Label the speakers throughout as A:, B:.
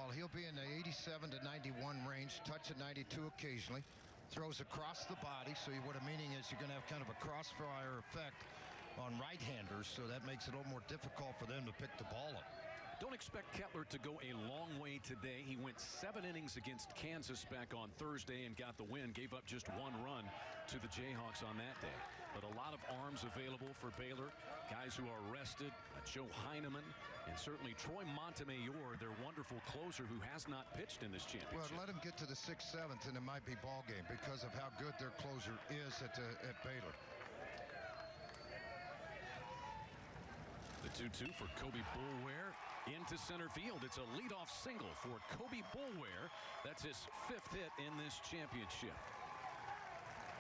A: well. He'll be in the 87 to 91 range, touch at 92 occasionally. Throws across the body, so what a meaning is you're going to have kind of a crossfire effect on right-handers, so that makes it a little more difficult for them to pick the ball up.
B: Don't expect Kettler to go a long way today. He went 7 innings against Kansas back on Thursday and got the win. Gave up just 1 run to the Jayhawks on that day. But a lot of arms available for Baylor. Guys who are rested. Joe Heineman and certainly Troy Montemayor, their wonderful closer who has not pitched in this championship.
A: Well, let him get to the 6th, 7th, and it might be ball game because of how good their closer is at Baylor.
B: The 2-2 for Kobe Boulware into center field. It's a leadoff single for Kobe Boulware. That's his 5th hit in this championship.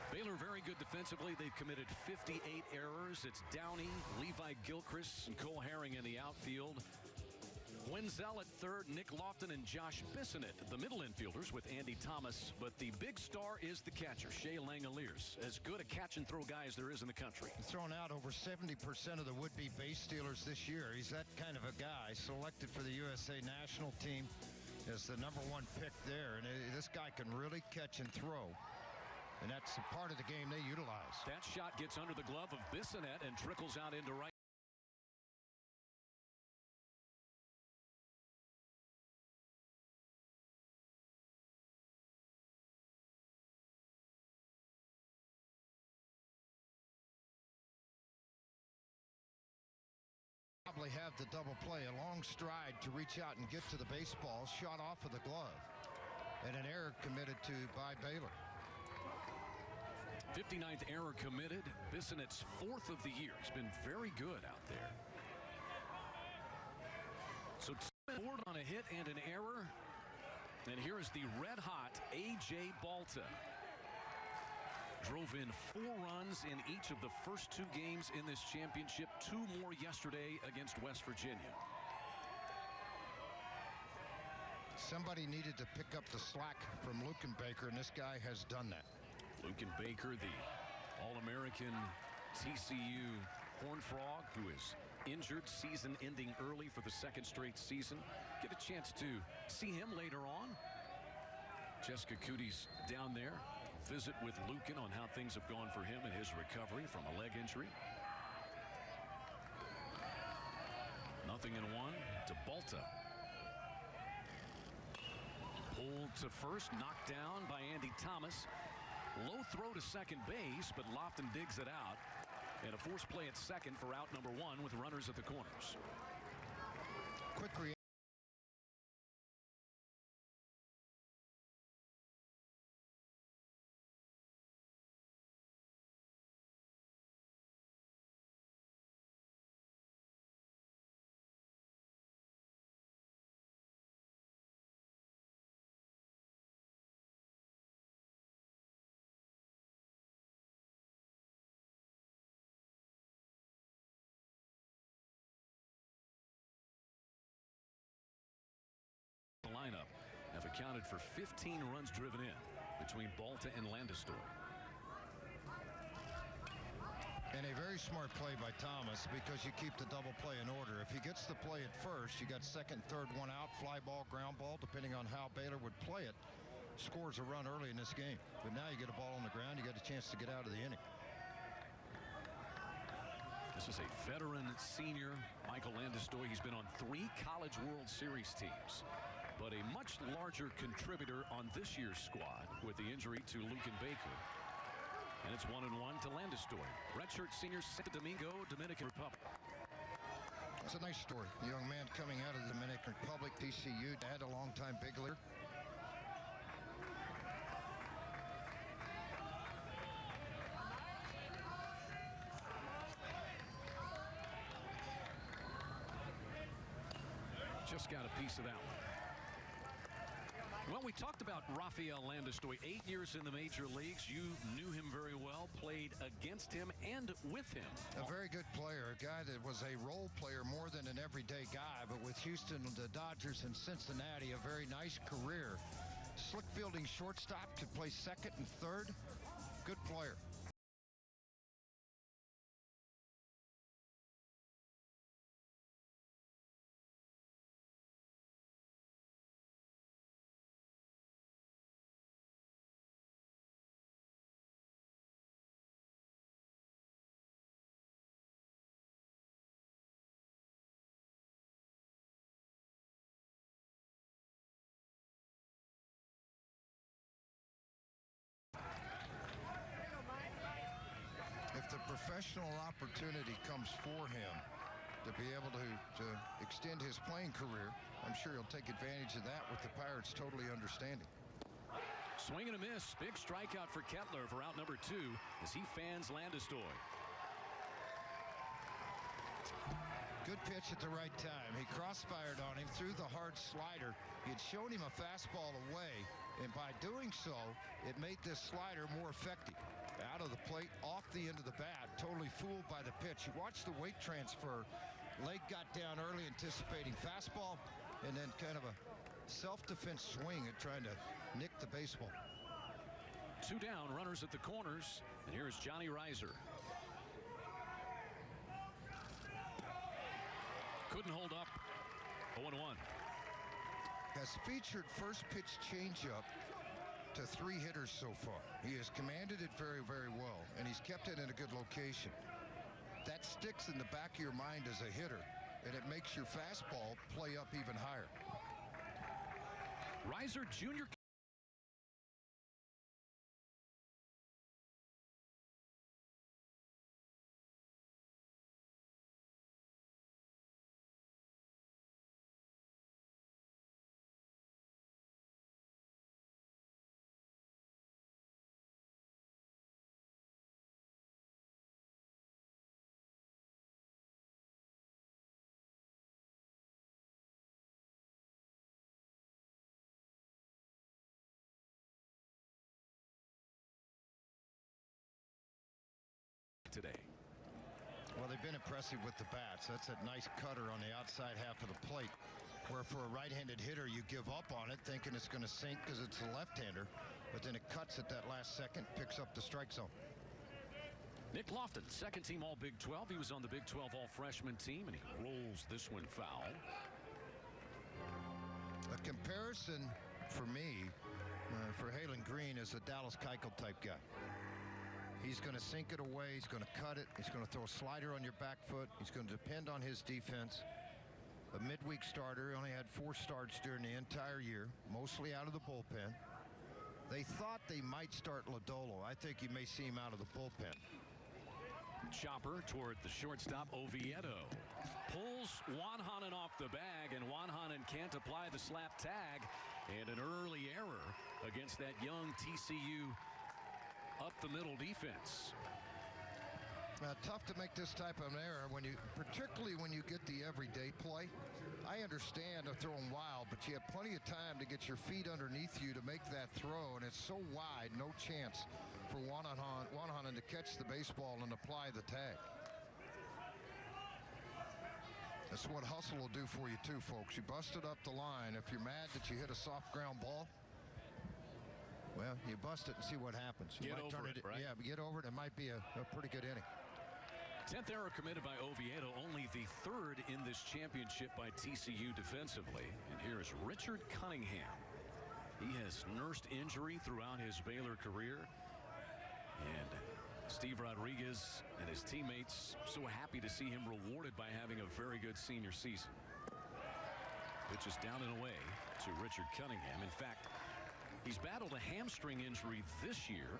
B: Baylor very good defensively. They've committed 58 errors. It's Downey, Levi Gilchrist, and Cole Herring in the outfield. Wenzel at third, Nick Lofton and Josh Bissonnette, the middle infielders with Andy Thomas. But the big star is the catcher, Shea Langoliers. As good a catch-and-throw guy as there is in the country.
A: He's thrown out over 70% of the would-be base stealers this year. He's that kind of a guy, selected for the USA national team as the #1 pick there. And this guy can really catch and throw. And that's a part of the game they utilize.
B: That shot gets under the glove of Bissonnette and trickles out into right.
A: Probably have the double play, a long stride to reach out and get to the baseball, shot off of the glove, and an error committed by Baylor.
B: 59th error committed. Bissonnette's 4th of the year. He's been very good out there. So board on a hit and an error. And here is the red-hot A.J. Balta. Drove in 4 runs in each of the first 2 games in this championship. 2 more yesterday against West Virginia.
A: Somebody needed to pick up the slack from Luken Baker, and this guy has done that.
B: Luken Baker, the All-American TCU Horned Frog, who is injured, season ending early for the 2nd straight season. Get a chance to see him later on. Jessica Cootie's down there. Visit with Luken on how things have gone for him in his recovery from a leg injury. 0-1 to Balta. Pulled to first, knocked down by Andy Thomas. Low throw to second base, but Lofton digs it out. And a forced play at second for out #1 with runners at the corners.
A: Quick reaction.
B: Lineup have accounted for 15 runs driven in between Balta and Landistore.
A: And a very smart play by Thomas because you keep the double play in order. If he gets the play at first, you got 2nd, 3rd, 1 out, fly ball, ground ball, depending on how Baylor would play it. Scores a run early in this game. But now you get a ball on the ground, you got a chance to get out of the inning.
B: This is a veteran senior, Michael Landistore. He's been on 3 College World Series teams, but a much larger contributor on this year's squad with the injury to Luken Baker. And it's 1-1 to Landistore. Redshirt senior, Santo Domingo, Dominican Republic.
A: That's a nice story. A young man coming out of the Dominican Republic, TCU, dad a longtime big leaguer.
B: Just got a piece of that one. Well, we talked about Rafael Landistore, 8 years in the major leagues. You knew him very well, played against him and with him.
A: A very good player, a guy that was a role player more than an everyday guy, but with Houston, the Dodgers, and Cincinnati, a very nice career. Slick fielding shortstop, could play 2nd and 3rd. Good player. professional opportunity comes for him to be able to extend his playing career, I'm sure he'll take advantage of that with the Pirates totally understanding.
B: Swing and a miss. Big strikeout for Kettler for out number 2 as he fans Landeskog.
A: Good pitch at the right time. He crossfired on him, threw the hard slider. He had shown him a fastball away, and by doing so, it made this slider more effective. Out of the plate, off the end of the bat, totally fooled by the pitch. You watch the weight transfer. Leg got down early, anticipating fastball, and then kind of a self-defense swing at trying to nick the baseball.
B: 2 down, runners at the corners, and here's Johnny Reiser. Couldn't hold up. 0-1.
A: Has featured first pitch changeup to 3 hitters so far. He has commanded it very, very well, and he's kept it in a good location. That sticks in the back of your mind as a hitter, and it makes your fastball play up even higher.
B: Reiser Jr. today.
A: Well, they've been impressive with the bats. That's a nice cutter on the outside half of the plate, where for a right-handed hitter, you give up on it thinking it's going to sink because it's a left-hander, but then it cuts at that last second, picks up the strike zone.
B: Nick Lofton, second team All Big 12. He was on the Big 12 All-Freshman team, and he rolls this one foul.
A: A comparison for me for Halen Green is a Dallas Keuchel type guy. He's going to sink it away. He's going to cut it. He's going to throw a slider on your back foot. He's going to depend on his defense. A midweek starter. He only had 4 starts during the entire year, mostly out of the bullpen. They thought they might start Lodolo. I think you may see him out of the bullpen.
B: Chopper toward the shortstop, Oviedo. Pulls Wanhanen off the bag, and Wanhanen can't apply the slap tag. And an early error against that young TCU up-the-middle defense.
A: Tough to make this type of an error, particularly when you get the everyday play. I understand they're throwing wild, but you have plenty of time to get your feet underneath you to make that throw, and it's so wide, no chance for Wanhanen to catch the baseball and apply the tag. That's what hustle will do for you too, folks. You busted up the line. If you're mad that you hit a soft ground ball, well, you bust it and see what happens.
B: Get over it, right?
A: Yeah, get over it. It might be a pretty good inning.
B: 10th error committed by Oviedo, only the 3rd in this championship by TCU defensively. And here is Richard Cunningham. He has nursed injury throughout his Baylor career. And Steve Rodriguez and his teammates so happy to see him rewarded by having a very good senior season. Pitch is down and away to Richard Cunningham. In fact, he's battled a hamstring injury this year.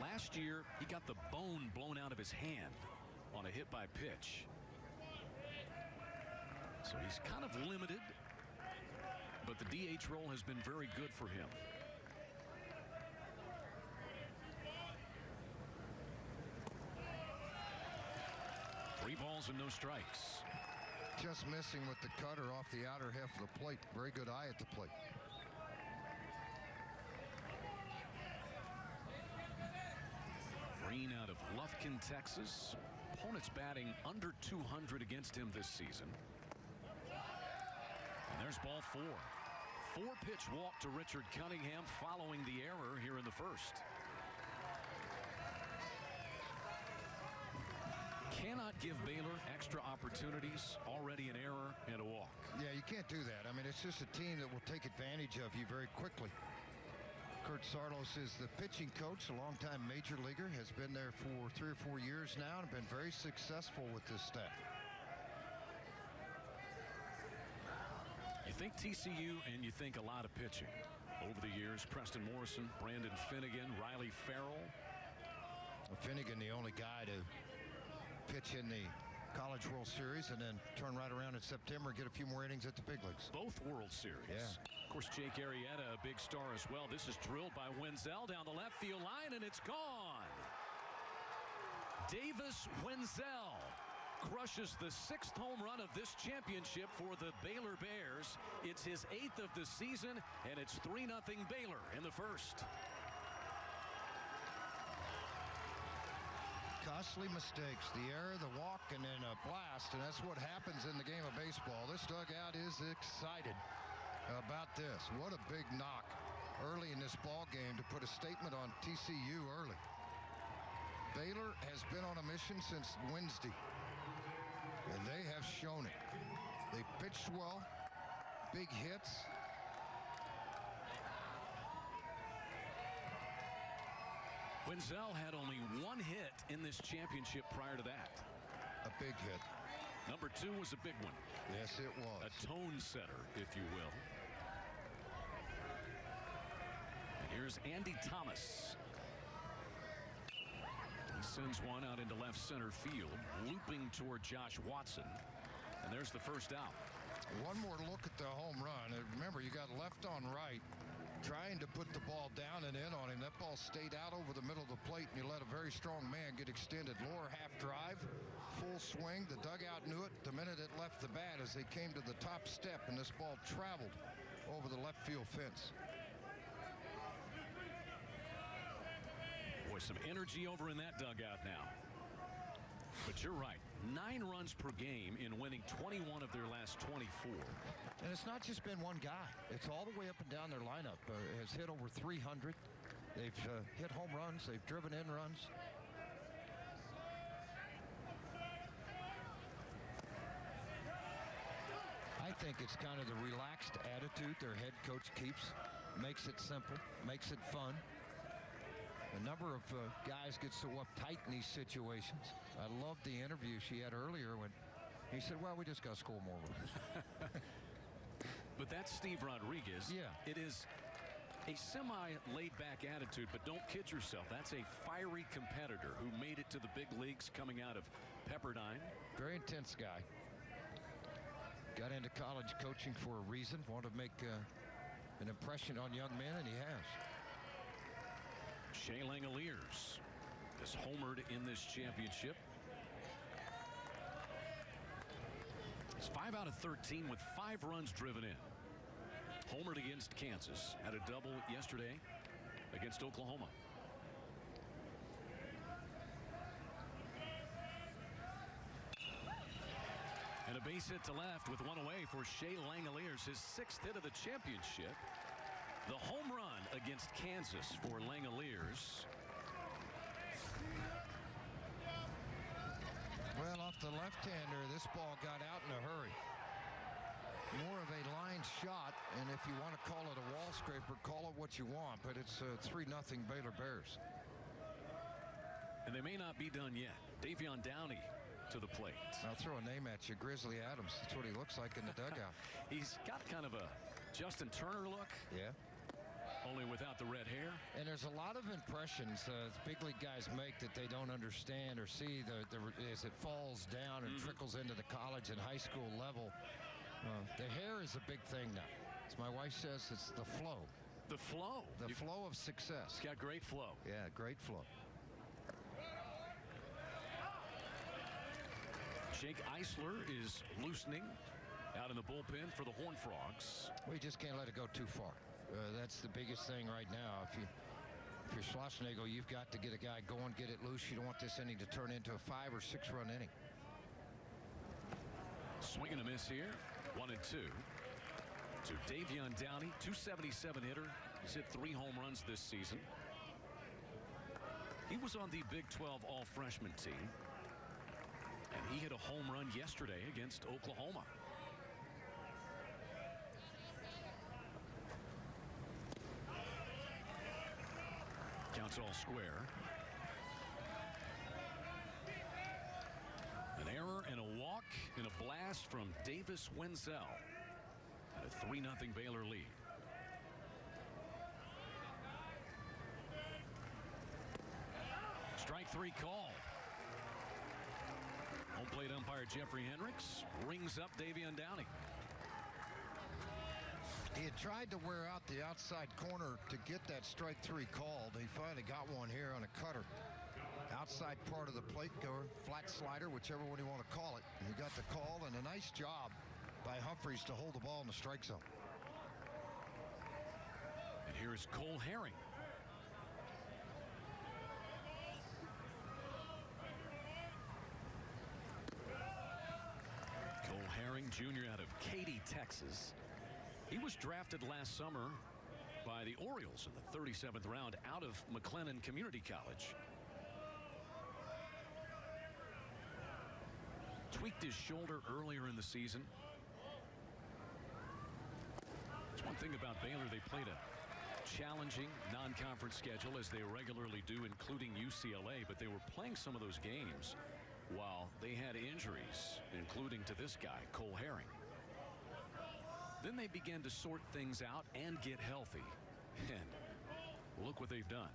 B: Last year, he got the bone blown out of his hand on a hit by pitch. So he's kind of limited, but the DH role has been very good for him. Three balls and no strikes.
A: Just missing with the cutter off the outer half of the plate. Very good eye at the plate.
B: Green out of Lufkin, Texas. Opponents batting under 200 against him this season. And there's ball 4. 4-pitch walk to Richard Cunningham following the error here in the first. Cannot give Baylor extra opportunities. Already an error and a walk.
A: Yeah, you can't do that. I mean, it's just a team that will take advantage of you very quickly. Kurt Sarlos is the pitching coach, a longtime major leaguer, has been there for 3 or 4 years now and been very successful with this staff.
B: You think TCU and you think a lot of pitching. Over the years, Preston Morrison, Brandon Finnegan, Riley Farrell.
A: Finnegan, the only guy to pitch in the College World Series and then turn right around in September and get a few more innings at the big leagues.
B: Both World Series.
A: Yeah.
B: Of course, Jake Arrieta, a big star as well. This is drilled by Wenzel down the left field line, and it's gone. Davis Wenzel crushes the 6th home run of this championship for the Baylor Bears. It's his 8th of the season, and it's 3-0 Baylor in the first.
A: Costly mistakes, the error, the walk, and then a blast, and that's what happens in the game of baseball. This dugout is excited about this. What a big knock early in this ball game to put a statement on TCU early. Baylor has been on a mission since Wednesday, and they have shown it. They pitched well, big hits.
B: Wenzel had only 1 hit in this championship prior to that.
A: A big hit.
B: Number 2 was a big one.
A: Yes, it was.
B: A tone setter, if you will. And here's Andy Thomas. He sends one out into left center field, looping toward Josh Watson. And there's the first out.
A: One more look at the home run. And remember, you got left on right, trying to put the ball down and in on him. That ball stayed out over the middle of the plate, and you let a very strong man get extended. Lower half drive, full swing. The dugout knew it the minute it left the bat as they came to the top step, and this ball traveled over the left field fence.
B: Boy, some energy over in that dugout now. But you're right. 9 runs per game in winning 21 of their last 24.
A: And it's not just been one guy. It's all the way up and down their lineup. Has hit over 300. They've hit home runs. They've driven in runs. I think it's kind of the relaxed attitude their head coach keeps. Makes it simple. Makes it fun. A number of guys get so uptight in these situations. I loved the interview she had earlier when he said, well, we just got to score more runs.
B: But that's Steve Rodriguez.
A: Yeah.
B: It is a semi-laid-back attitude, but don't kid yourself. That's a fiery competitor who made it to the big leagues coming out of Pepperdine.
A: Very intense guy. Got into college coaching for a reason. Wanted to make an impression on young men, and he has.
B: Shea Langoliers has homered in this championship. It's 5 out of 13 with 5 runs driven in. Homered against Kansas. Had a double yesterday against Oklahoma. And a base hit to left with one away for Shea Langoliers, his 6th hit of the championship. The home run against Kansas for Langoliers.
A: Well, off the left-hander, this ball got out in a hurry. More of a line shot, and if you want to call it a wall scraper, call it what you want, but it's 3-0 Baylor Bears.
B: And they may not be done yet. Davion Downey to the plate.
A: I'll throw a name at you, Grizzly Adams. That's what he looks like in the dugout.
B: He's got kind of a Justin Turner look.
A: Yeah.
B: Only without the red hair.
A: And there's a lot of impressions big league guys make that they don't understand or see as it falls down and trickles into the college and high school level. The hair is a big thing now. As my wife says, it's the flow.
B: The flow.
A: The flow of success.
B: It's got great flow.
A: Yeah, great flow.
B: Jake Eisler is loosening out in the bullpen for the Horned Frogs.
A: We just can't let it go too far. That's the biggest thing right now. If you're Schlossnagle, you've got to get a guy going, get it loose. You don't want this inning to turn into a 5 or 6 run inning.
B: Swing and a miss here. 1-2 to Davion Downey, 277 hitter. He's hit 3 home runs this season. He was on the Big 12 all-freshman team, and he hit a home run yesterday against Oklahoma. Counts all square. An error and a walk and a blast from Davis Wenzel. And a 3-0 Baylor lead. Strike three called. Home plate umpire Jeffrey Hendricks rings up Davion Downey.
A: He had tried to wear out the outside corner to get that strike three called. He finally got one here on a cutter. Outside part of the plate, go flat slider, whichever one you want to call it. And he got the call, and a nice job by Humphreys to hold the ball in the strike zone.
B: And here is Cole Herring. Cole Herring, Jr. out of Katy, Texas. He was drafted last summer by the Orioles in the 37th round out of McLennan Community College. Tweaked his shoulder earlier in the season. That's one thing about Baylor. They played a challenging non-conference schedule, as they regularly do, including UCLA, but they were playing some of those games while they had injuries, including to this guy, Cole Herring. Then they began to sort things out and get healthy. And look what they've done.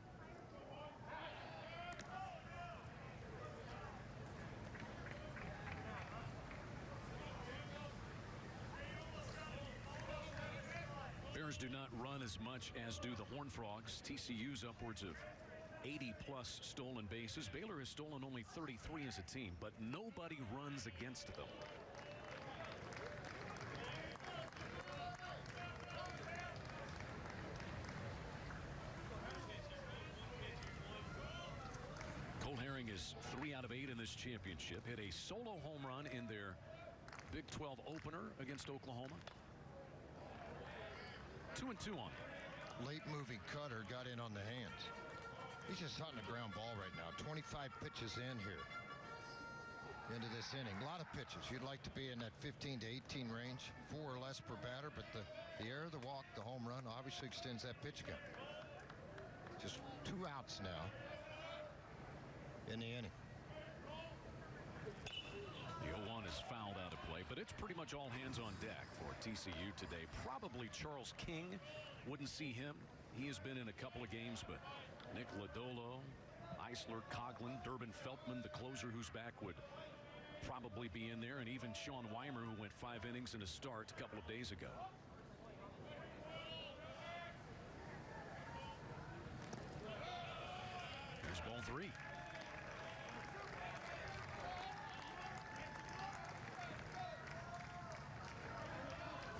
B: Bears do not run as much as do the Horned Frogs. TCU's upwards of 80-plus stolen bases. Baylor has stolen only 33 as a team, but nobody runs against them. Cole Herring is 3 out of 8 in this championship. Hit a solo home run in their Big 12 opener against Oklahoma. 2-2 on it.
A: Late moving cutter got in on the hands. He's just hunting a ground ball right now. 25 pitches in here into this inning. A lot of pitches. You'd like to be in that 15 to 18 range, 4 or less per batter, but the error, the walk, the home run obviously extends that pitch count. Just 2 outs now in the inning.
B: The 0-1 is fouled out of play, but it's pretty much all hands on deck for TCU today. Probably Charles King. Wouldn't see him. He has been in a couple of games, but Nick Lodolo, Eisler, Coughlin, Durbin Feltman, the closer who's back, would probably be in there, and even Sean Weimer, who went 5 innings and a start a couple of days ago. There's ball 3.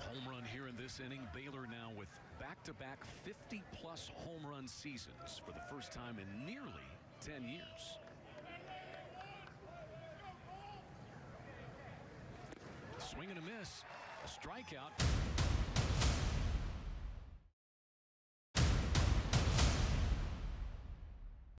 B: Home run here in this inning. Baylor now with back-to-back 50-plus home run seasons for the first time in nearly 10 years. Swing and a miss. A strikeout.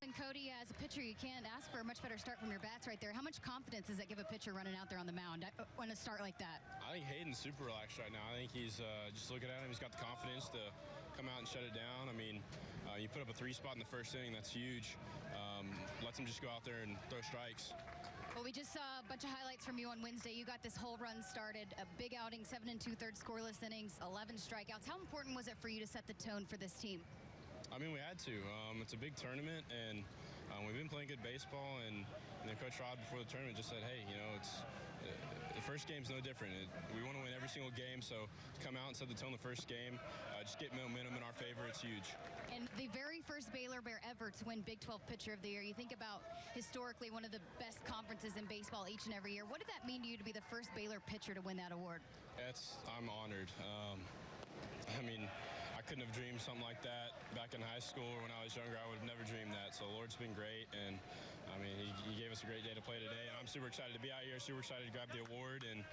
C: And Cody, as a pitcher, you can't ask for a much better start from your bats right there. How much confidence does that give a pitcher running out there on the mound on a start like that?
D: I think Hayden's super relaxed right now. I think he's just looking at him. He's got the confidence to come out and shut it down. I mean, you put up a 3 spot in the first inning. That's huge. Lets him just go out there and throw strikes.
C: Well, we just saw a bunch of highlights from you on Wednesday. You got this whole run started, a big outing, 7 2/3 scoreless innings, 11 strikeouts. How important was it for you to set the tone for this team?
D: I mean, we had to. It's a big tournament, and we've been playing good baseball. And Coach Rod before the tournament just said, hey, the first game's no different. We want to win every single game, so come out and set the tone the first game. Just get momentum in our favor. It's huge.
C: And the very first Baylor Bear ever to win Big 12 Pitcher of the Year. You think about historically one of the best conferences in baseball each and every year. What did that mean to you to be the first Baylor pitcher to win that award?
D: I'm honored. I mean, I couldn't have dreamed something like that back in high school or when I was younger. I would have never dreamed that. So the Lord's been great, and I mean, he gave us a great day to play today. And I'm super excited to be out here, super excited to grab the award and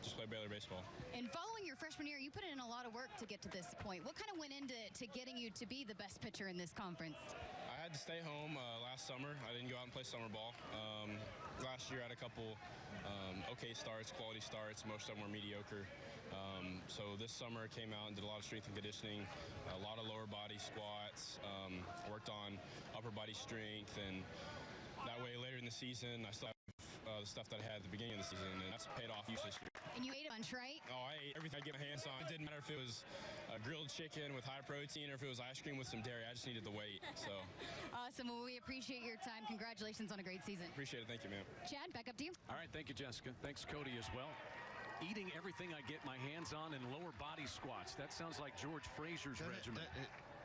D: just play Baylor baseball. And
C: following your freshman year, you put in a lot of work to get to this point. What kind of went into getting you to be the best pitcher in this conference?
D: I had to stay home last summer. I didn't go out and play summer ball. Last year I had a couple okay starts, quality starts. Most of them were mediocre. So this summer I came out and did a lot of strength and conditioning, a lot of lower body squats, worked on upper body strength, and that way later in the season I still have the stuff that I had at the beginning of the season, and that's paid off huge this year.
C: And you ate a bunch, right?
D: Oh, I ate everything I get my hands on. It didn't matter if it was grilled chicken with high protein or if it was ice cream with some dairy. I just needed the weight. So
C: Awesome. Well, we appreciate your time. Congratulations on a great season.
D: appreciate it. Thank you, ma'am.
C: Chad, back up to you.
B: All right, thank you, Jessica. Thanks, Cody, as well. Eating everything I get my hands on in lower body squats. That sounds like George Frazier's regimen.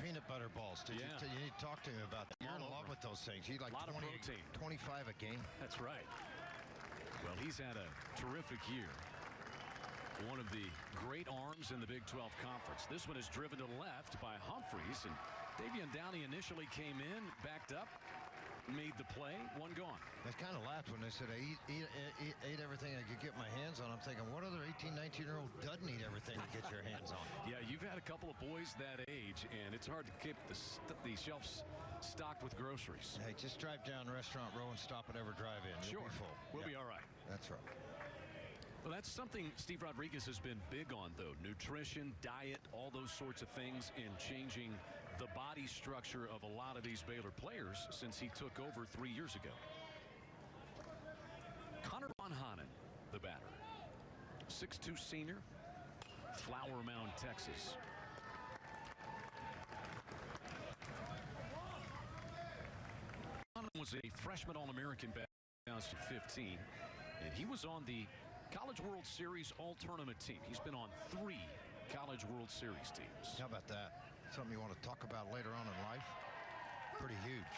A: Peanut butter balls. You need to talk to him about that. You're in love with those things. You like
B: a lot of protein.
A: 25 a game.
B: That's right. Well, he's had a terrific year. One of the great arms in the Big 12 Conference. This one is driven to the left by Humphreys, and Davion Downey initially came in, backed up, made the play, one gone.
A: I kind of laughed when they said I ate everything I could get my hands on. I'm thinking, what other 18, 19-year-old doesn't eat everything to get your hands on?
B: Yeah, you've had a couple of boys that age, and it's hard to keep the shelves stocked with groceries.
A: Hey, just drive down Restaurant Row and stop at Ever Drive-In.
B: Sure.
A: You'll be full.
B: We'll be all right.
A: That's right.
B: Well, that's something Steve Rodriguez has been big on, though. Nutrition, diet, all those sorts of things, and changing the body structure of a lot of these Baylor players since he took over 3 years ago. Connor Von Hanen, the batter. 6'2" senior, Flower Mound, Texas. Hanen was a freshman All-American back in 2015, and he was on the College World Series All-Tournament team. He's been on 3 College World Series teams.
A: How about that? Something you want to talk about later on in life? Pretty huge.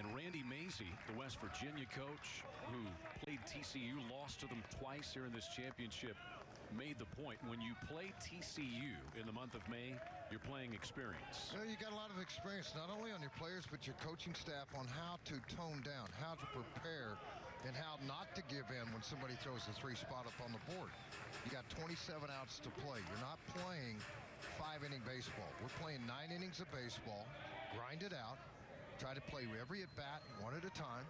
B: And Randy Mazey, the West Virginia coach who played TCU, lost to them twice here in this championship, made the point, when you play TCU in the month of May, you're playing experience.
A: You got a lot of experience, not only on your players, but your coaching staff on how to tone down, how to prepare, and how not to give in when somebody throws a 3 spot up on the board. You got 27 outs to play. You're not playing 5-inning baseball. We're playing 9 innings of baseball. Grind it out. Try to play every at bat one at a time.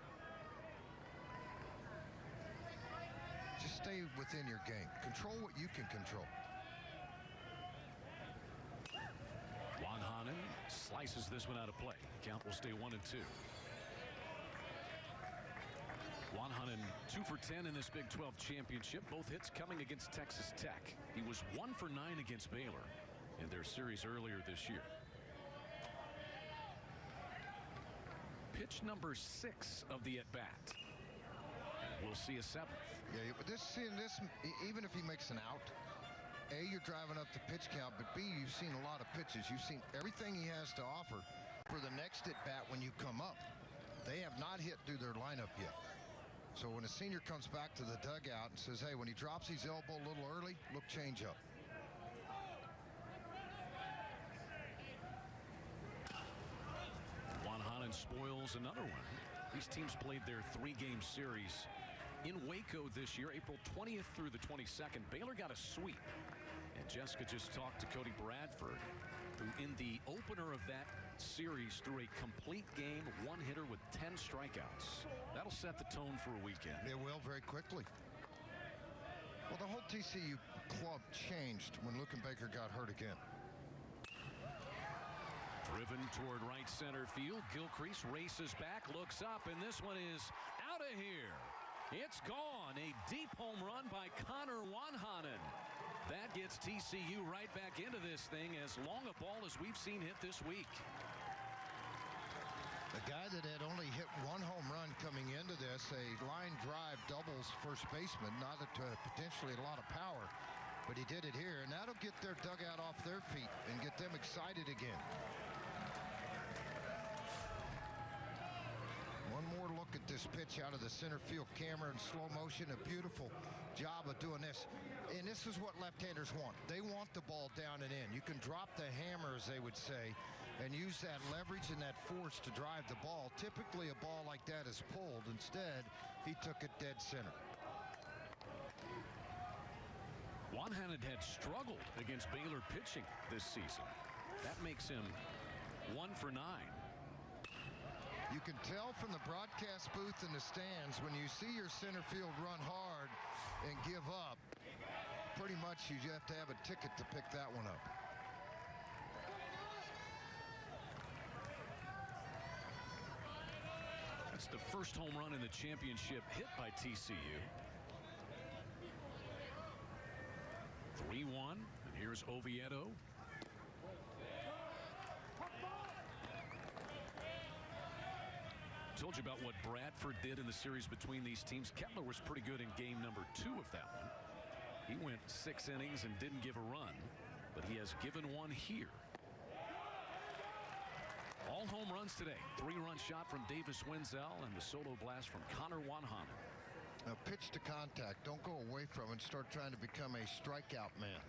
A: Just stay within your game. Control what you can control.
B: Von Hanen slices this one out of play. Count will stay 1-2. Von Hanen 2 for 10 in this Big 12 championship. Both hits coming against Texas Tech. He was 1 for 9 against Baylor in their series earlier this year. Pitch number 6 of the at-bat. We'll see a 7th.
A: Yeah, but seeing this, even if he makes an out, A, you're driving up the pitch count, but B, you've seen a lot of pitches. You've seen everything he has to offer for the next at-bat when you come up. They have not hit through their lineup yet. So when a senior comes back to the dugout and says, hey, when he drops his elbow a little early, look, change up.
B: Von Hanen spoils another one. These teams played their 3-game series in Waco this year, April 20th through the 22nd. Baylor got a sweep. And Jessica just talked to Cody Bradford, who in the opener of that series threw a complete game, 1 hitter with 10 strikeouts. That'll set the tone for a weekend.
A: It will very quickly. Well, the whole TCU club changed when Luke Baker got hurt again.
B: Driven toward right center field. Gilcrease races back, looks up, and this one is out of here. It's gone. A deep home run by Connor Von Hanen. That gets TCU right back into this thing, as long a ball as we've seen hit this week.
A: The guy that had only hit 1 home run coming into this, a line drive doubles first baseman, not potentially a lot of power, but he did it here, and that'll get their dugout off their feet and get them excited again. One more look at this pitch out of the center field camera in slow motion. A beautiful job of doing this. And this is what left-handers want. They want the ball down and in. You can drop the hammer, as they would say, and use that leverage and that force to drive the ball. Typically, a ball like that is pulled. Instead, he took it dead center.
B: Von Hanen had struggled against Baylor pitching this season. That makes him 1 for 9.
A: You can tell from the broadcast booth in the stands, when you see your center field run hard and give up, pretty much you have to have a ticket to pick that one up.
B: That's the first home run in the championship hit by TCU. Here's Oviedo. Told you about what Bradford did in the series between these teams. Kettler was pretty good in game number 2 of that one. He went 6 innings and didn't give a run, but he has given one here. All home runs today. 3-run shot from Davis Wenzel and the solo blast from Connor Wanhanen.
A: Now pitch to contact. Don't go away from it and start trying to become a strikeout man.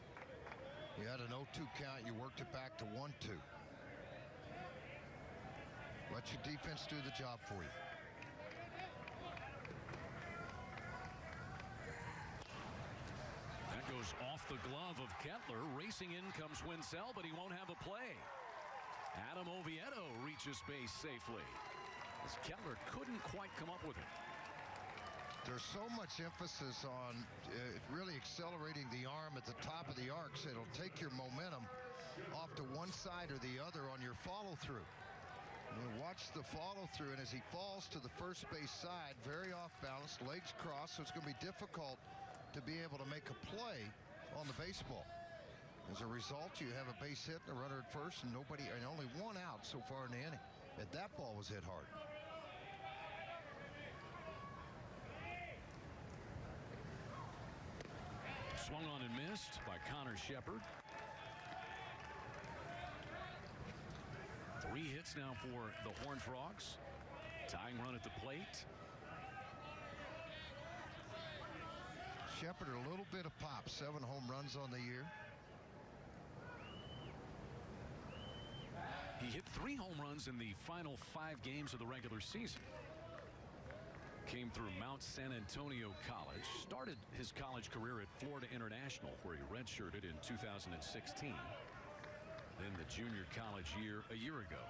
A: You had an 0-2 count. You worked it back to 1-2. Let your defense do the job for you.
B: That goes off the glove of Kettler. Racing in comes Wenzel, but he won't have a play. Adam Oviedo reaches base safely, as Kettler couldn't quite come up with it.
A: There's so much emphasis on really accelerating the arm at the top of the arc, so it'll take your momentum off to one side or the other on your follow-through. Watch the follow-through, and as he falls to the first base side, very off balance, legs crossed, so it's going to be difficult to be able to make a play on the baseball. As a result, you have a base hit and a runner at first, and only one out so far in the inning. And that ball was hit hard.
B: Swung on and missed by Connor Shepard. 3 hits now for the Horned Frogs. Tying run at the plate.
A: Shepard a little bit of pop. 7 home runs on the year.
B: He hit 3 home runs in the final 5 games of the regular season. Came through Mount San Antonio College. Started his college career at Florida International, where he redshirted in 2016. Then the junior college year a year ago.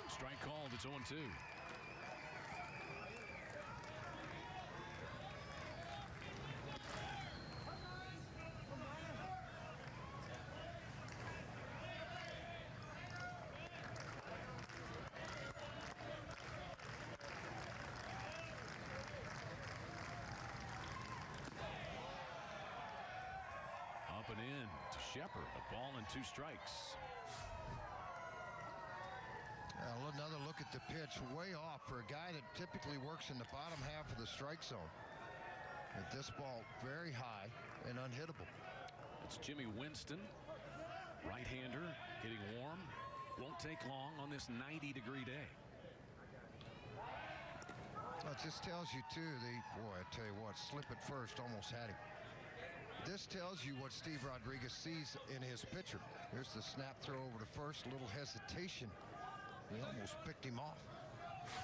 B: Strike called. It's 0-2. Up and in to Shepard. A ball and 2 strikes.
A: Another look at the pitch, way off for a guy that typically works in the bottom half of the strike zone. But this ball very high and unhittable.
B: It's Jimmy Winston, right-hander, getting warm. Won't take long on this 90-degree day.
A: Well, it just tells you too, boy, I tell you what, slip at first almost had him. This tells you what Steve Rodriguez sees in his pitcher. Here's the snap throw over to first, a little hesitation. He almost picked him off.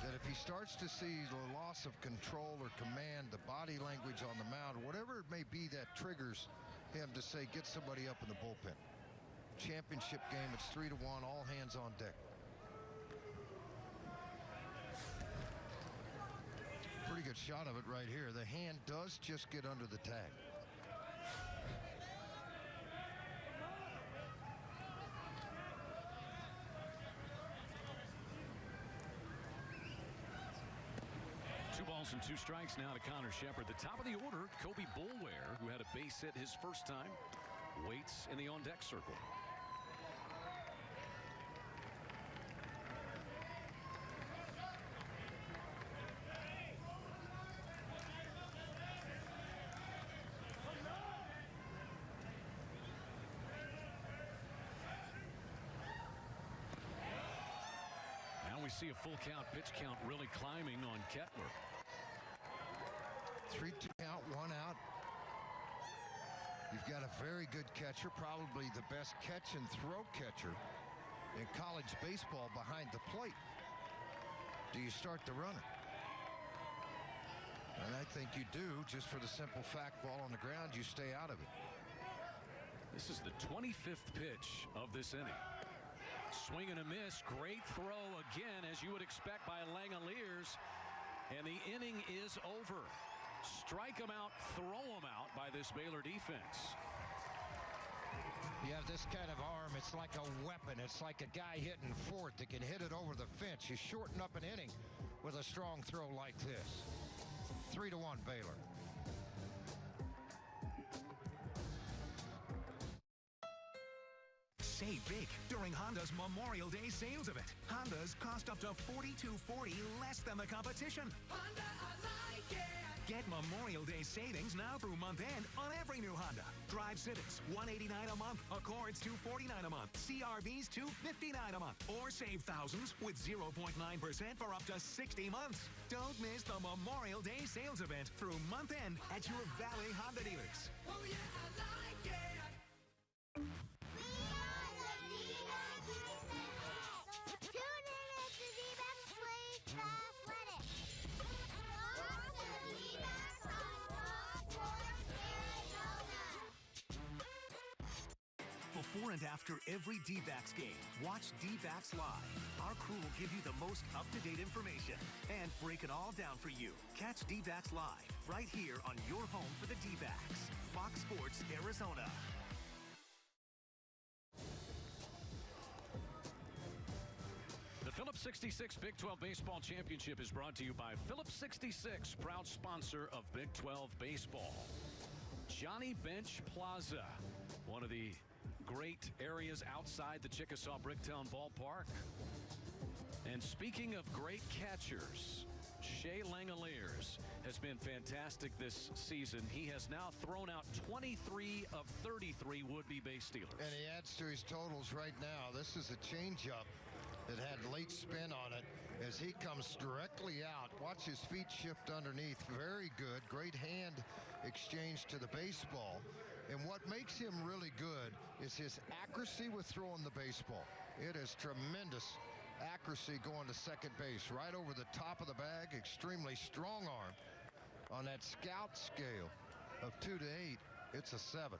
A: That if he starts to see the loss of control or command, the body language on the mound, whatever it may be that triggers him to say, get somebody up in the bullpen. Championship game, it's 3-1, all hands on deck. Pretty good shot of it right here. The hand does just get under the tag.
B: And 2 strikes now to Connor Shepard. The top of the order, Kobe Boulware, who had a base hit his first time, waits in the on-deck circle. Now we see a full count, pitch count really climbing on Kettler.
A: 3-2 count, 1 out. You've got a very good catcher, probably the best catch and throw catcher in college baseball behind the plate. Do you start the runner? And I think you do, just for the simple fact, ball on the ground, you stay out of it.
B: This is the 25th pitch of this inning. Swing and a miss. Great throw again, as you would expect by Langoliers. And the inning is over. Strike them out, throw them out by this Baylor defense.
A: You have this kind of arm, it's like a weapon. It's like a guy hitting fourth that can hit it over the fence. You shorten up an inning with a strong throw like this. 3-1 Baylor.
E: Save big during Honda's Memorial Day sales event. Hondas cost up to $4,240 less than the competition.
F: Honda, I like it.
E: Get Memorial Day savings now through month end on every new Honda. Drive Civics, $189 a month. Accords, $249 a month. CRVs, $259 a month. Or save thousands with 0.9% for up to 60 months. Don't miss the Memorial Day sales event through month end at your Valley Honda dealers.
F: Oh yeah, I like it.
E: Before and after every D-backs game, watch D-backs Live. Our crew will give you the most up-to-date information and break it all down for you. Catch D-backs Live right here on your home for the D-backs. Fox Sports Arizona.
B: The Phillips 66 Big 12 Baseball Championship is brought to you by Phillips 66, proud sponsor of Big 12 Baseball. Johnny Bench Plaza, one of the great areas outside the Chickasaw Bricktown Ballpark. And speaking of great catchers, Shea Langoliers has been fantastic this season. He has now thrown out 23 of 33 would-be base stealers.
A: And he adds to his totals right now. This is a changeup that had late spin on it as he comes directly out. Watch his feet shift underneath. Very good. Great hand exchange to the baseball. And what makes him really good is his accuracy with throwing the baseball. It is tremendous accuracy going to second base, right over the top of the bag. Extremely strong arm. On that scout scale of 2 to 8, it's a 7.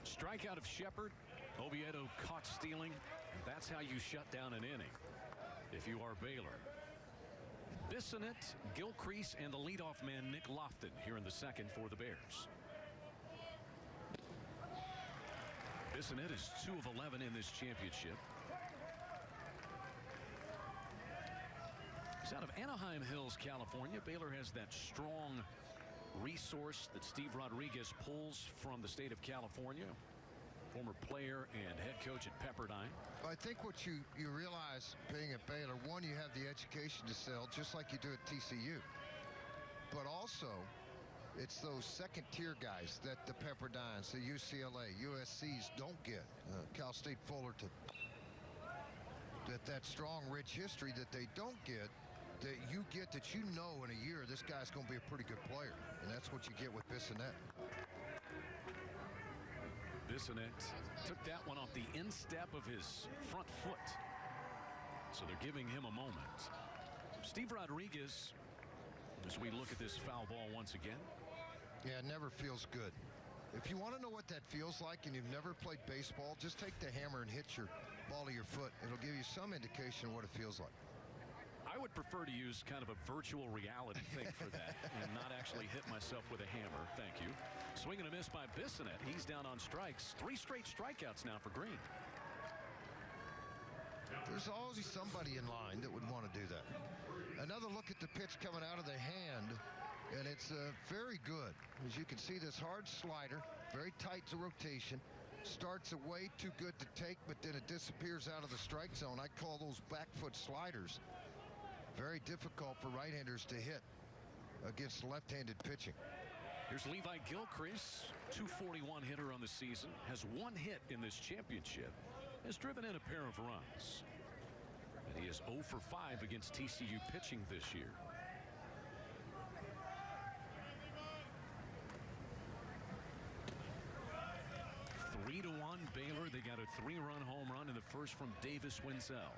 B: Strikeout of Shepard. Oviedo caught stealing. And that's how you shut down an inning if you are Baylor. Bissonette, Gilcrease, and the leadoff man Nick Lofton here in the second for the Bears. Bissonette is 2 of 11 in this championship. He's out of Anaheim Hills, California. Baylor has that strong resource that Steve Rodriguez pulls from the state of California. Former player and head coach at Pepperdine.
A: I think what you realize being at Baylor, one, you have the education to sell just like you do at TCU. But also, it's those second-tier guys that the Pepperdines, the UCLA, USCs don't get. Cal State Fullerton. That strong, rich history that they don't get, that you get, that you know in a year this guy's going to be a pretty good player. And that's what you get with Bissonette.
B: Bissonette took that one off the instep of his front foot. So they're giving him a moment. Steve Rodriguez, as we look at this foul ball once again.
A: Yeah, it never feels good. If you want to know what that feels like and you've never played baseball, just take the hammer and hit your ball of your foot. It'll give you some indication of what it feels like.
B: I would prefer to use kind of a virtual reality thing for that and not actually hit myself with a hammer. Thank you. Swing and a miss by Bissonette. He's down on strikes. 3 straight strikeouts now for Green.
A: There's always somebody in line that would want to do that. Another look at the pitch coming out of the hand, and it's very good. As you can see, this hard slider, very tight to rotation. Starts away too good to take, but then it disappears out of the strike zone. I call those back foot sliders. Very difficult for right-handers to hit against left-handed pitching.
B: Here's Levi Gilcrease, 241 hitter on the season, has 1 hit in this championship, has driven in a pair of runs. And he is 0 for 5 against TCU pitching this year. Three to 1 Baylor. They got a 3-run home run in the first from Davis Winsell.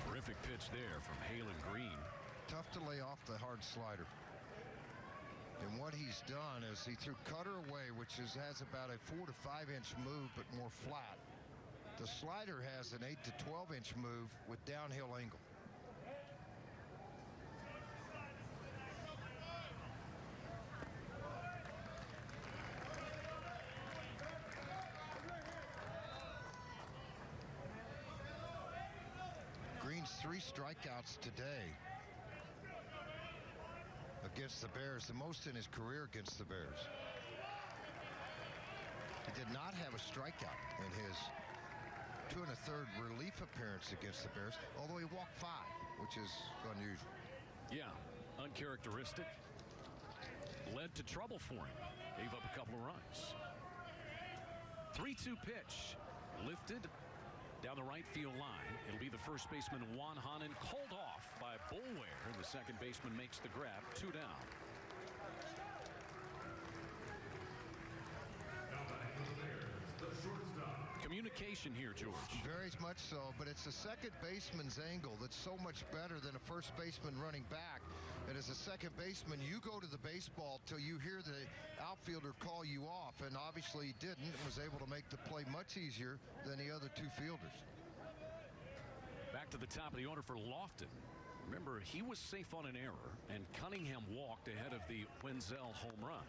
B: Terrific pitch there from Halen Green.
A: Tough to lay off the hard slider. And what he's done is he threw cutter away, which has about a 4 to 5 inch move, but more flat. The slider has an 8 to 12 inch move with downhill angle. 3 strikeouts today against the Bears, the most in his career against the Bears. He did not have a strikeout in his 2 1/3 relief appearance against the Bears, although he walked 5, which is unusual.
B: Yeah, uncharacteristic. Led to trouble for him. Gave up a couple of runs. 3-2 pitch. Lifted down the right field line. It'll be the first baseman, Juan Hannen, called off by Boulware. The second baseman makes the grab. 2 down. Communication here, George.
A: Very much so, but it's the second baseman's angle that's so much better than a first baseman running back. And as a second baseman, you go to the baseball till you hear the outfielder call you off, and obviously he didn't and was able to make the play much easier than the other 2 fielders.
B: Back to the top of the order for Lofton. Remember, he was safe on an error, and Cunningham walked ahead of the Wenzel home run.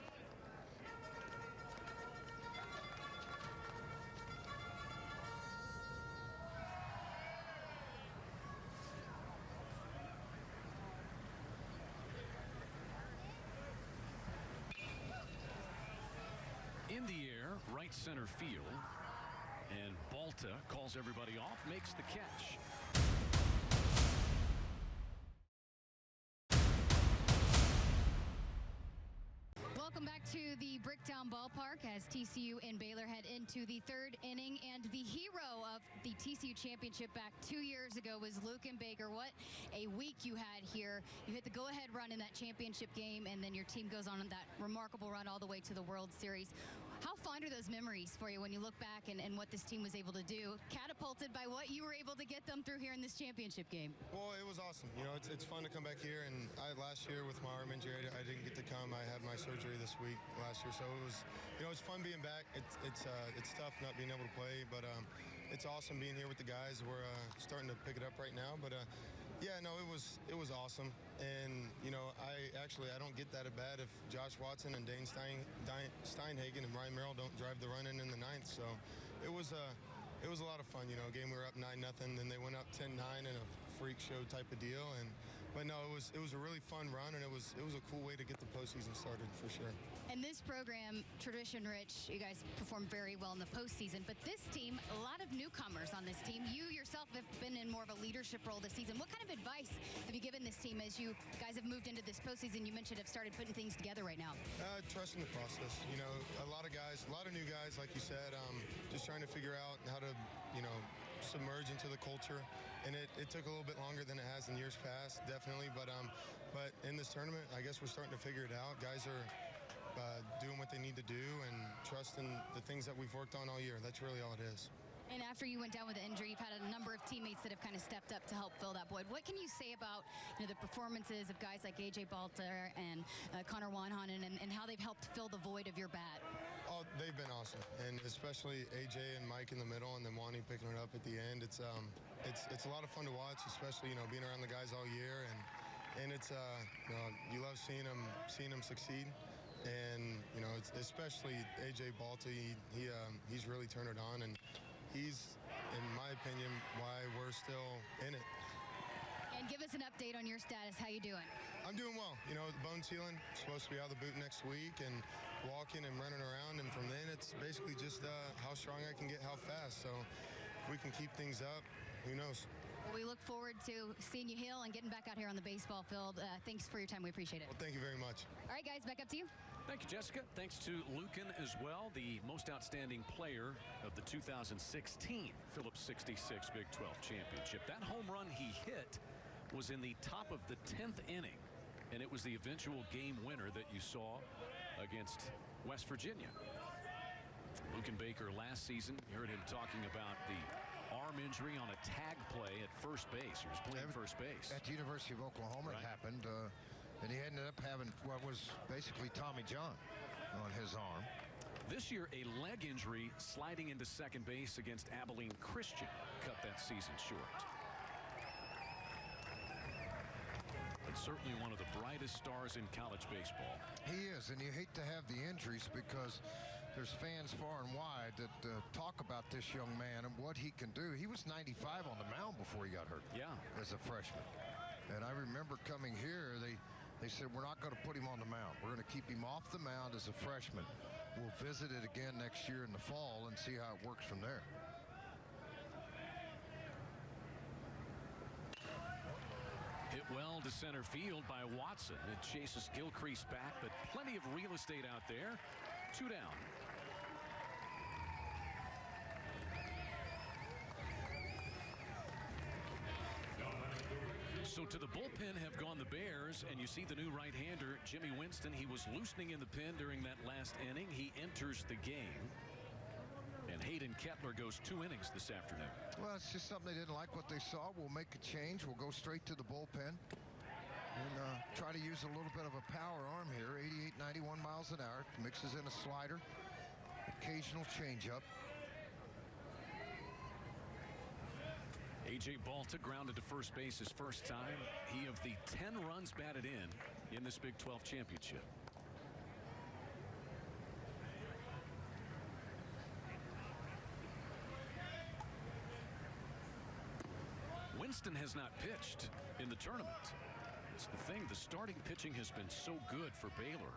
B: In the air, right center field, and Balta calls everybody off, makes the catch.
C: Welcome back to the Bricktown Ballpark as TCU and Baylor head into the 3rd inning. And the hero of the TCU championship back 2 years ago was Luken Baker. What a week you had here. You hit the go-ahead run in that championship game, and then your team goes on that remarkable run all the way to the World Series. How fond are those memories for you when you look back and what this team was able to do, catapulted by what you were able to get them through here in this championship game?
G: Well, it was awesome. You know, it's fun to come back here, and last year with my arm injury, I didn't get to come. I had my surgery this week last year, so it was, you know, it's fun being back. It's tough not being able to play, but it's awesome being here with the guys. We're starting to pick it up right now, but yeah, no, it was awesome. And you know, I don't get that bad if Josh Watson and Dane Steinhagen and Ryan Merrill don't drive the run in the 9th. So it was a lot of fun. You know, a game we were up 9-0, then they went up 10-9 in a freak show type of deal. But no, it was a really fun run, and it was a cool way to get the postseason started for sure.
C: And this program, tradition-rich, you guys performed very well in the postseason. But this team, a lot of newcomers on this team. You yourself have been in more of a leadership role this season. What kind of advice have you given this team as you guys have moved into this postseason? You mentioned have started putting things together right now.
G: Trusting the process. You know, a lot of new guys, like you said, just trying to figure out how to, you know, submerge into the culture. And it took a little bit longer than it has in years past, definitely. But in this tournament, I guess we're starting to figure it out. Guys are doing what they need to do and trusting the things that we've worked on all year. That's really all it is.
C: And after you went down with the injury, you've had a number of teammates that have kind of stepped up to help fill that void. What can you say about, you know, the performances of guys like A.J. Balter and Connor Wanhanen and how they've helped fill the void of your bat?
G: Oh, they've been awesome, and especially AJ and Mike in the middle, and then Wani picking it up at the end. It's a lot of fun to watch, especially, you know, being around the guys all year, and it's you know, you love seeing them succeed, and you know, it's especially AJ Balta. He's really turned it on, and he's, in my opinion, why we're still in it.
C: And give us an update on your status. How you doing?
G: I'm doing well. You know, the bone sealing, supposed to be out of the boot next week, and walking and running around, and from then it's basically just how strong I can get, how fast. So if we can keep things up, who knows?
C: Well, we look forward to seeing you heal and getting back out here on the baseball field. Thanks for your time. We appreciate it.
G: Well, thank you very much.
C: All right, guys, back up to you.
B: Thank you, Jessica. Thanks to Luken as well, the most outstanding player of the 2016 Phillips 66 Big 12 Championship. That home run he hit was in the top of the 10th inning, and it was the eventual game winner that you saw against West Virginia. Luken Baker last season, you heard him talking about the arm injury on a tag play at first base. He was playing first base.
A: At the University of Oklahoma,
B: Right.
A: it happened, and he ended up having what was basically Tommy John on his arm.
B: This year, a leg injury sliding into second base against Abilene Christian cut that season short. But certainly one of the brightest stars in college baseball.
A: He is, and you hate to have the injuries because there's fans far and wide that talk about this young man and what he can do. He was 95 on the mound before he got hurt.
B: Yeah.
A: As a freshman. And I remember coming here, they said, we're not going to put him on the mound. We're going to keep him off the mound as a freshman. We'll visit it again next year in the fall and see how it works from there.
B: Hit well to center field by Watson. It chases Gilcrease back, but plenty of real estate out there. 2 down. So to the bullpen have gone the Bears, and you see the new right-hander, Jimmy Winston. He was loosening in the pen during that last inning. He enters the game. And Hayden Kettler goes 2 innings this afternoon.
A: Well, it's just something they didn't like what they saw. We'll make a change. We'll go straight to the bullpen and try to use a little bit of a power arm here. 88, 91 miles an hour. Mixes in a slider. Occasional changeup.
B: A.J. Balta grounded to first base his first time. He of the 10 runs batted in this Big 12 championship. Winston has not pitched in the tournament. It's the thing. The starting pitching has been so good for Baylor.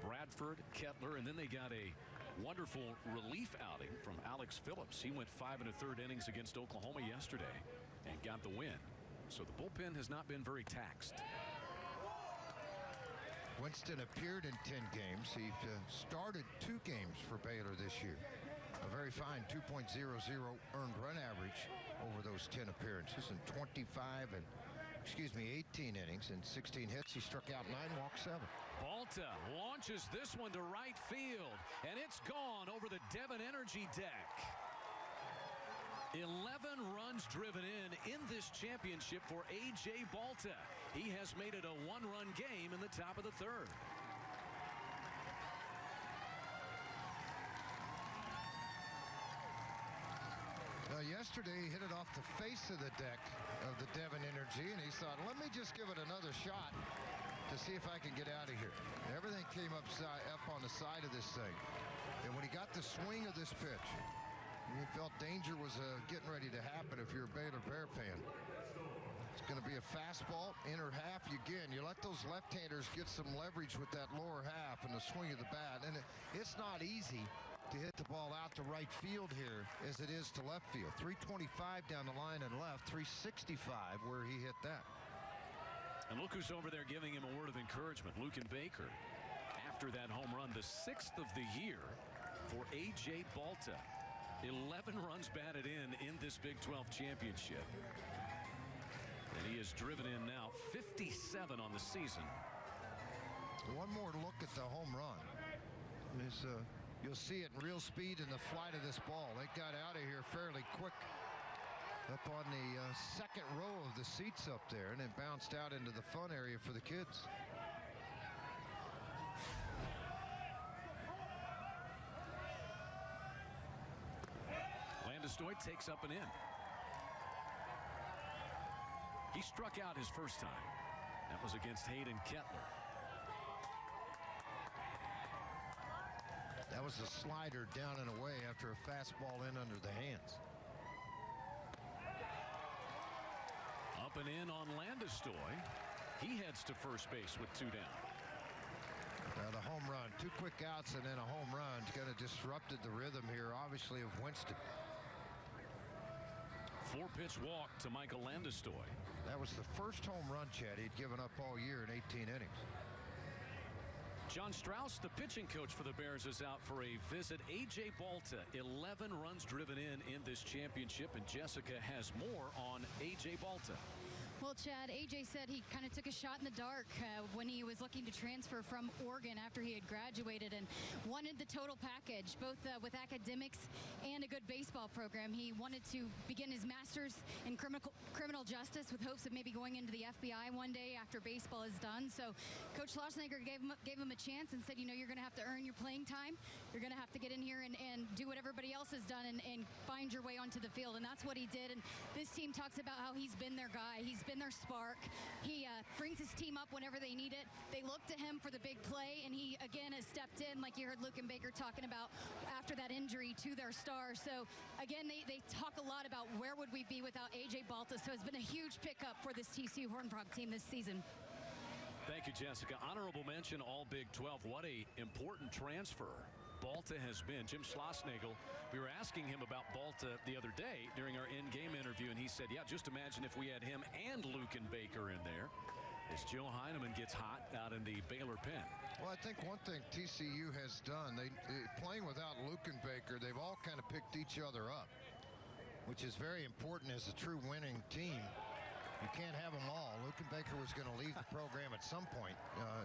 B: Bradford, Kettler, and then they got a wonderful relief outing from Alex Phillips. He went 5 1/3 innings against Oklahoma yesterday and got the win. So the bullpen has not been very taxed.
A: Winston appeared in 10 games. He started 2 games for Baylor this year. A very fine 2.00 earned run average over those 10 appearances in 18 innings and 16 hits. He struck out 9, walked 7.
B: Balta launches this one to right field, and it's gone over the Devon Energy deck. 11 runs driven in this championship for A.J. Balta. He has made it a 1-run game in the top of the 3rd.
A: Yesterday he hit it off the face of the deck of the Devon Energy, and he thought, let me just give it another shot to see if I can get out of here. Everything came up on the side of this thing, and when he got the swing of this pitch, he felt danger was getting ready to happen. If you're a Baylor Bear fan, it's going to be a fastball, inner half. Again, you let those left-handers get some leverage with that lower half and the swing of the bat, and it's not easy to hit the ball out to right field here as it is to left field. 325 down the line and left, 365 where he hit that.
B: And look who's over there giving him a word of encouragement. Luken Baker, after that home run, the 6th of the year for A.J. Balta. 11 runs batted in this Big 12 championship. And he has driven in now 57 on the season.
A: One more look at the home run. You'll see it in real speed in the flight of this ball. They got out of here fairly quick up on the second row of the seats up there, and it bounced out into the fun area for the kids.
B: Landestoy takes up and in. He struck out his first time. That was against Hayden Kettler.
A: That was a slider down and away after a fastball in under the hands.
B: Up and in on Landestoy. He heads to first base with 2 down.
A: Now the home run, 2 quick outs and then a home run kind of disrupted the rhythm here, obviously, of Winston.
B: 4-pitch walk to Michael Landestoy.
A: That was the first home run, Chad, he'd given up all year in 18 innings.
B: John Strauss, the pitching coach for the Bears, is out for a visit. A.J. Balta, 11 runs driven in this championship, and Jessica has more on A.J. Balta.
C: Well, Chad, A.J. said he kind of took a shot in the dark when he was looking to transfer from Oregon after he had graduated and wanted the total package, both with academics and a good baseball program. He wanted to begin his master's in criminal justice with hopes of maybe going into the FBI one day after baseball is done. So Coach Schlossnager gave him a chance and said, you know, you're going to have to earn your playing time. You're going to have to get in here and do what everybody else has done and find your way onto the field. And that's what he did. And this team talks about how he's been their guy. He's been their spark. He brings his team up whenever they need it. They look to him for the big play, and he, again, has stepped in, like you heard Luke and Baker talking about after that injury to their star. So, again, they talk a lot about where would we be without A.J. Balta, so it's been a huge pickup for this TCU Horned Frog team this season.
B: Thank you, Jessica. Honorable mention, all Big 12. What a important transfer Balta has been. Jim Schlossnagle, we were asking him about Balta the other day during our in-game interview, and he said, yeah, just imagine if we had him and Luke and Baker in there as Joe Heineman gets hot out in the Baylor pen.
A: Well, I think one thing TCU has done, they playing without Luke and Baker, they've all kind of picked each other up, which is very important as a true winning team. You can't have them all. Luke and Baker was going to leave the program at some point.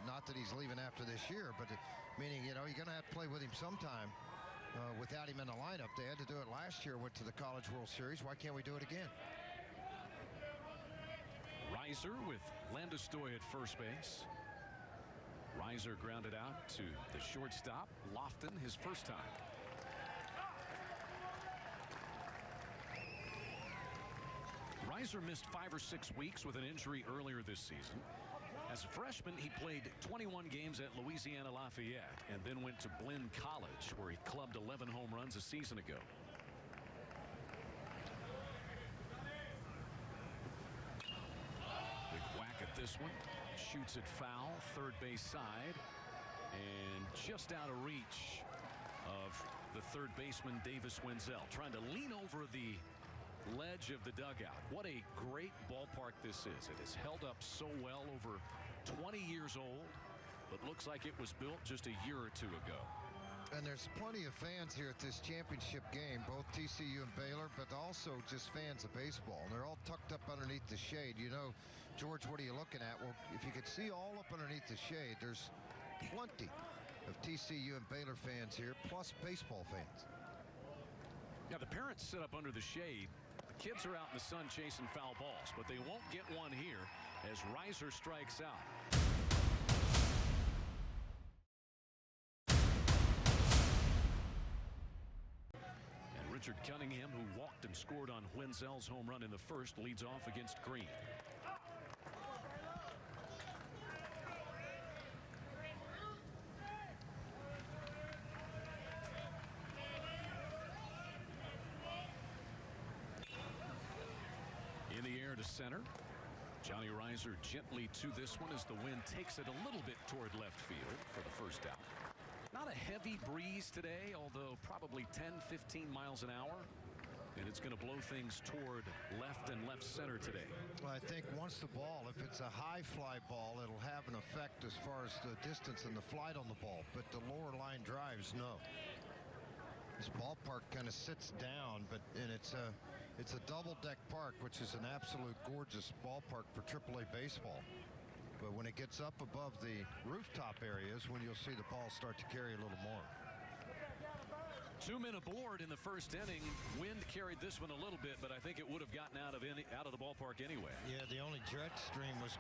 A: Not that he's leaving after this year, but meaning, you're going to have to play with him sometime without him in the lineup. They had to do it last year, went to the College World Series. Why can't we do it again?
B: Reiser with Landestoy at first base. Reiser grounded out to the shortstop, Lofton, his first time. Reiser missed 5 or 6 weeks with an injury earlier this season. As a freshman, he played 21 games at Louisiana Lafayette and then went to Blinn College, where he clubbed 11 home runs a season ago. Big whack at this one. Shoots it foul, third base side, and just out of reach of the third baseman, Davis Wenzel, trying to lean over the ledge of the dugout. What a great ballpark this is. It has held up so well, over 20 years old, but looks like it was built just a year or two ago.
A: And there's plenty of fans here at this championship game, both TCU and Baylor, but also just fans of baseball. And they're all tucked up underneath the shade. You know, George, what are you looking at? Well, if you could see all up underneath the shade, there's plenty of TCU and Baylor fans here, plus baseball fans.
B: Now, the parents sit up under the shade. The kids are out in the sun chasing foul balls, but they won't get one here as Reiser strikes out. And Richard Cunningham, who walked and scored on Wenzel's home run in the first, leads off against Green. In the air to center. Johnny Reiser gently to this one as the wind takes it a little bit toward left field for the first out. Not a heavy breeze today, although probably 10-15 miles an hour. And it's going to blow things toward left and left center today.
A: Well, I think once the ball, if it's a high fly ball, it'll have an effect as far as the distance and the flight on the ball. But the lower line drives, no. This ballpark kind of sits down, and it's a double-deck park, which is an absolute gorgeous ballpark for AAA baseball. But when it gets up above the rooftop areas, when you'll see the ball start to carry a little more.
B: 2 men aboard in the first inning. Wind carried this one a little bit, but I think it would have gotten out of the ballpark anyway.
A: Yeah, the only jet stream was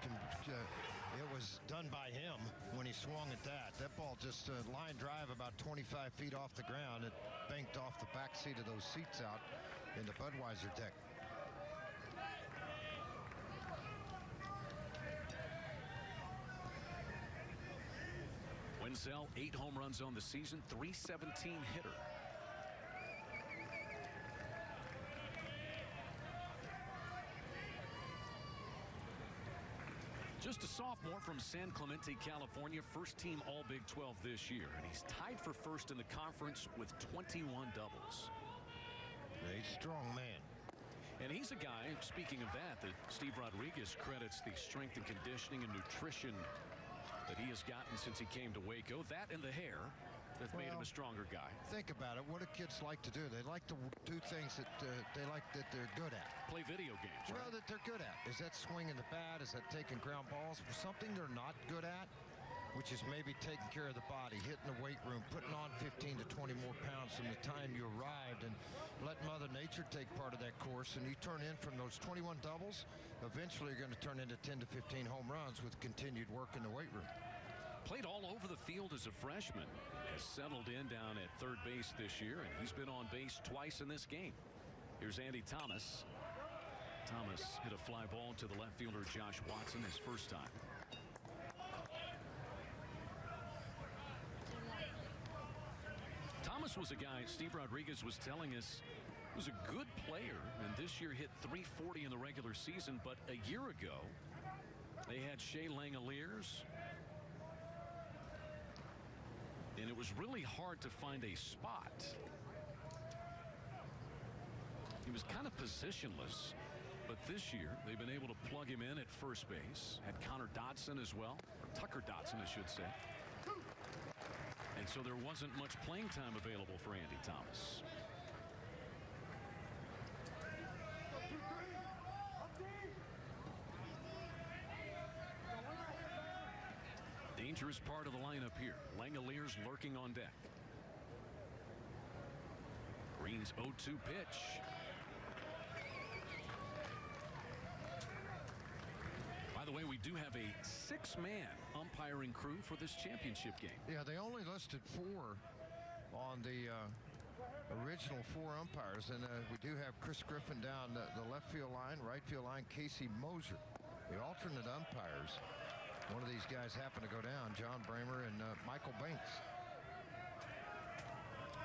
A: it was done by him when he swung at that. That ball just line drive about 25 feet off the ground. It banked off the back seat of those seats out in the Budweiser deck.
B: Wenzel, 8 home runs on the season, .317 hitter. Just a sophomore from San Clemente, California, first team All Big 12 this year, and he's tied for first in the conference with 21 doubles.
A: A strong man.
B: And he's a guy, speaking of that Steve Rodriguez credits the strength and conditioning and nutrition that he has gotten since he came to Waco. That and the hair that's made him a stronger guy.
A: Think about it. What do kids like to do? They like to do things that that they're good at.
B: Play video games.
A: Well,
B: right?
A: that they're good at. Is that swinging the bat? Is that taking ground balls? Something they're not good at, which is maybe taking care of the body, hitting the weight room, putting on 15 to 20 more pounds from the time you arrived, and let Mother Nature take part of that course. And you turn in from those 21 doubles, eventually you're going to turn into 10 to 15 home runs with continued work in the weight room.
B: Played all over the field as a freshman. Has settled in down at third base this year, and he's been on base twice in this game. Here's Andy Thomas. Thomas hit a fly ball to the left fielder Josh Watson his first time. Thomas was a guy, Steve Rodriguez was telling us, was a good player, and this year hit .340 in the regular season. But a year ago, they had Shea Langoliers, and it was really hard to find a spot. He was kind of positionless, but this year they've been able to plug him in at first base. Had Connor Dodson as well, or Tucker Dodson, I should say. And so there wasn't much playing time available for Andy Thomas. Dangerous part of the lineup here. Langoliers lurking on deck. Green's 0-2 pitch. By the way, we do have a 6-man umpiring crew for this championship game.
A: Yeah, they only listed 4 on the original 4 umpires, and we do have Chris Griffin down the left field line, right field line, Casey Moser. The alternate umpires, one of these guys happen to go down, John Bramer and Michael Banks.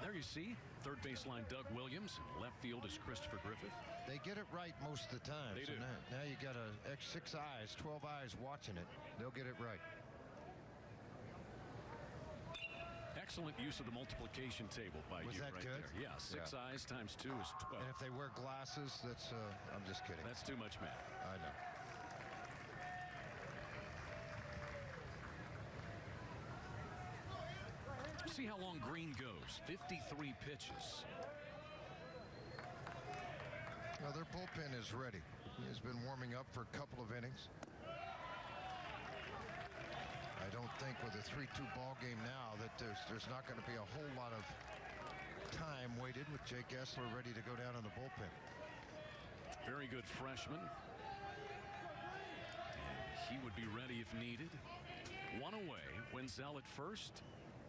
B: There you see third baseline Doug Williams. Left field is Christopher Griffith.
A: They get it right most of the time.
B: They do.
A: Now you got 6 eyes, 12 eyes watching it. They'll get it right.
B: Excellent use of the multiplication table by
A: Was
B: you
A: that
B: right
A: good?
B: there. Yeah, 6 eyes times 2 is 12.
A: And if they wear glasses, that's I'm just kidding.
B: That's too much math.
A: I know.
B: See how long Green goes. 53 pitches.
A: Well, their bullpen is ready. He has been warming up for a couple of innings. I don't think with a 3-2 ball game now that there's not going to be a whole lot of time waited with Jake Essler ready to go down in the bullpen.
B: Very good freshman. And he would be ready if needed. 1 away. Wenzel at first.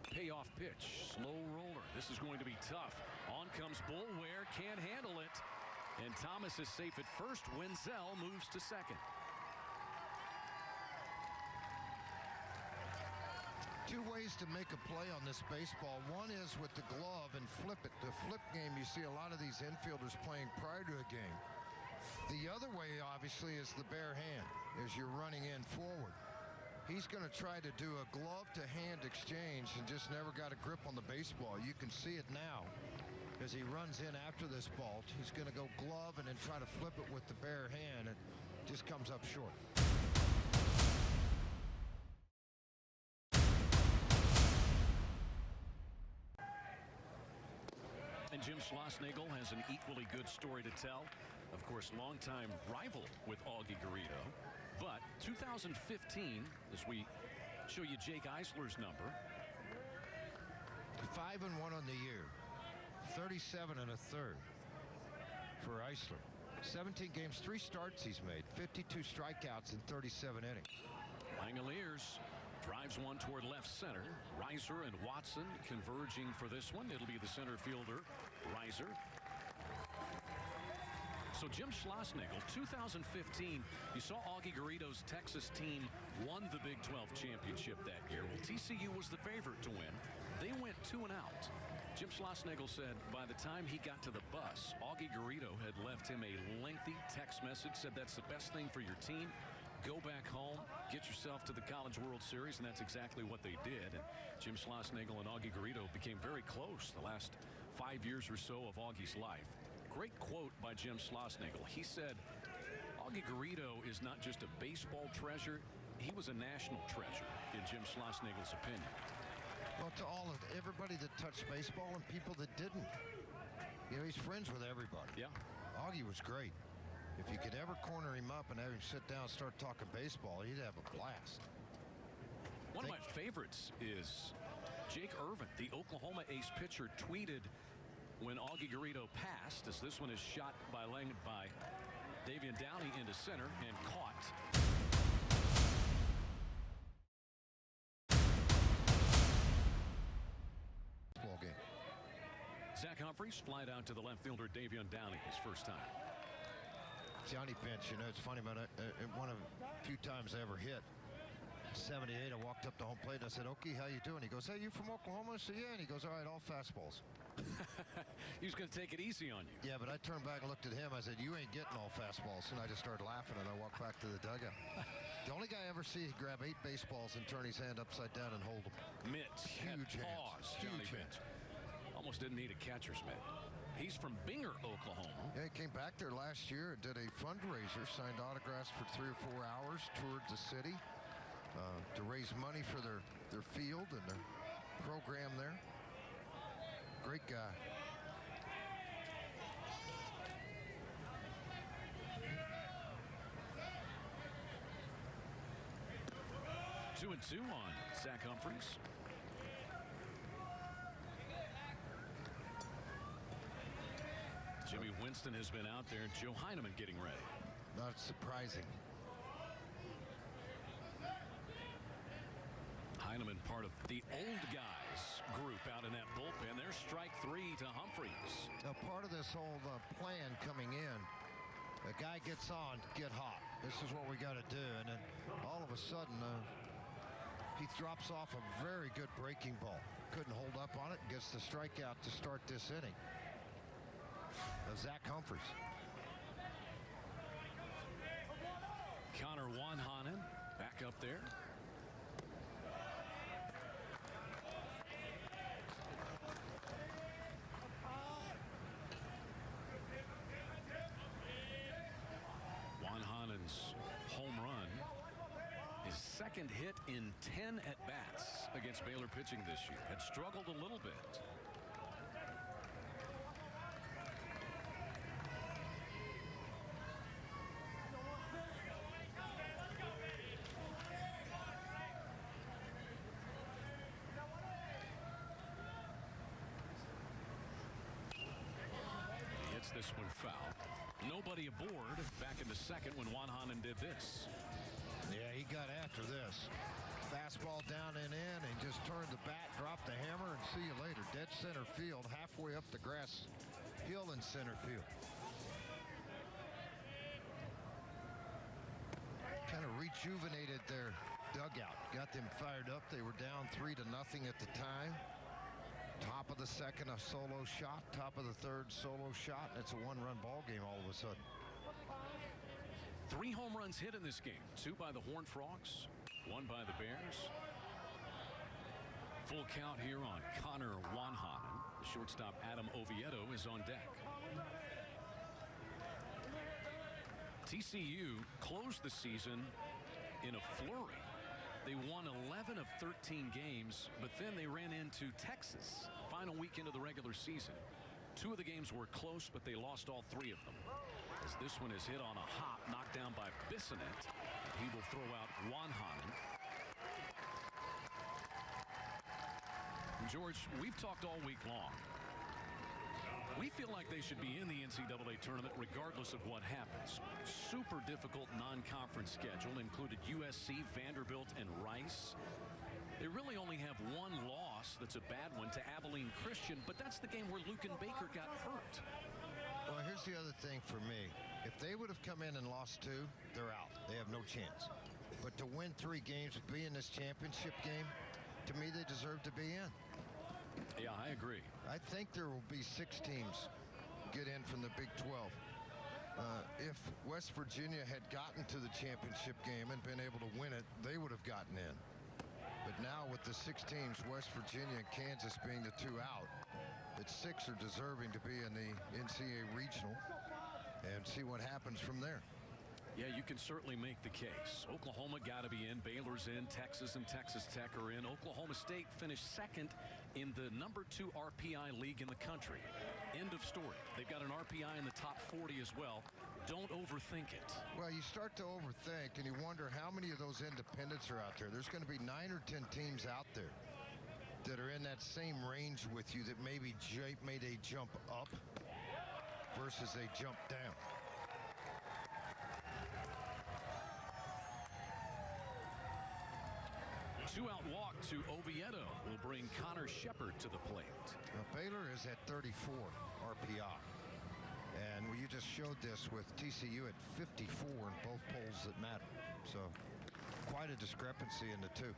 B: Payoff pitch. Slow roller. This is going to be tough. On comes Bullware. Can't handle it. And Thomas is safe at first. Wenzel moves to second.
A: 2 ways to make a play on this baseball. One is with the glove and flip it. The flip game, you see a lot of these infielders playing prior to a game. The other way, obviously, is the bare hand as you're running in forward. He's going to try to do a glove-to-hand exchange and just never got a grip on the baseball. You can see it now as he runs in after this ball. He's going to go glove and then try to flip it with the bare hand. It just comes up short.
B: And Jim Schlossnagle has an equally good story to tell. Of course, longtime rival with Augie Garrido. But 2015, as we show you Jake Eisler's number.
A: 5-1 on the year. 37 1/3 for Eisler. 17 games, 3 starts he's made. 52 strikeouts in 37 innings.
B: Langoliers drives one toward left center. Reiser and Watson converging for this one. It'll be the center fielder, Reiser. So Jim Schlossnagle, 2015, you saw Augie Garrido's Texas team won the Big 12 championship that year. Well, TCU was the favorite to win. They went 2 and out. Jim Schlossnagle said by the time he got to the bus, Augie Garrido had left him a lengthy text message, said that's the best thing for your team. Go back home, get yourself to the College World Series, and that's exactly what they did. And Jim Schlossnagle and Augie Garrido became very close the last 5 years or so of Augie's life. Great quote by Jim Schlossnagle. He said, Augie Garrido is not just a baseball treasure, he was a national treasure, in Jim Schlossnagle's opinion.
A: Well, to all of everybody that touched baseball and people that didn't. You know, he's friends with everybody.
B: Yeah.
A: Augie was great. If you could ever corner him up and have him sit down and start talking baseball, he'd have a blast.
B: One of my favorites is Jake Irvin, the Oklahoma ace pitcher, tweeted when Augie Garrido passed, as this one is shot by Davian Downey into center and caught.
A: Ball game.
B: Zach Humphreys flied out to the left fielder Davian Downey his first time.
A: Johnny bench, it's funny, but one of the few times I ever hit, 78, I walked up to home plate and I said, "Okay, how you doing?" He goes, "Hey, you from Oklahoma?" I said, "Yeah." And he goes, "All right, all fastballs."
B: He was going to take it easy on you.
A: Yeah, but I turned back and looked at him. I said, "You ain't getting all fastballs." And I just started laughing and I walked back to the dugout. The only guy I ever see grab 8 baseballs and turn his hand upside down and hold them.
B: Mitt had
A: Huge hands.
B: paws. Johnny
A: Huge
B: Mitt. Almost didn't need a catcher's mitt. He's from Binger, Oklahoma.
A: Yeah, he came back there last year, did a fundraiser, signed autographs for 3 or 4 hours, toured the city to raise money for their field and their program there. Great guy.
B: Two and two on Zach Humphreys. Jimmy Winston has been out there. Joe Heineman getting ready.
A: Not surprising.
B: Heineman part of the old guys group out in that bullpen. There's strike 3 to Humphreys.
A: Now, part of this whole plan coming in, the guy gets on, get hot. This is what we got to do. And then all of a sudden, he drops off a very good breaking ball. Couldn't hold up on it. Gets the strikeout to start this inning. Zach Humphreys.
B: Connor Wanhanen back up there. Wanhanen's home run, his second hit in 10 at-bats against Baylor pitching this year. Had struggled a little bit. This one foul. Nobody aboard. Back into second when Wanhanen did this.
A: Yeah, he got after this. Fastball down and in, and just turned the bat, dropped the hammer, and see you later. Dead center field, halfway up the grass hill in center field. Kind of rejuvenated their dugout. Got them fired up. They were down 3-0 at the time. Top of the second, a solo shot. Top of the third, solo shot. And it's a 1-run ball game all of a sudden.
B: 3 home runs hit in this game. 2 by the Horned Frogs, 1 by the Bears. Full count here on Connor Wanhanen. The shortstop Adam Oviedo is on deck. TCU closed the season in a flurry. They won 11 of 13 games, but then they ran into Texas final weekend of the regular season. 2 of the games were close, but they lost all 3 of them. As this one is hit on a hop, knocked down by Bissonnette. He will throw out Wanhanen. George, we've talked all week long. We feel like they should be in the NCAA tournament regardless of what happens. Super difficult non-conference schedule included USC, Vanderbilt, and Rice. They really only have 1 loss that's a bad one to Abilene Christian, but that's the game where Luken Baker got hurt.
A: Well, here's the other thing for me. If they would have come in and lost 2, they're out. They have no chance. But to win 3 games, be in this championship game, to me, they deserve to be in.
B: Yeah, I agree.
A: I think there will be 6 teams get in from the Big 12. If West Virginia had gotten to the championship game and been able to win it, they would have gotten in. But now with the 6 teams, West Virginia and Kansas being the 2 out, the 6 are deserving to be in the NCAA regional and see what happens from there.
B: Yeah, you can certainly make the case. Oklahoma got to be in. Baylor's in. Texas and Texas Tech are in. Oklahoma State finished second in the number 2 RPI league in the country. End of story. They've got an RPI in the top 40 as well. Don't overthink it.
A: Well, you start to overthink and you wonder how many of those independents are out there. There's going to be 9 or 10 teams out there that are in that same range with you that maybe made a jump up versus a jump down.
B: Two-out walk to Oviedo will bring Connor Shepard to the plate.
A: Now, Baylor is at 34 RPI. And you just showed this with TCU at 54 in both polls that matter. So quite a discrepancy in the two.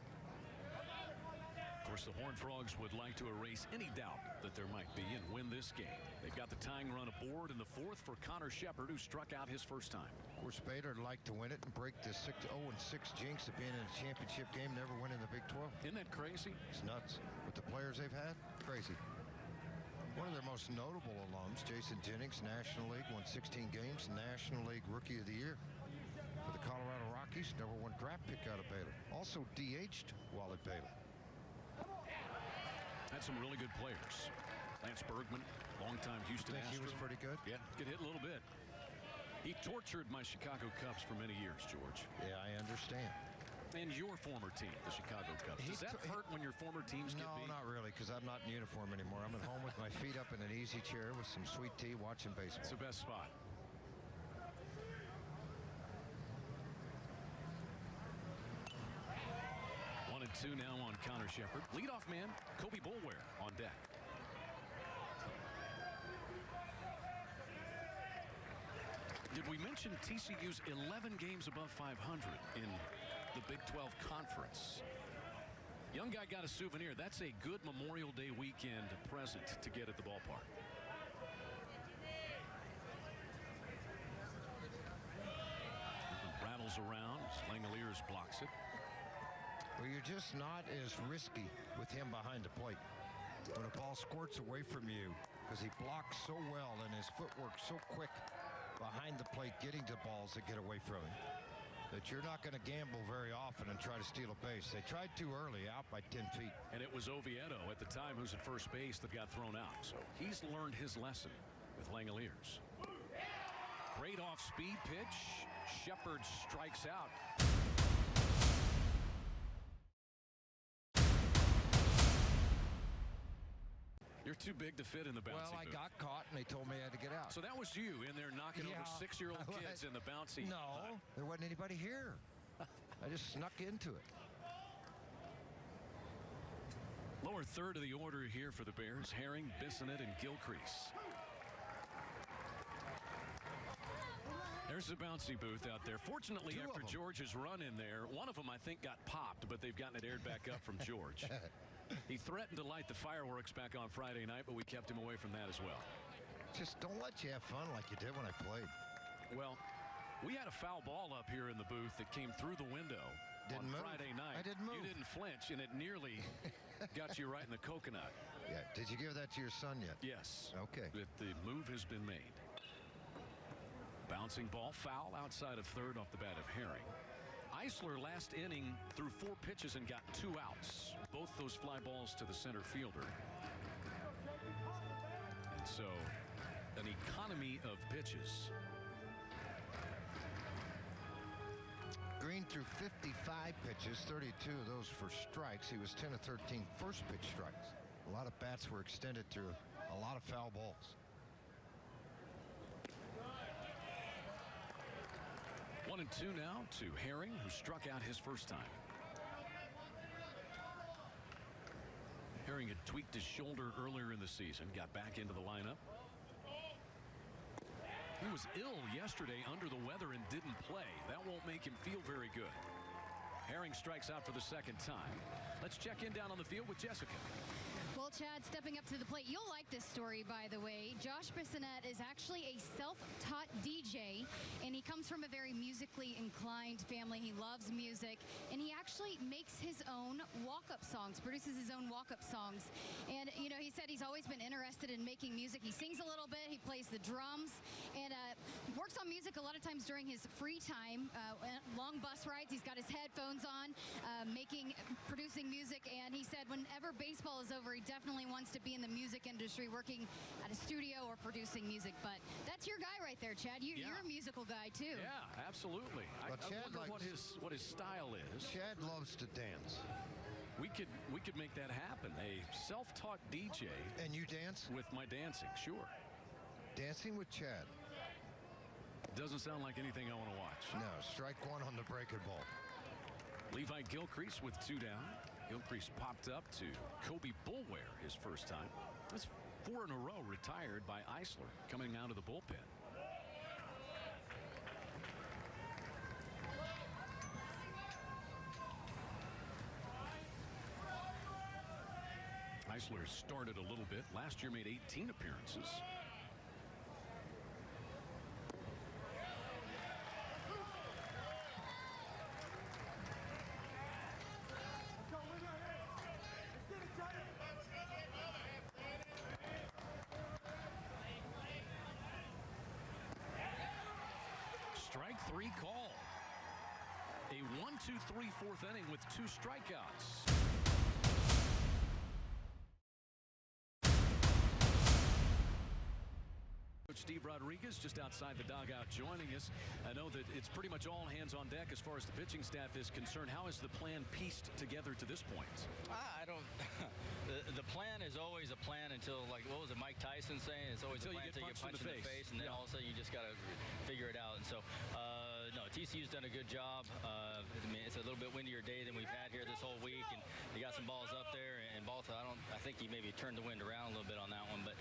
B: Of course, the Horned Frogs would like to erase any doubt that there might be and win this game. They've got the tying run aboard in the fourth for Connor Shepard, who struck out his first time.
A: Of course, Baylor would like to win it and break the 0-6 jinx of being in a championship game, never winning the Big 12.
B: Isn't that crazy?
A: It's nuts. With the players they've had, crazy. One of their most notable alums, Jason Jennings, National League, won 16 games, National League Rookie of the Year for the Colorado Rockies, #1 draft pick out of Baylor. Also DH'd while at Baylor.
B: Had some really good players. Lance Bergman, longtime Houston Astros.
A: He was pretty good.
B: Yeah, could hit a little bit. He tortured my Chicago Cubs for many years, George.
A: Yeah, I understand.
B: And your former team, the Chicago Cubs. Does that hurt when your former teams get beat?
A: No, not really, because I'm not in uniform anymore. I'm at home with my feet up in an easy chair with some sweet tea watching baseball.
B: It's the best spot. Two now on Connor Shepard. Leadoff man, Kobe Boulware on deck. Did we mention TCU's 11 games above 500 in the Big 12 Conference? Young guy got a souvenir. That's a good Memorial Day weekend present to get at the ballpark. Rattles around. Langoliers blocks it.
A: Well, you're just not as risky with him behind the plate. When a ball squirts away from you, because he blocks so well and his footwork so quick behind the plate, getting to balls that get away from him, that you're not going to gamble very often and try to steal a base. They tried too early, out by 10 feet.
B: And it was Oviedo at the time who's at first base that got thrown out. So he's learned his lesson with Langoliers. Great off-speed pitch. Shepard strikes out. You're too big to fit in the bouncy
A: Well, I
B: booth.
A: got caught, and they told me I had to get out.
B: So that was you in there knocking over 6-year-old kids in the bouncy.
A: No, there wasn't anybody here. I just snuck into it.
B: Lower third of the order here for the Bears. Herring, Bissonette, and Gilcrease. There's the bouncy booth out there. Fortunately, after George's run in there, one of them, I think, got popped, but they've gotten it aired back up from George. He threatened to light the fireworks back on Friday night, but we kept him away from that as well.
A: Just don't let you have fun like you did when I played.
B: Well, we had a foul ball up here in the booth that came through the window on Friday night.
A: I didn't move.
B: You didn't flinch, and it nearly got you right in the coconut.
A: Yeah. Did you give that to your son yet?
B: Yes.
A: Okay.
B: The move has been made. Bouncing ball, foul outside of third off the bat of Herring. Eisler last inning threw 4 pitches and got 2 outs. Both those fly balls to the center fielder. And so an economy of pitches.
A: Green threw 55 pitches, 32 of those for strikes. He was 10 of 13 first pitch strikes. A lot of bats were extended through a lot of foul balls.
B: 1-2 now to Herring, who struck out his first time. Herring had tweaked his shoulder earlier in the season, got back into the lineup. He was ill yesterday, under the weather, and didn't play. That won't make him feel very good. Herring strikes out for the second time. Let's check in down on the field with Jessica.
C: Well, Chad, stepping up to the plate. You'll like this story, by the way. Josh Bissonette is actually a self-taught DJ, and he comes from a very musically inclined family. He loves music, and he actually makes his own walk-up songs, produces his own walk-up songs. And, you know, he said he's always been interested in making music. He sings a little bit. He plays the drums, and works on music a lot of times during his free time. Long bus rides, he's got his headphones on, producing music, and he said whenever baseball is over, he definitely wants to be in the music industry, working at a studio or producing music. But that's your guy right there, Chad. You're a musical guy too.
B: Yeah, absolutely. I wonder what his style is.
A: Chad loves to dance.
B: We could make that happen. A self-taught DJ.
A: And you dance?
B: With my dancing, sure.
A: Dancing with Chad.
B: Doesn't sound like anything I want to watch.
A: No, strike one on the breaking ball.
B: Levi Gilcrease with 2 down. Gilcrease popped up to Kobe Boulware his first time. That's 4 in a row retired by Eisler coming out of the bullpen. Eisler started a little bit. Last year made 18 appearances. Strike 3 call. A 1-2-3 fourth inning with 2 strikeouts. Steve Rodriguez just outside the dugout joining us. I know that it's pretty much all hands on deck as far as the pitching staff is concerned. How is the plan pieced together to this point?
H: I don't. the plan is always a plan until, like, what was it Mike Tyson saying? It's always
B: until
H: a plan until you get punched in the face, and then all of a sudden you just got to figure it out. And so, no, TCU's done a good job. I mean, it's a little bit windier day than we've had here this whole week, and you got some balls up there. And Balta, I think he maybe turned the wind around a little bit on that one, but.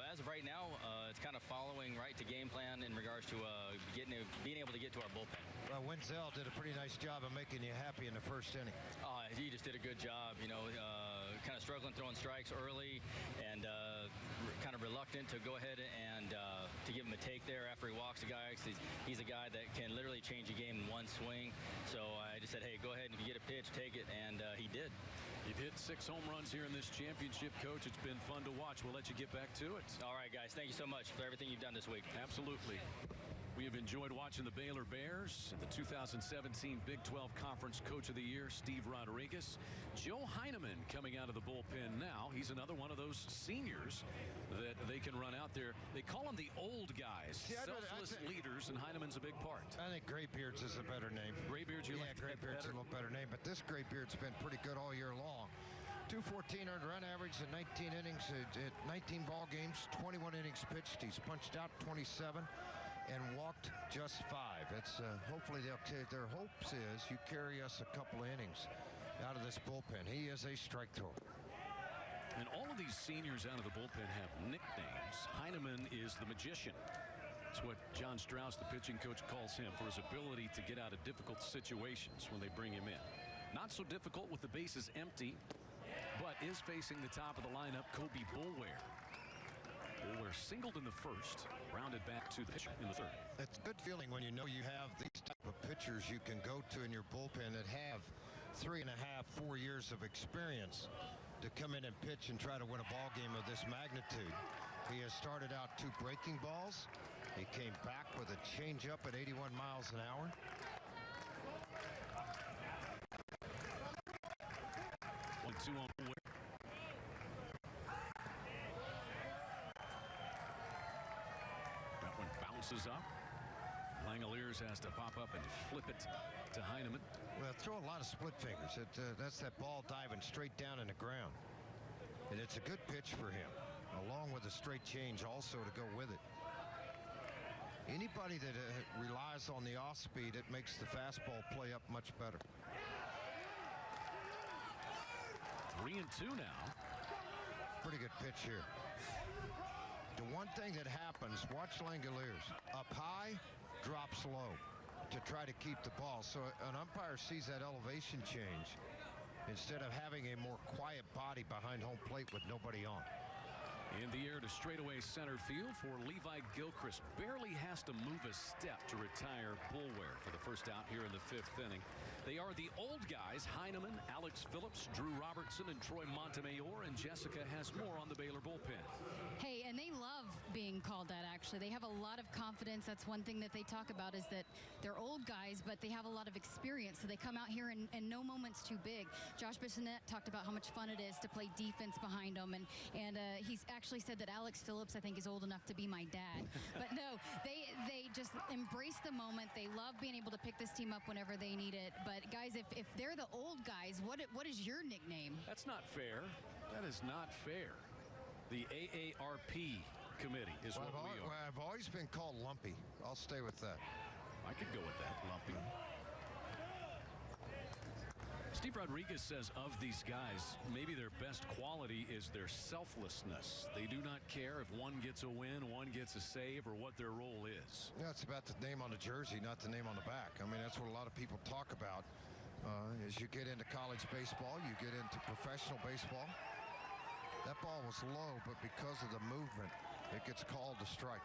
H: As of right now, it's kind of following right to game plan in regards to being able to get to our bullpen.
A: Well, Wenzel did a pretty nice job of making you happy in the first inning.
H: He just did a good job, you know, kind of struggling throwing strikes early and kind of reluctant to go ahead and to give him a take there after he walks the guy. He's a guy that can literally change a game in one swing. So I just said, hey, go ahead and if you get a pitch, take it, and he did.
B: You've hit 6 home runs here in this championship, Coach. It's been fun to watch. We'll let you get back to it.
H: All right, guys. Thank you so much for everything you've done this week.
B: Absolutely. We have enjoyed watching the Baylor Bears and the 2017 Big 12 Conference Coach of the Year, Steve Rodriguez. Joe Heineman coming out of the bullpen now. He's another one of those seniors that they can run out there. They call them the old guys, selfless leaders, and Heineman's a big part.
A: I think Graybeard's is a better name.
B: Graybeard's, you like that
A: Graybeard's a little better name, but this Graybeard's been pretty good all year long. 214 earned run average in 19 innings, 19 ball games, 21 innings pitched. He's punched out 27 and walked just 5. It's hopefully their hopes is you carry us a couple of innings out of this bullpen. He is a strike thrower.
B: And all of these seniors out of the bullpen have nicknames. Heineman is the magician. That's what John Strauss, the pitching coach, calls him for his ability to get out of difficult situations when they bring him in. Not so difficult with the bases empty, but is facing the top of the lineup, Kobe Boulware. Boulware singled in the first, rounded back to the pitcher in the third.
A: It's a good feeling when you know you have these type of pitchers you can go to in your bullpen that have 3.5, 4 years of experience to come in and pitch and try to win a ball game of this magnitude. He has started out 2 breaking balls. He came back with a changeup at 81 miles an hour.
B: Two on Boulware. That one bounces up. Langoliers has to pop up and flip it to Heineman.
A: Well, throw a lot of split fingers. That's that ball diving straight down in the ground. And it's a good pitch for him, along with a straight change also to go with it. Anybody that relies on the off speed, it makes the fastball play up much better.
B: 3-2 now.
A: Pretty good pitch here. The one thing that happens, watch Langoliers. Up high, drops low to try to keep the ball. So an umpire sees that elevation change instead of having a more quiet body behind home plate with nobody on.
B: In the air to straightaway center field for Levi Gilchrist. Barely has to move a step to retire Boulware for the first out here in the 5th inning. They are the old guys, Heineman, Alex Phillips, Drew Robertson, and Troy Montemayor, and Jessica has more on the Baylor bullpen.
C: Hey, and they love being called that, actually. They have a lot of confidence. That's one thing that they talk about is that they're old guys, but they have a lot of experience, so they come out here and no moment's too big. Josh Bissonette talked about how much fun it is to play defense behind them, and he's actually said that Alex Phillips, I think, is old enough to be my dad. But no, they just embrace the moment. They love being able to pick this team up whenever they need it. But guys, if they're the old guys, what is your nickname?
B: That's not fair. That is not fair. The AARP committee is what we are.
A: Well, I've always been called Lumpy. I'll stay with that.
B: I could go with that, Lumpy. Steve Rodriguez says of these guys, maybe their best quality is their selflessness. They do not care if one gets a win, one gets a save, or what their role is.
A: Yeah, it's about the name on the jersey, not the name on the back. I mean, that's what a lot of people talk about. As you get into college baseball, you get into professional baseball. That ball was low, but because of the movement, it gets called a strike.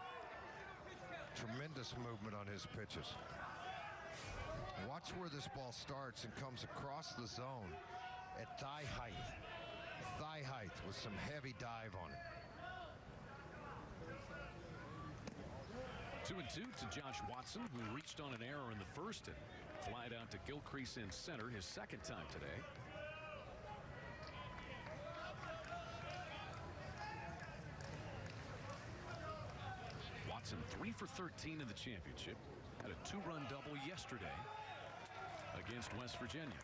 A: Tremendous movement on his pitches. Watch where this ball starts and comes across the zone at thigh height. Thigh height with some heavy dive on it.
B: 2-2 to Josh Watson, who reached on an error in the first and flied out to Gilcrease in center his second time today. Watson 3 for 13 in the championship. Had a 2-run double yesterday against West Virginia.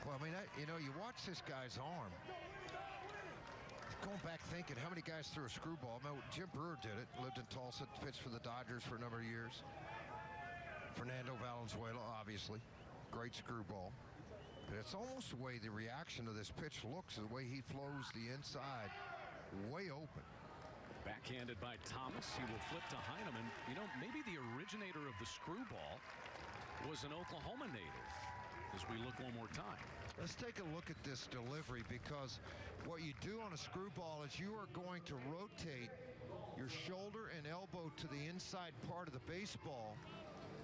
A: Well, I mean, you know, you watch this guy's arm. Going back thinking, how many guys threw a screwball? I mean, Jim Brewer did it. Lived in Tulsa, pitched for the Dodgers for a number of years. Fernando Valenzuela, obviously. Great screwball. But it's almost the way the reaction of this pitch looks, the way he flows the inside, way open.
B: Backhanded by Thomas. He will flip to Heineman. You know, maybe the originator of the screwball was an Oklahoma native. As we look one more time.
A: Let's take a look at this delivery, because what you do on a screwball is you are going to rotate your shoulder and elbow to the inside part of the baseball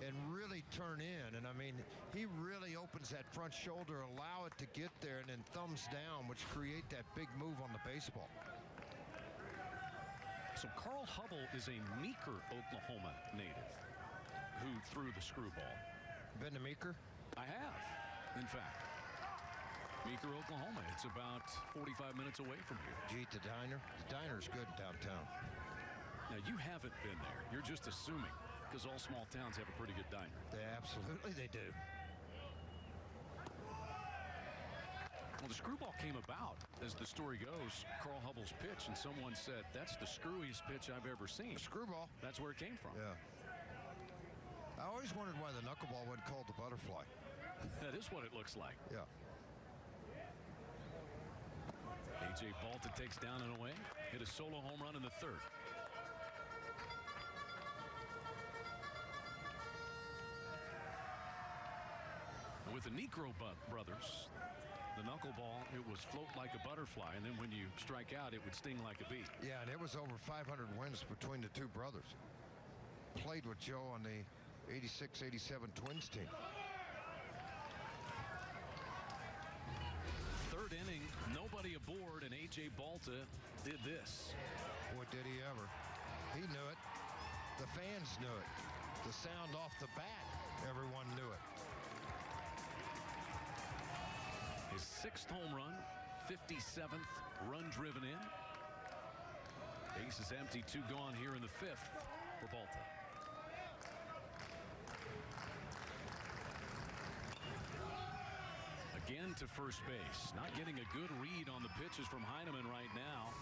A: and really turn in. And I mean, he really opens that front shoulder, allow it to get there, and then thumbs down, which create that big move on the baseball.
B: So Carl Hubble is a Meeker, Oklahoma native who threw the screwball.
A: Been to Meeker?
B: I have, in fact. Meeker, Oklahoma. It's about 45 minutes away from here.
A: Did you eat the diner? The diner's good downtown.
B: Now, you haven't been there. You're just assuming, because all small towns have a pretty good diner.
A: Absolutely they do.
B: Well, the screwball came about, as the story goes, Carl Hubble's pitch, and someone said, that's the screwiest pitch I've ever seen.
A: The screwball?
B: That's where it came from.
A: Yeah. I always wondered why the knuckleball wasn't called the butterfly.
B: That is what it looks like.
A: Yeah.
B: A.J. Balta takes down and away. Hit a solo home run in the third. With the Negro brothers, the knuckleball, it was float like a butterfly, and then when you strike out, it would sting like a bee.
A: Yeah, and it was over 500 wins between the two brothers. Played with Joe on the 86-87 Twins team.
B: Third inning, nobody aboard, and A.J. Balta did this.
A: Boy, did he ever. He knew it. The fans knew it. The sound off the bat, everyone knew it.
B: His 6th home run, 57th run driven in. Base is empty, 2 gone here in the 5th for Balta. Again to first base. Not getting a good read on the pitches from Heineman right now.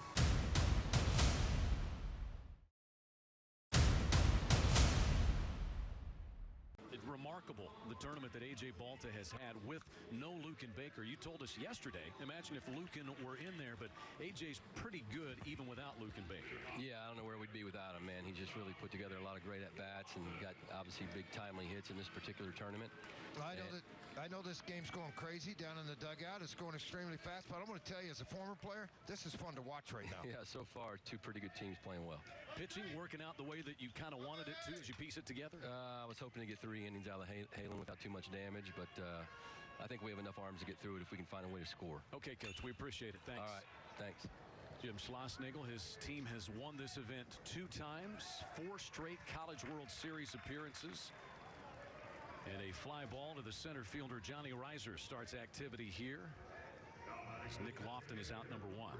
B: Remarkable, the tournament that A.J. Balta has had with no Luken Baker. You told us yesterday, imagine if Luken were in there, but A.J.'s pretty good even without Luken Baker.
I: Yeah, I don't know where we'd be without him, man. He just really put together a lot of great at-bats and got, obviously, big timely hits in this particular tournament.
A: I know this game's going crazy down in the dugout. It's going extremely fast, but I'm going to tell you, as a former player, this is fun to watch right now.
I: Yeah, so far, 2 pretty good teams playing well.
B: Pitching working out the way that you kind of wanted it to as you piece it together?
I: I was hoping to get 3 innings out of Halen without too much damage, but I think we have enough arms to get through it if we can find a way to score.
B: Okay, Coach, we appreciate it. Thanks.
I: All right, thanks.
B: Jim Schlossnagle, his team has won this event 2 times, 4 straight College World Series appearances. And a fly ball to the center fielder, Johnny Reiser, starts activity here. As Nick Lofton is out number 1.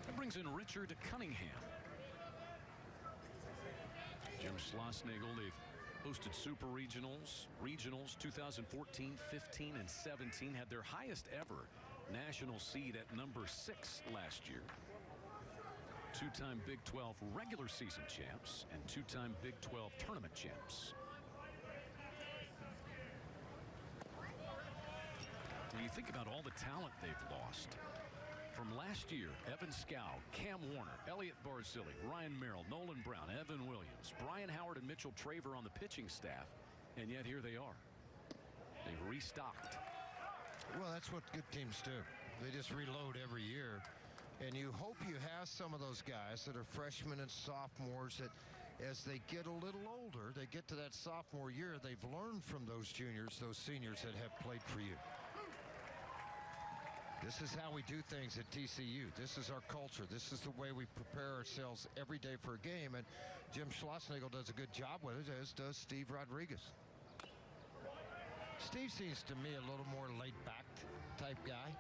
B: That brings in Richard Cunningham. Jim Schlossnagle, they've hosted Super Regionals, 2014, 15, and 17. Had their highest ever national seed at number 6 last year. 2-time Big 12 regular season champs and 2-time Big 12 tournament champs. When you think about all the talent they've lost. From last year, Evan Scow, Cam Warner, Elliot Barzilli, Ryan Merrill, Nolan Brown, Evan Williams, Brian Howard, and Mitchell Traver on the pitching staff. And yet here they are. They restocked.
A: Well, that's what good teams do. They just reload every year. And you hope you have some of those guys that are freshmen and sophomores that as they get a little older, they get to that sophomore year, they've learned from those juniors, those seniors that have played for you. This is how we do things at TCU. This is our culture. This is the way we prepare ourselves every day for a game. And Jim Schlossnagle does a good job with it, as does Steve Rodriguez. Steve seems to me a little more laid-back type guy,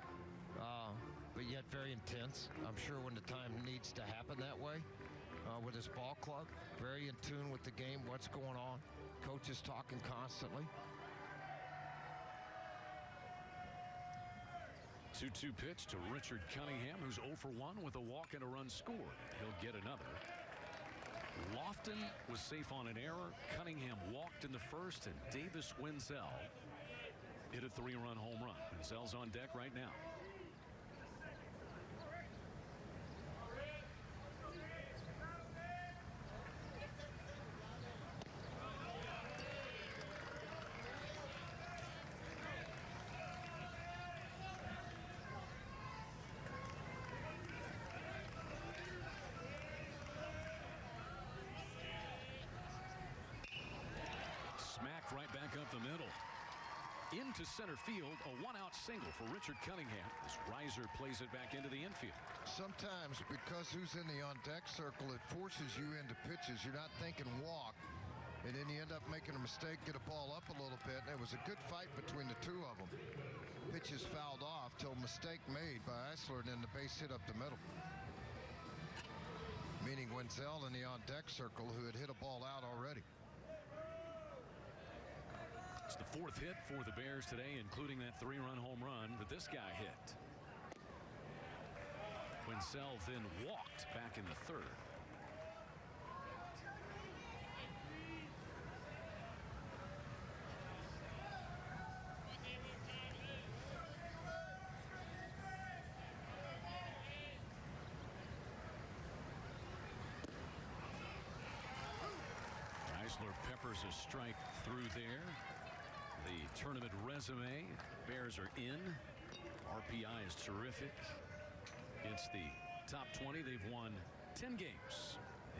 A: but yet very intense. I'm sure when the time needs to happen that way with his ball club, very in tune with the game, what's going on. Coaches talking constantly.
B: 2-2 pitch to Richard Cunningham, who's 0 for 1 with a walk and a run scored. He'll get another. Lofton was safe on an error. Cunningham walked in the first, and Davis Wenzel hit a 3-run home run. Wenzel's on deck right now. Right back up the middle. Into center field, a one-out single for Richard Cunningham as Reiser plays it back into the infield.
A: Sometimes because who's in the on-deck circle, it forces you into pitches. You're not thinking walk, and then you end up making a mistake, get a ball up a little bit. And it was a good fight between the two of them. Pitches fouled off till mistake made by Eisler, and then the base hit up the middle. Meaning Wenzel in the on-deck circle, who had hit a ball out already.
B: It's the 4th hit for the Bears today, including that 3-run home run that this guy hit. Wenzel then walked back in the 3rd. Eisler peppers a strike through there. The tournament resume, Bears are in. RPI is terrific. Against the top 20, they've won 10 games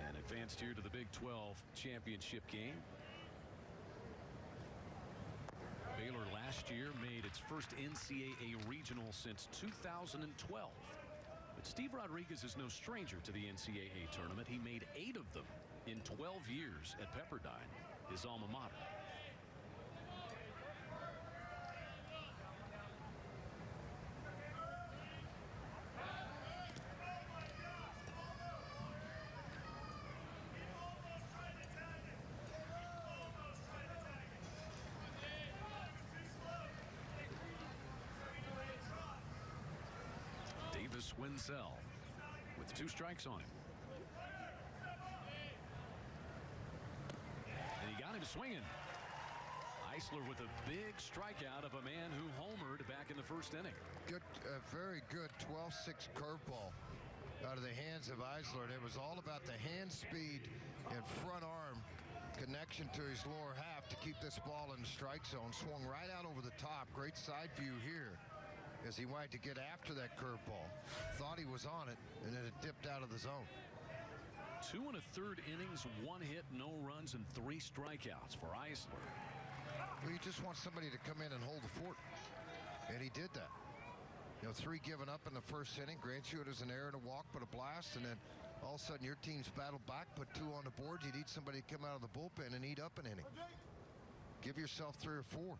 B: and advanced here to the Big 12 championship game. Baylor last year made its first NCAA regional since 2012. But Steve Rodriguez is no stranger to the NCAA tournament. He made 8 of them in 12 years at Pepperdine, his alma mater. Davis Wenzel with 2 strikes on him. And he got him swinging. Eisler with a big strikeout of a man who homered back in the 1st inning.
A: Good, very good 12-6 curveball out of the hands of Eisler. And it was all about the hand speed and front arm connection to his lower half to keep this ball in the strike zone. Swung right out over the top. Great side view here as he wanted to get after that curveball. Thought he was on it, and then it dipped out of the zone.
B: 2 1/3 innings, 1 hit, no runs, and 3 strikeouts for Eisler.
A: Well, you just want somebody to come in and hold the fort, and he did that. 3 given up in the 1st inning. Grants you it as an error and a walk, but a blast, and then all of a sudden your team's battled back, put 2 on the board. You need somebody to come out of the bullpen and eat up an inning. Give yourself 3 or 4.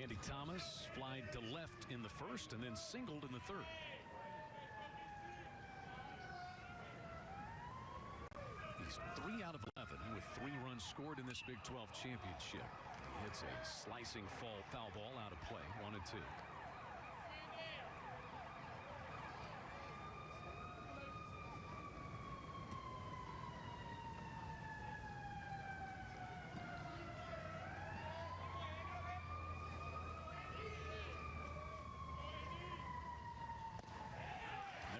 B: Andy Thomas flied to left in the 1st and then singled in the 3rd. He's 3 out of 11 with 3 runs scored in this Big 12 championship. He hits a slicing foul ball out of play, 1-2.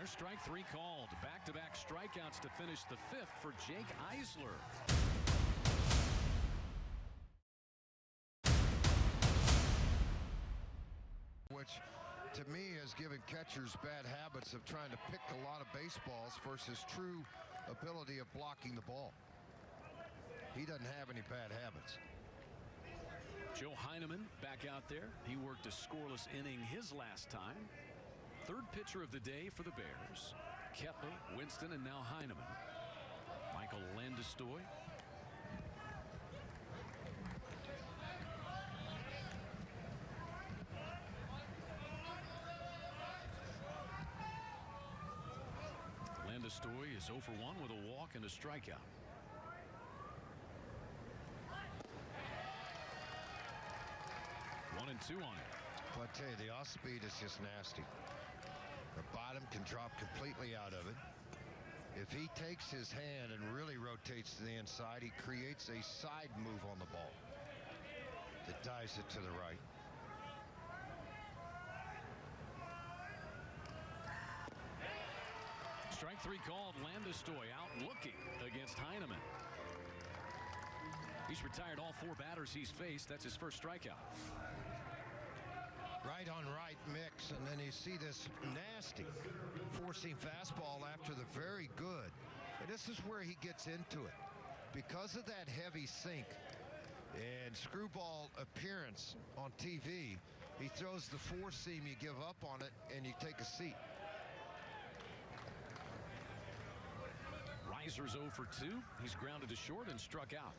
B: strike three called. Back-to-back strikeouts to finish the fifth for Jake Eisler.
A: Which, to me, has given catchers bad habits of trying to pick a lot of baseballs versus true ability of blocking the ball. He doesn't have any bad habits.
B: Joe Heineman back out there. He worked a scoreless inning his last time. Third pitcher of the day for the Bears. Kepler, Winston, and now Heineman. Michael Landestoy. Landestoy is 0 for 1 with a walk and a strikeout. One and two on it.
A: But I tell you, the off speed is just nasty. The bottom can drop completely out of it. If he takes his hand and really rotates to the inside, he creates a side move on the ball that dives it to the right.
B: Strike three called. Landestoy out looking against Heineman. He's retired all four batters he's faced. That's his first strikeout.
A: Right on right mix, and then you see this nasty four-seam fastball after the very good. And this is where he gets into it. Because of that heavy sink and screwball appearance on TV, he throws the four-seam, you give up on it, and you take a seat.
B: Reiser's 0 for 2. He's grounded to short and struck out.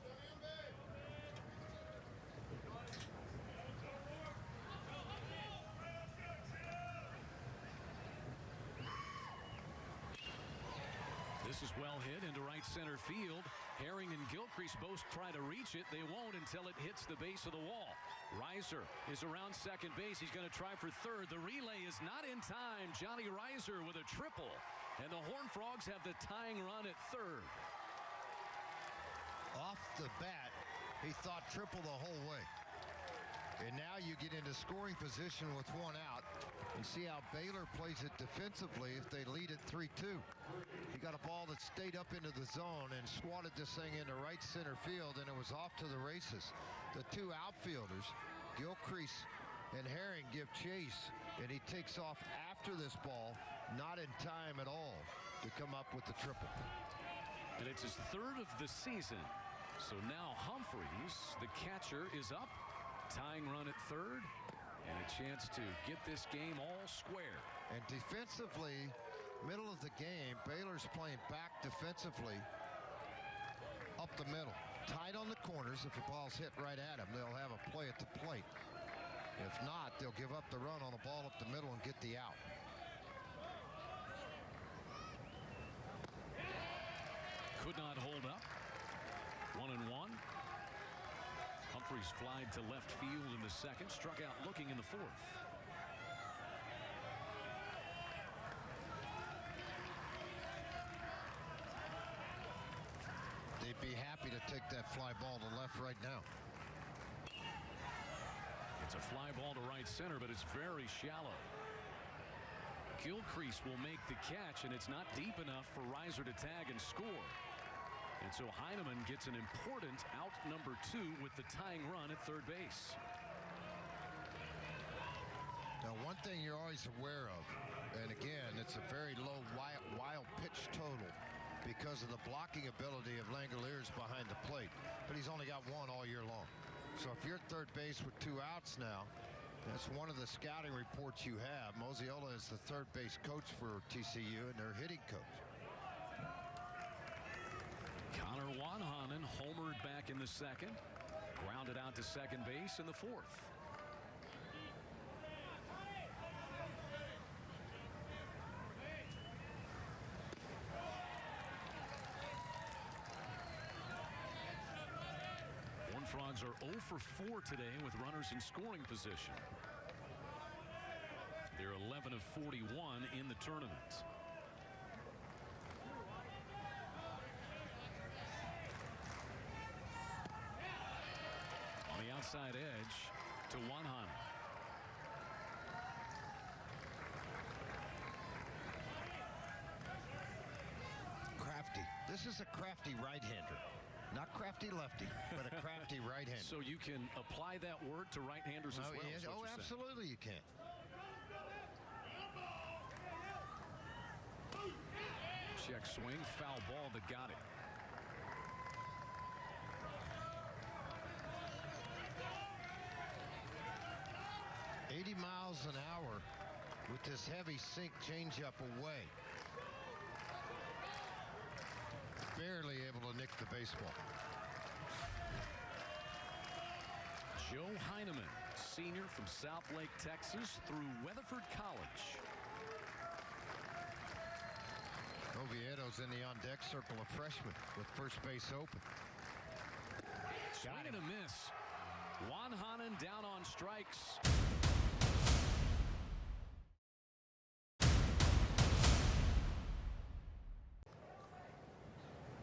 B: This is well hit into right center field. Herring and Gilcrease both try to reach it. They won't until it hits the base of the wall. Reiser is around second base. He's going to try for third. The relay is not in time. Johnny Reiser with a triple. And the Horned Frogs have the tying run at third.
A: Off the bat, he thought triple the whole way. And now you get into scoring position with one out and see how Baylor plays it defensively if they lead at 3-2. He got a ball that stayed up into the zone and swatted this thing into right center field, and it was off to the races. The two outfielders, Gilcrease and Herring, give chase, and he takes off after this ball, not in time at all to come up with the triple.
B: And it's his third of the season. So now Humphreys, the catcher, is up. Tying run at third, and a chance to get this game all square.
A: And defensively, middle of the game, Baylor's playing back defensively up the middle. Tight on the corners. If the ball's hit right at them, they'll have a play at the plate. If not, they'll give up the run on a ball up the middle and get the out.
B: Could not hold up. 1-1. Humphreys flied to left field in the second, struck out looking in the fourth.
A: They'd be happy to take that fly ball to left right now.
B: It's a fly ball to right center, but it's very shallow. Gilcrease will make the catch, and it's not deep enough for Reiser to tag and score. And so Heineman gets an important out number 2 with the tying run at third base.
A: Now, one thing you're always aware of, and again, it's a very low wild pitch total because of the blocking ability of Langoliers behind the plate. But he's only got one all year long. So if you're at third base with 2 outs now, that's one of the scouting reports you have. Moziola is the third base coach for TCU and their hitting coach.
B: Connor Wanhanen homered back in the second. Grounded out to second base in the fourth. Horned Frogs are 0 for 4 today with runners in scoring position. They're 11 of 41 in the tournament. On the outside edge to Wanhanen.
A: is a crafty right-hander. Not crafty lefty, but a crafty right-hander.
B: So you can apply that word to right-handers as well?
A: Yes. Oh, absolutely you can.
B: Check swing, foul ball that got it.
A: $80 miles an hour with this heavy sink changeup away. Barely able to nick the baseball.
B: Joe Heineman, senior from Southlake, Texas, through Weatherford College.
A: Oviedo's in the on-deck circle of freshmen with first base open.
B: Swing and a miss. Juan Hanan down on strikes.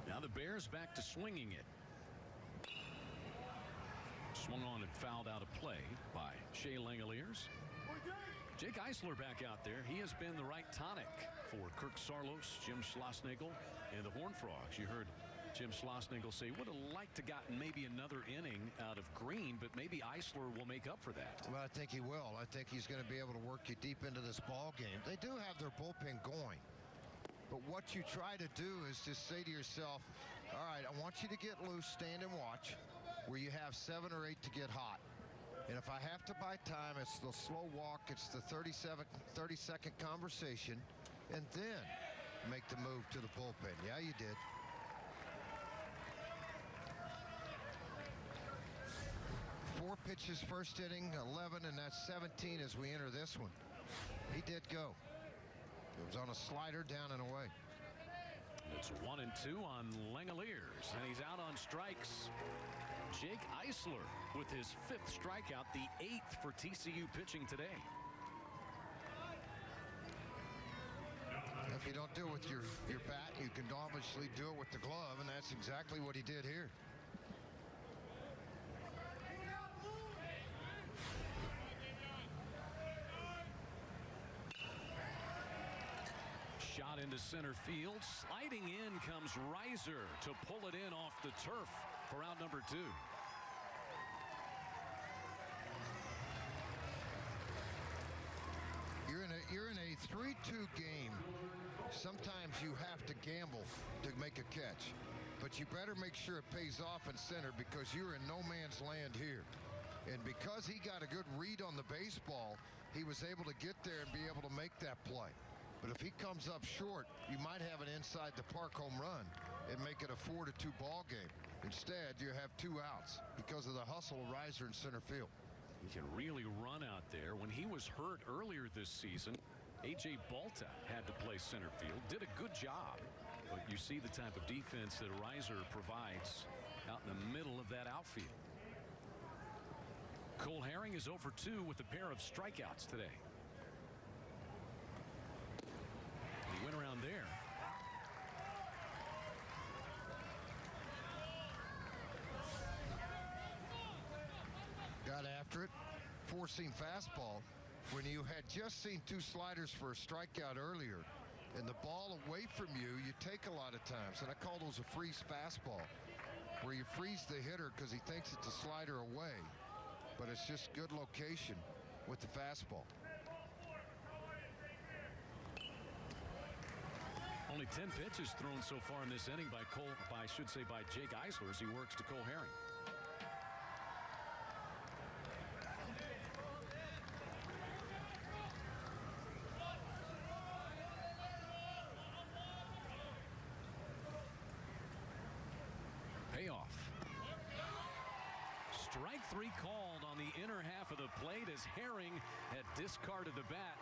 B: Now the Bears back to swinging it. Swung on and fouled out of play by Shea Langoliers. Jake Eisler back out there. He has been the right tonic for Kirk Saarloos, Jim Schlossnagle, and the Horned Frogs. You heard Jim Schlossnagle say would have liked to gotten maybe another inning out of Green, but maybe Eisler will make up for that.
A: Well, I think he will. I think he's going to be able to work you deep into this ball game. They do have their bullpen going. But what you try to do is just say to yourself, all right, I want you to get loose, stand and watch, where you have 7 or 8 to get hot. And if I have to buy time, it's the slow walk, it's the 30-second conversation, and then make the move to the bullpen. Yeah, you did. Four pitches first inning, 11, and that's 17 as we enter this one. He did go. It was on a slider down and away.
B: It's 1-2 on Langoliers, and he's out on strikes. Jake Eisler with his 5th strikeout, the 8th for TCU pitching today.
A: If you don't do it with your bat, you can obviously do it with the glove, and that's exactly what he did here.
B: Shot into center field. Sliding in comes Reiser to pull it in off the turf for out number 2.
A: You're in a 3-2 game. Sometimes you have to gamble to make a catch, but you better make sure it pays off in center because you're in no man's land here. And because he got a good read on the baseball, he was able to get there and be able to make that play. But if he comes up short, you might have an inside the park home run and make it a 4-2 ball game. Instead, you have 2 outs because of the hustle of Reiser in center field.
B: He can really run out there. When he was hurt earlier this season, A.J. Balta had to play center field. Did a good job. But you see the type of defense that Reiser provides out in the middle of that outfield. Cole Herring is 0 for 2 with a pair of strikeouts today. He went around there.
A: Got after it, forcing fastball when you had just seen 2 sliders for a strikeout earlier. And the ball away from you take a lot of times. And I call those a freeze fastball, where you freeze the hitter because he thinks it's a slider away. But it's just good location with the fastball.
B: Only 10 pitches thrown so far in this inning by Jake Eisler as he works to Cole Herring. Payoff. Strike 3 called on the inner half of the plate as Herring had discarded the bat.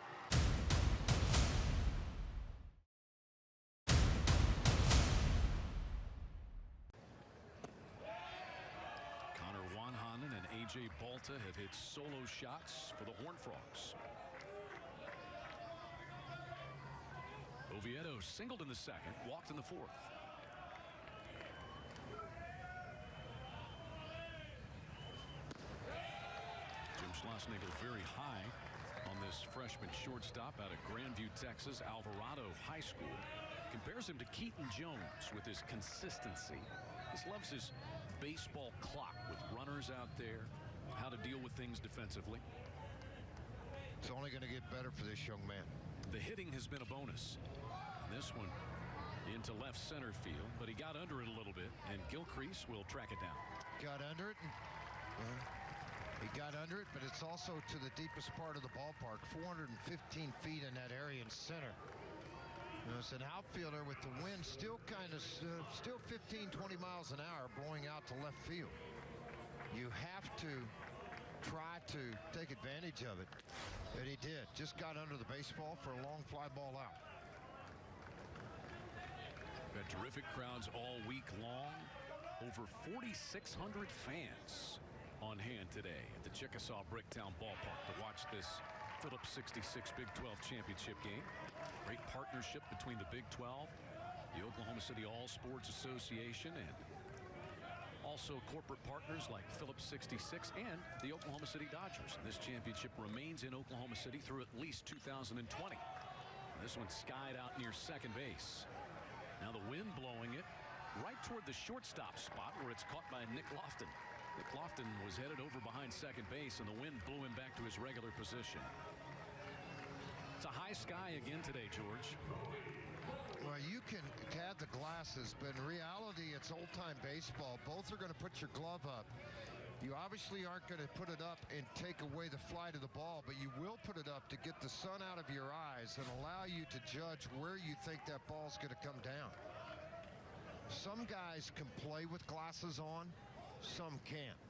B: A.J. Balta have hit solo shots for the Horned Frogs. Oviedo singled in the 2nd, walked in the 4th. Jim Schlossnagle very high on this freshman shortstop out of Grandview, Texas, Alvarado High School. compares him to Keaton Jones with his consistency. Just loves his baseball clock with runners out there, how to deal with things defensively.
A: It's only going to get better for this young man.
B: The hitting has been a bonus. And this one into left center field, but he got under it a little bit, and Gilcrease will track it down.
A: Got under it. He got under it, but it's also to the deepest part of the ballpark, 415 feet in that area in center. You know, it's an outfielder with the wind still kind of still 15, 20 miles an hour blowing out to left field. You have to try to take advantage of it, and he did. Just got under the baseball for a long fly ball out.
B: Got terrific crowds all week long. Over 4,600 fans on hand today at the Chickasaw Bricktown Ballpark to watch this Phillips 66 Big 12 championship game. Great partnership between the Big 12, the Oklahoma City All Sports Association, and also corporate partners like Phillips 66 and the Oklahoma City Dodgers. And this championship remains in Oklahoma City through at least 2020. This one skied out near second base. Now the wind blowing it right toward the shortstop spot where it's caught by Nick Lofton. Nick Lofton was headed over behind second base, and the wind blew him back to his regular position. It's a high sky again today, George.
A: Well, you can have the glasses, but in reality, it's old-time baseball. Both are going to put your glove up. You obviously aren't going to put it up and take away the flight of the ball, but you will put it up to get the sun out of your eyes and allow you to judge where you think that ball's going to come down. Some guys can play with glasses on, some can't.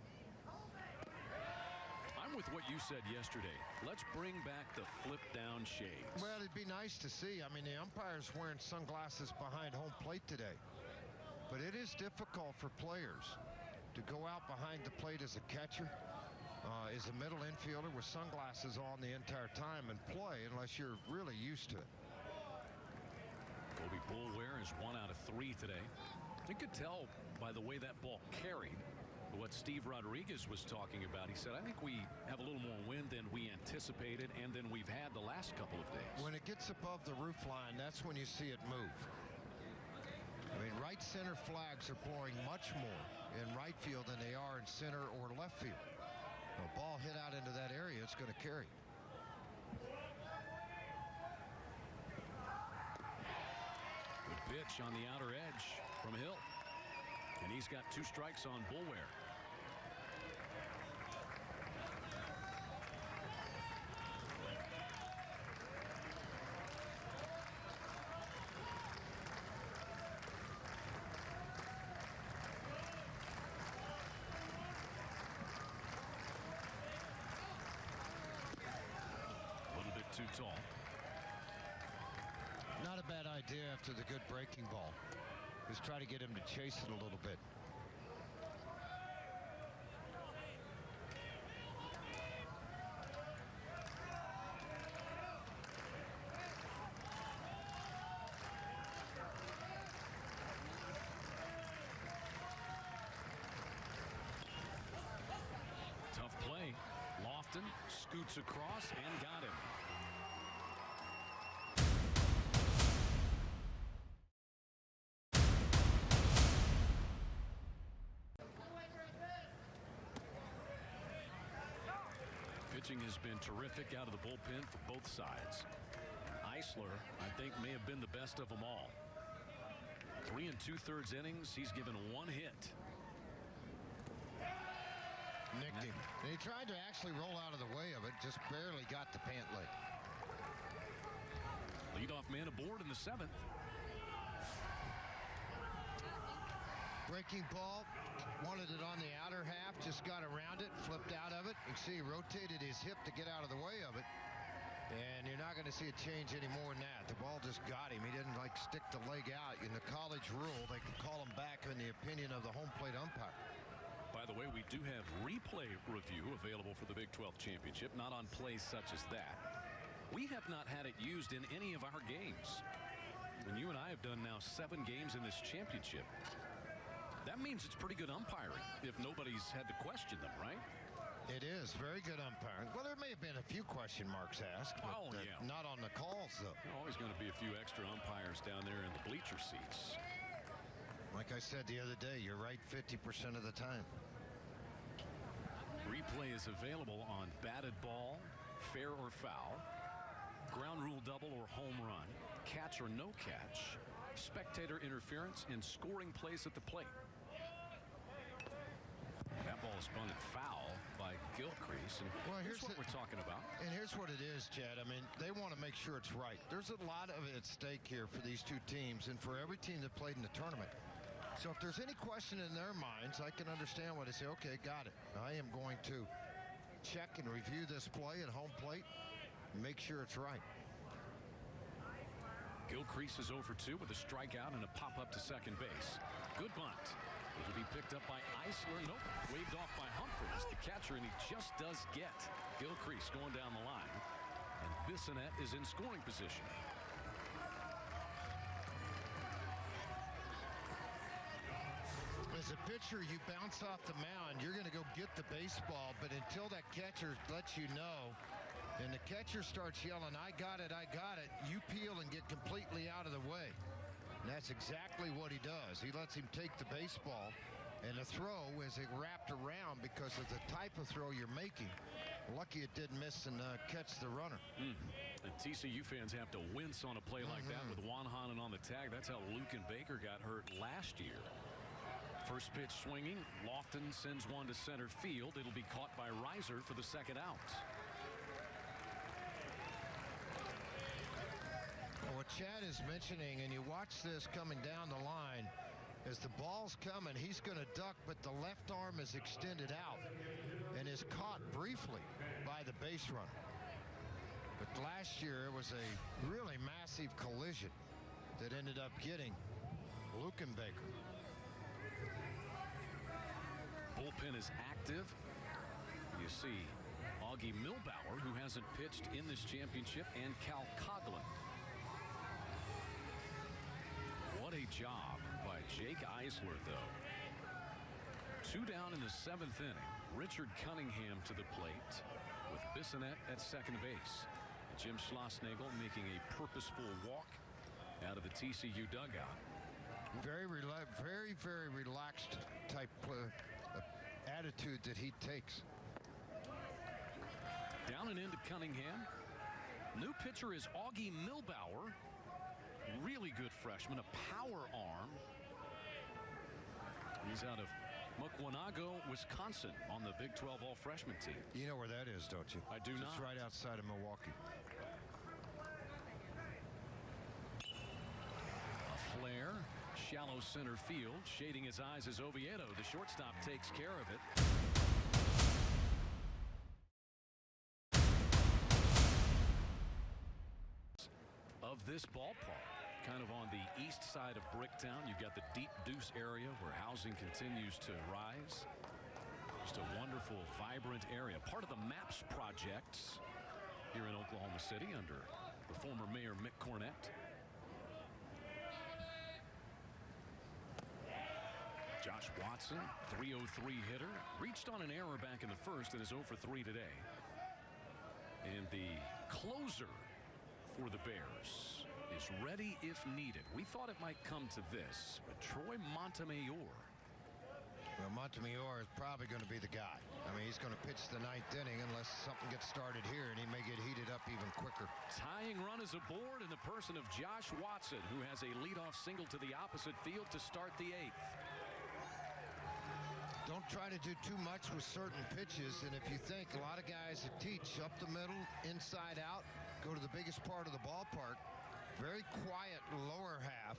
B: I'm with what you said yesterday. Let's bring back the flip-down shades.
A: Well, it'd be nice to see. I mean, the umpire's wearing sunglasses behind home plate today. But it is difficult for players to go out behind the plate as a catcher, as a middle infielder with sunglasses on the entire time and play unless you're really used to it.
B: Kobe Boulware is 1 out of 3 today. You could tell by the way that ball carried what Steve Rodriguez was talking about. He said, I think we have a little more wind than we anticipated and than we've had the last couple of days.
A: When it gets above the roof line, that's when you see it move. I mean, right center flags are blowing much more in right field than they are in center or left field. A ball hit out into that area, it's going to carry.
B: Good pitch on the outer edge from Hill. And he's got 2 strikes on Boulware. A little bit too tall.
A: Not a bad idea after the good breaking ball. Just try to get him to chase it a little bit.
B: Tough play. Lofton scoots across and got him. Pitching has been terrific out of the bullpen for both sides. Eisler, I think, may have been the best of them all. 3 2/3 innings. He's given 1 hit.
A: Nicked him. And he tried to actually roll out of the way of it, just barely got the pant leg.
B: Leadoff man aboard in the 7th.
A: Breaking ball, wanted it on the outer half, just got around it, flipped out of it. You can see he rotated his hip to get out of the way of it. And you're not going to see it change any more than that. The ball just got him. He didn't like stick the leg out. In the college rule, they can call him back in the opinion of the home plate umpire.
B: By the way, we do have replay review available for the Big 12 championship, not on plays such as that. We have not had it used in any of our games. And you and I have done now 7 games in this championship. That means it's pretty good umpiring if nobody's had to question them, right?
A: It is very good umpiring. Well, there may have been a few question marks asked, but not on the calls, though.
B: Always going to be a few extra umpires down there in the bleacher seats.
A: Like I said the other day, you're right 50% of the time.
B: Replay is available on batted ball, fair or foul, ground rule double or home run, catch or no catch, spectator interference, and scoring plays at the plate. That ball is spun and foul by Gilcrease, and here's what we're talking about.
A: And here's what it is, Chad. I mean, they want to make sure it's right. There's a lot of it at stake here for these two teams and for every team that played in the tournament. So if there's any question in their minds, I can understand why they say, okay, got it. I am going to check and review this play at home plate and make sure it's right.
B: Gilcrease is 0 for 2 with a strikeout and a pop-up to second base. Good bunt. It'll be picked up by Eisler. Nope. Waved off by Humphries, the catcher, and he just does get Gilcrease going down the line. And Bissonnette is in scoring position.
A: As a pitcher, you bounce off the mound, you're going to go get the baseball, but until that catcher lets you know, and the catcher starts yelling, I got it, you peel and get completely out of the way. And that's exactly what he does. He lets him take the baseball, and the throw is wrapped around because of the type of throw you're making. Lucky it didn't miss and catch the runner.
B: And TCU fans have to wince on a play like that with Juan Hanen on the tag. That's how Luken Baker got hurt last year. First pitch swinging. Lofton sends one to center field. It'll be caught by Reiser for the second out.
A: What Chad is mentioning, and you watch this coming down the line, as the ball's coming, he's going to duck, but the left arm is extended out and is caught briefly by the base runner. But last year, it was a really massive collision that ended up getting Luken Baker.
B: Bullpen is active. You see Augie Milbauer, who hasn't pitched in this championship, and Cal Coughlin. What a job by Jake Eisler, though. 2 down in the 7th inning. Richard Cunningham to the plate with Bissonnette at second base. Jim Schlossnagle making a purposeful walk out of the TCU dugout.
A: Very relaxed type attitude that he takes.
B: Down and into Cunningham. New pitcher is Augie Milbauer. Really good freshman, a power arm. He's out of Mukwonago, Wisconsin, on the Big 12 all-freshman team.
A: You know where that is, don't you?
B: I do not.
A: It's right outside of Milwaukee.
B: A flare, shallow center field. Shading his eyes is Oviedo. The shortstop takes care of it. Of this ballpark, kind of on the east side of Bricktown, you've got the Deep Deuce area where housing continues to rise. Just a wonderful, vibrant area. Part of the MAPS projects here in Oklahoma City under the former Mayor Mick Cornett. Josh Watson, 303 hitter, reached on an error back in the first and is 0 for 3 today. And the closer for the Bears is ready if needed. We thought it might come to this, but Troy Montemayor.
A: Well, Montemayor is probably going to be the guy. I mean, he's going to pitch the 9th inning unless something gets started here, and he may get heated up even quicker.
B: Tying run is aboard in the person of Josh Watson, who has a leadoff single to the opposite field to start the 8th.
A: Don't try to do too much with certain pitches, and if you think a lot of guys that teach up the middle, inside out, go to the biggest part of the ballpark, very quiet lower half,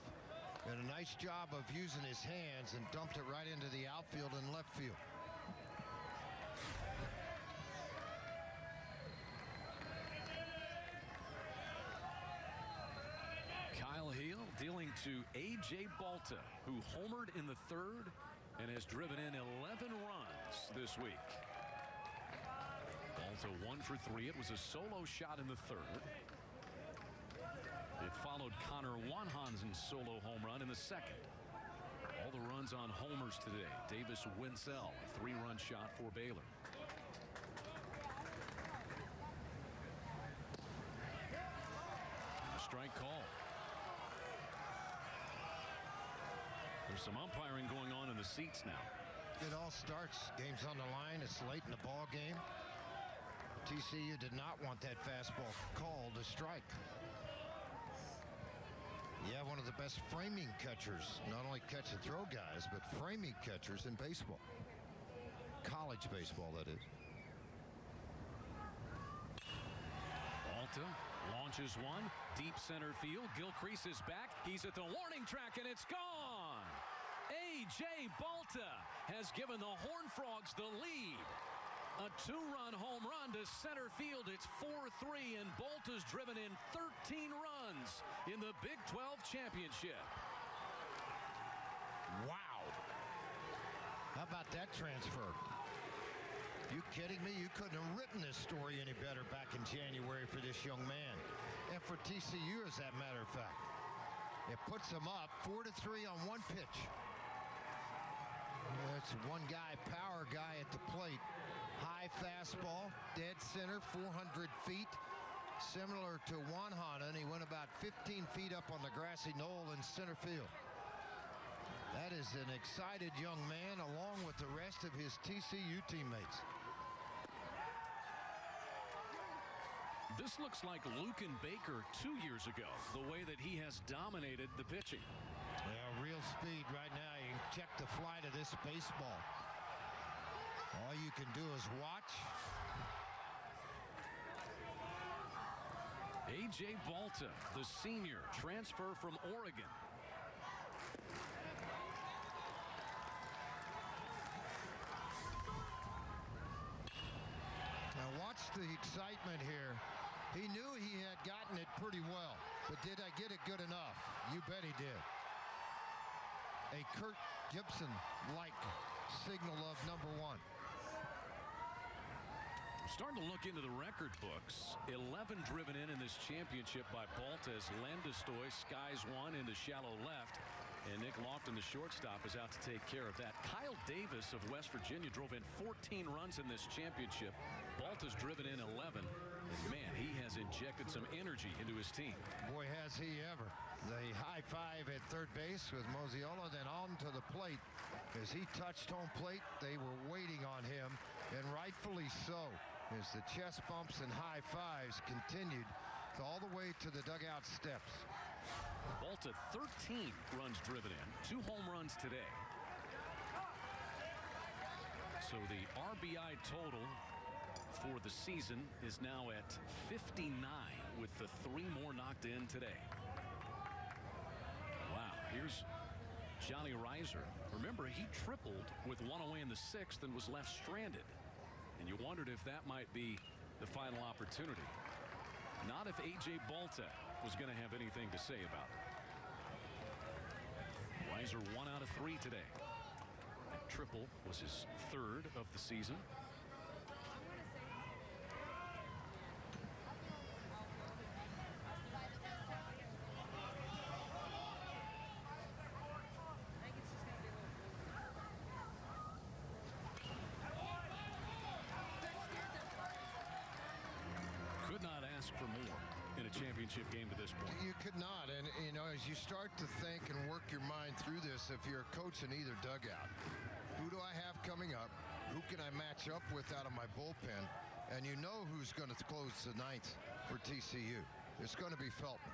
A: and a nice job of using his hands and dumped it right into the outfield and left field.
B: Kyle Heel dealing to A.J. Balta, who homered in the 3rd and has driven in 11 runs this week. Balta 1 for 3. It was a solo shot in the 3rd. It followed Connor Wanhansen's solo home run in the 2nd. All the runs on homers today. Davis Winsell, a 3-run shot for Baylor. strike call. There's some umpiring going on in the seats now.
A: It all starts. Game's on the line. It's late in the ball game. TCU did not want that fastball called a strike. You have one of the best framing catchers, not only catch and throw guys, but framing catchers in baseball. College baseball, that is.
B: Balta launches one. Deep center field. Gilcrease is back. He's at the warning track, and it's gone. A.J. Balta has given the Horned Frogs the lead. A two-run home run to center field. It's 4-3, and Balta's driven in 13 runs in the Big 12 championship.
A: Wow. How about that transfer? You kidding me? You couldn't have written this story any better back in January for this young man. And for TCU, as that matter of fact. It puts them up 4-3 on one pitch. That's one guy, power guy at the plate. High fastball, dead center, 400 feet. Similar to Wanhana, and he went about 15 feet up on the grassy knoll in center field. That is an excited young man along with the rest of his TCU teammates.
B: This looks like Luken Baker 2 years ago, the way that he has dominated the pitching.
A: Yeah, real speed right now. You can check the flight of this baseball. All you can do is watch.
B: A.J. Balta, the senior, transfer from Oregon.
A: Now watch the excitement here. He knew he had gotten it pretty well, but did I get it good enough? You bet he did. A Kurt Gibson-like signal of number one.
B: Starting to look into the record books. 11 driven in this championship by Balta as Landestoy skies one into shallow left. And Nick Lofton, the shortstop, is out to take care of that. Kyle Davis of West Virginia drove in 14 runs in this championship. Balta's driven in 11. And man, he has injected some energy into his team.
A: Boy, has he ever. The high five at third base with Moziola, then on to the plate. As he touched home plate, they were waiting on him, and rightfully so, as the chest bumps and high fives continued all the way to the dugout steps.
B: Balta 13 runs driven in, 2 home runs today. So the RBI total for the season is now at 59 with the 3 more knocked in today. Wow, here's Johnny Reiser. Remember, he tripled with 1 away in the 6th and was left stranded. And you wondered if that might be the final opportunity. Not if A.J. Balta was going to have anything to say about it. Reiser 1 out of 3 today. That triple was his 3rd of the season. Could not ask for more in a championship game to this point.
A: You could not, and you know, as you start to think and work your mind through this, if you're a coach in either dugout, who do I have coming up? Who can I match up with out of my bullpen? And you know who's going to close the 9th for TCU. It's going to be Felton.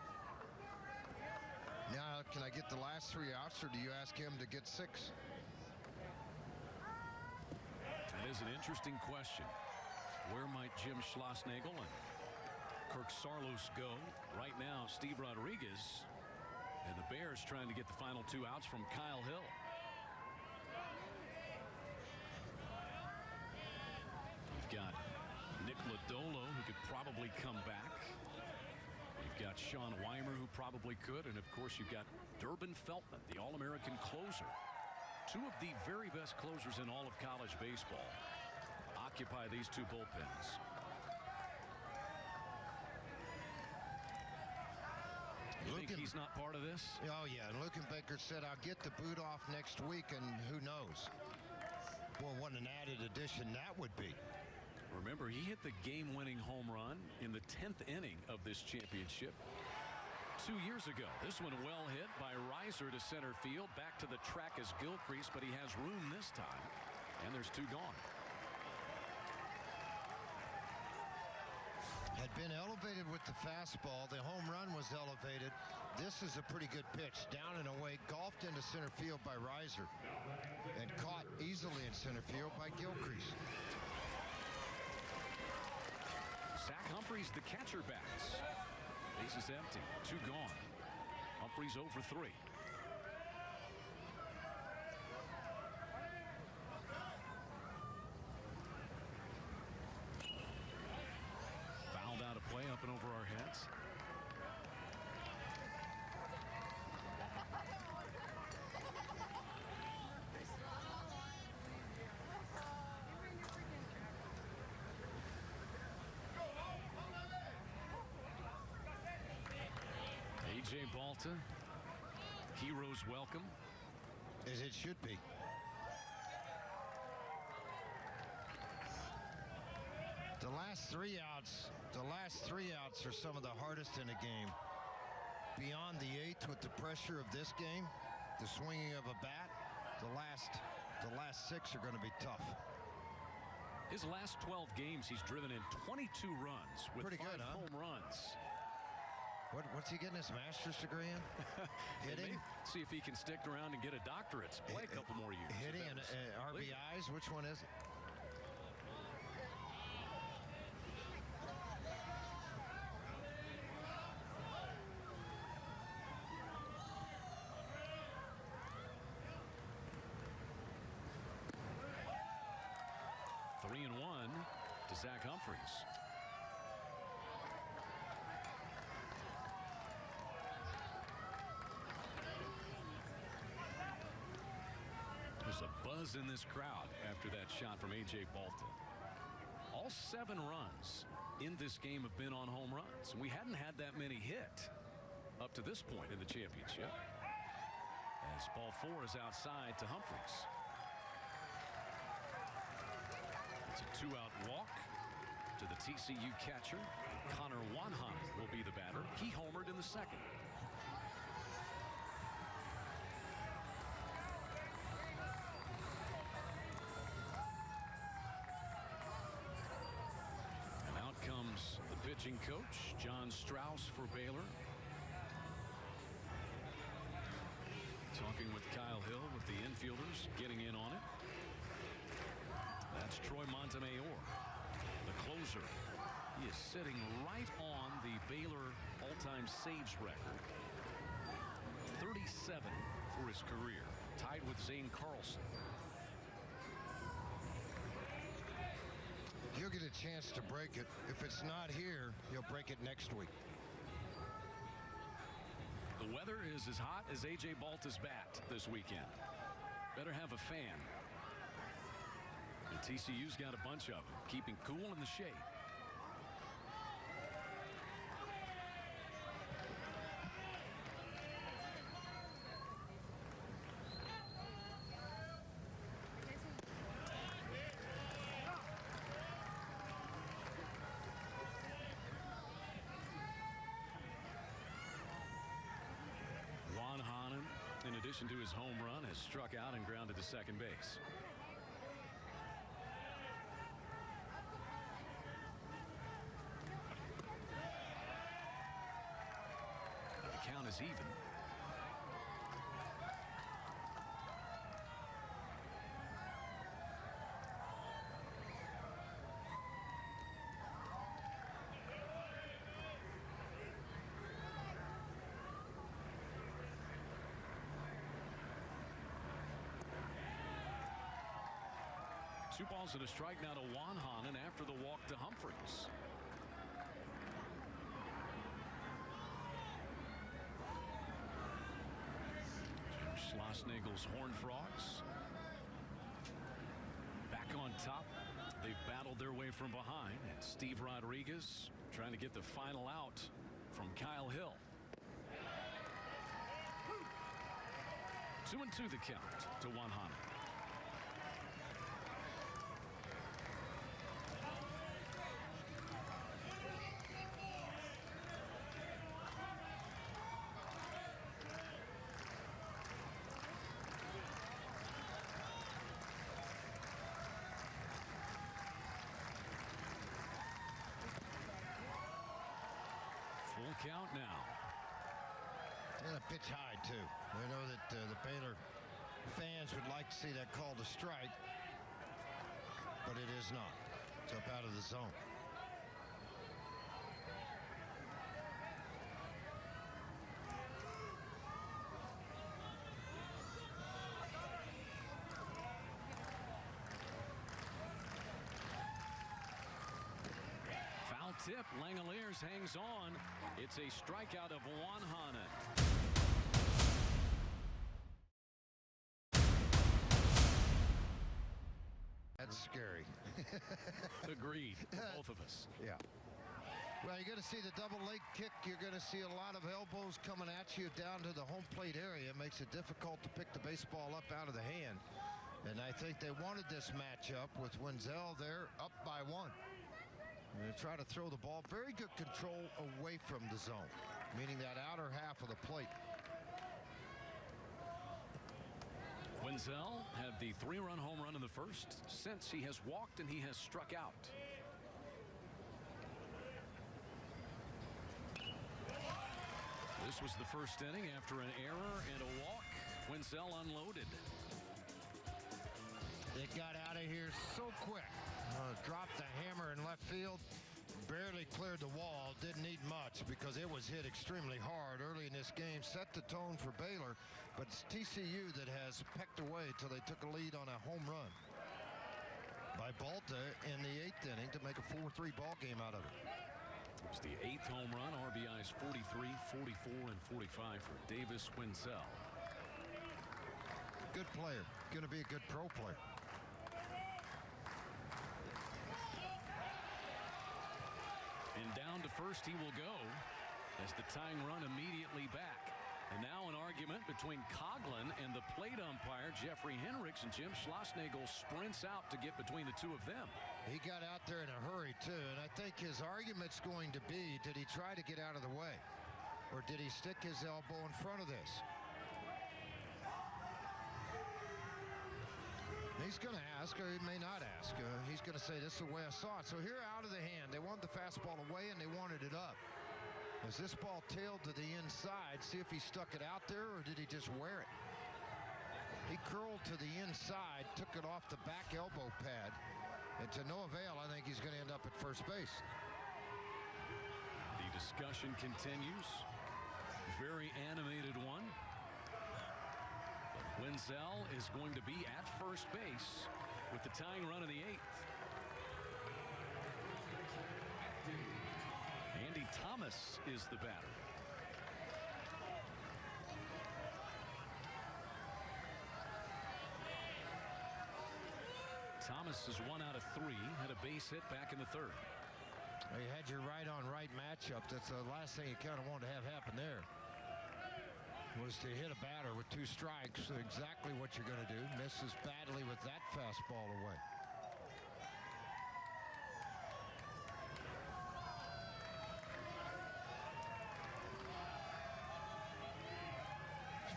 A: Now, can I get the last 3 outs, or do you ask him to get 6?
B: That is an interesting question. Where might Jim Schlossnagle and Kirk Saarloos go? Right now, Steve Rodriguez and the Bears trying to get the final 2 outs from Kyle Hill. You've got Nick Lodolo, who could probably come back. You've got Sean Weimer, who probably could. And, of course, you've got Durbin Feltman, the All-American closer. 2 of the very best closers in all of college baseball occupy these 2 bullpens. You think he's not part of this?
A: Oh, yeah. And Luken Baker said, I'll get the boot off next week, and who knows? Boy, what an added addition that would be.
B: Remember, he hit the game-winning home run in the 10th inning of this championship. 2 years ago. This one well hit by Reiser to center field. Back to the track is Gilcrease, but he has room this time. And there's 2 gone.
A: Had been elevated with the fastball. The home run was elevated. This is a pretty good pitch. Down and away, golfed into center field by Reiser. And caught easily in center field by Gilcrease.
B: Zach Humphreys, the catcher, bats. Base is empty. 2 gone. Humphreys 0 for 3. Fouled out of play up and over our heads. A.J. Balta, heroes welcome.
A: As it should be. The last three outs are some of the hardest in a game. Beyond the 8th with the pressure of this game, the swinging of a bat, the last 6 are going to be tough.
B: His last 12 games, he's driven in 22 runs with
A: Pretty
B: 5
A: good, huh?
B: home runs.
A: What's he getting his master's degree in? Hitting?
B: See if he can stick around and get a doctorate. Play a couple more years.
A: Hitting and RBIs. Which one is it?
B: Three and 1 to Zach Humphreys. There's a buzz in this crowd after that shot from A.J. Balta. All 7 runs in this game have been on home runs. We hadn't had that many hit up to this point in the championship. As ball 4 is outside to Humphreys. It's a 2-out walk to the TCU catcher. Connor Wanhanen will be the batter. He homered in the second. And out comes the pitching coach, John Strauss for Baylor. Talking with Kyle Hill with the infielders getting in on it. That's Troy Montemayor, the closer. He is sitting right on the Baylor all-time saves record. 37 for his career, tied with Zane Carlson.
A: He'll get a chance to break it. If it's not here, he'll break it next week.
B: The weather is as hot as A.J. Balta's bat this weekend. Better have a fan. And TCU's got a bunch of them, keeping cool in the shade. Wanhanen, in addition to his home run, has struck out and grounded to second base. The count is even. Two balls and a strike now to Wanhanen after the walk to Humphreys. Jim Schlossnagel's Horned Frogs back on top. They've battled their way from behind, and Steve Rodriguez trying to get the final out from Kyle Hill. 2-2 the count to Wanhanen. count now.
A: And a pitch high, too. We know that the Baylor fans would like to see that called a strike, but it is not. It's up out of the zone.
B: Foul tip. Langoliers hangs on. It's a strikeout of Wanhanen.
A: That's scary.
B: Agreed. Both of us.
A: Yeah. Well, you're going to see the double leg kick. You're going to see a lot of elbows coming at you down to the home plate area. It makes it difficult to pick the baseball up out of the hand. And I think they wanted this matchup with Wenzel there up by 1. And they try to throw the ball. Very good control away from the zone, meaning that outer half of the plate.
B: Wenzel had the 3-run home run in the first. Since he has walked and he has struck out. This was the first inning after an error and a walk. Wenzel unloaded.
A: It got out of here so quick. Dropped the hammer in left field. Barely cleared the wall. Didn't need much because it was hit extremely hard early in this game. Set the tone for Baylor. But it's TCU that has pecked away till they took a lead on a home run by Balta in the 8th inning to make a 4-3 ball game out of it.
B: It was the 8th home run. RBIs 43, 44, and 45 for Davis Wenzel.
A: Good player. Going to be a good pro player.
B: And down to first he will go as the tying run immediately back. And now an argument between Coughlin and the plate umpire, Jeffrey Henricks, and Jim Schlossnagle sprints out to get between the two of them.
A: He got out there in a hurry, too, and I think his argument's going to be, did he try to get out of the way? Or did he stick his elbow in front of this? He's going to ask, or he may not ask. He's going to say, this is the way I saw it. So here out of the hand, they wanted the fastball away, and they wanted it up. As this ball tailed to the inside, see if he stuck it out there, or did he just wear it? He curled to the inside, took it off the back elbow pad, and to no avail. I think he's going to end up at first base.
B: The discussion continues. Very animated one. Wenzel is going to be at first base with the tying run in the 8th. Andy Thomas is the batter. Thomas is 1 out of 3, had a base hit back in the 3rd.
A: Well, you had your right-on-right matchup. That's the last thing you kind of wanted to have happen there. Was to hit a batter with 2 strikes. So exactly what you're going to do. Misses badly with that fastball away.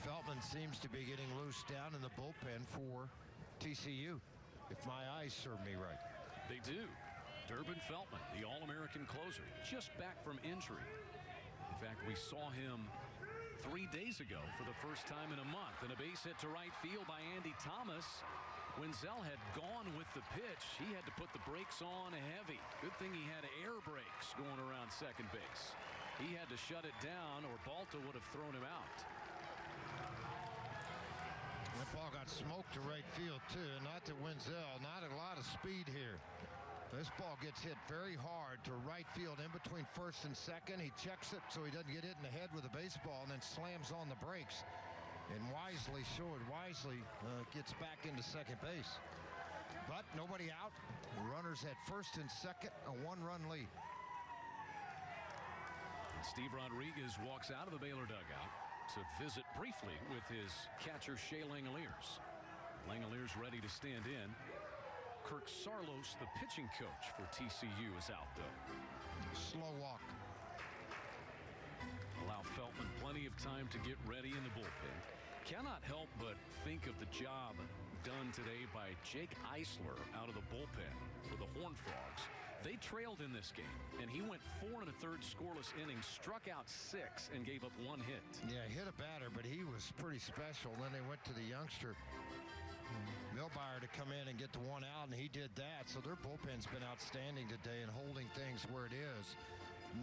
A: Feltman seems to be getting loose down in the bullpen for TCU, if my eyes serve me right.
B: They do. Durbin Feltman, the All-American closer, just back from injury. In fact, we saw him 3 days ago for the first time in a month, and a base hit to right field by Andy Thomas. Wenzel had gone with the pitch. He had to put the brakes on heavy. Good thing he had air brakes going around second base. He had to shut it down, or Balta would have thrown him out.
A: That ball got smoked to right field, too. Not to Wenzel. Not a lot of speed here. This ball gets hit very hard to right field in between first and second. He checks it so he doesn't get hit in the head with a baseball and then slams on the brakes. And wisely gets back into second base. But nobody out. Runners at first and second, a 1-run lead.
B: And Steve Rodriguez walks out of the Baylor dugout to visit briefly with his catcher, Shea Langoliers. Langoliers ready to stand in. Kirk Sarlos, the pitching coach for TCU, is out, though.
A: Slow walk.
B: Allow Feltman plenty of time to get ready in the bullpen. Cannot help but think of the job done today by Jake Eisler out of the bullpen for the Horned Frogs. They trailed in this game, and he went 4 1/3 scoreless innings, struck out 6, and gave up 1 hit.
A: Yeah, hit a batter, but he was pretty special. Then they went to the youngster, Milbury, to come in and get the 1 out, and he did that. So their bullpen's been outstanding today and holding things where it is.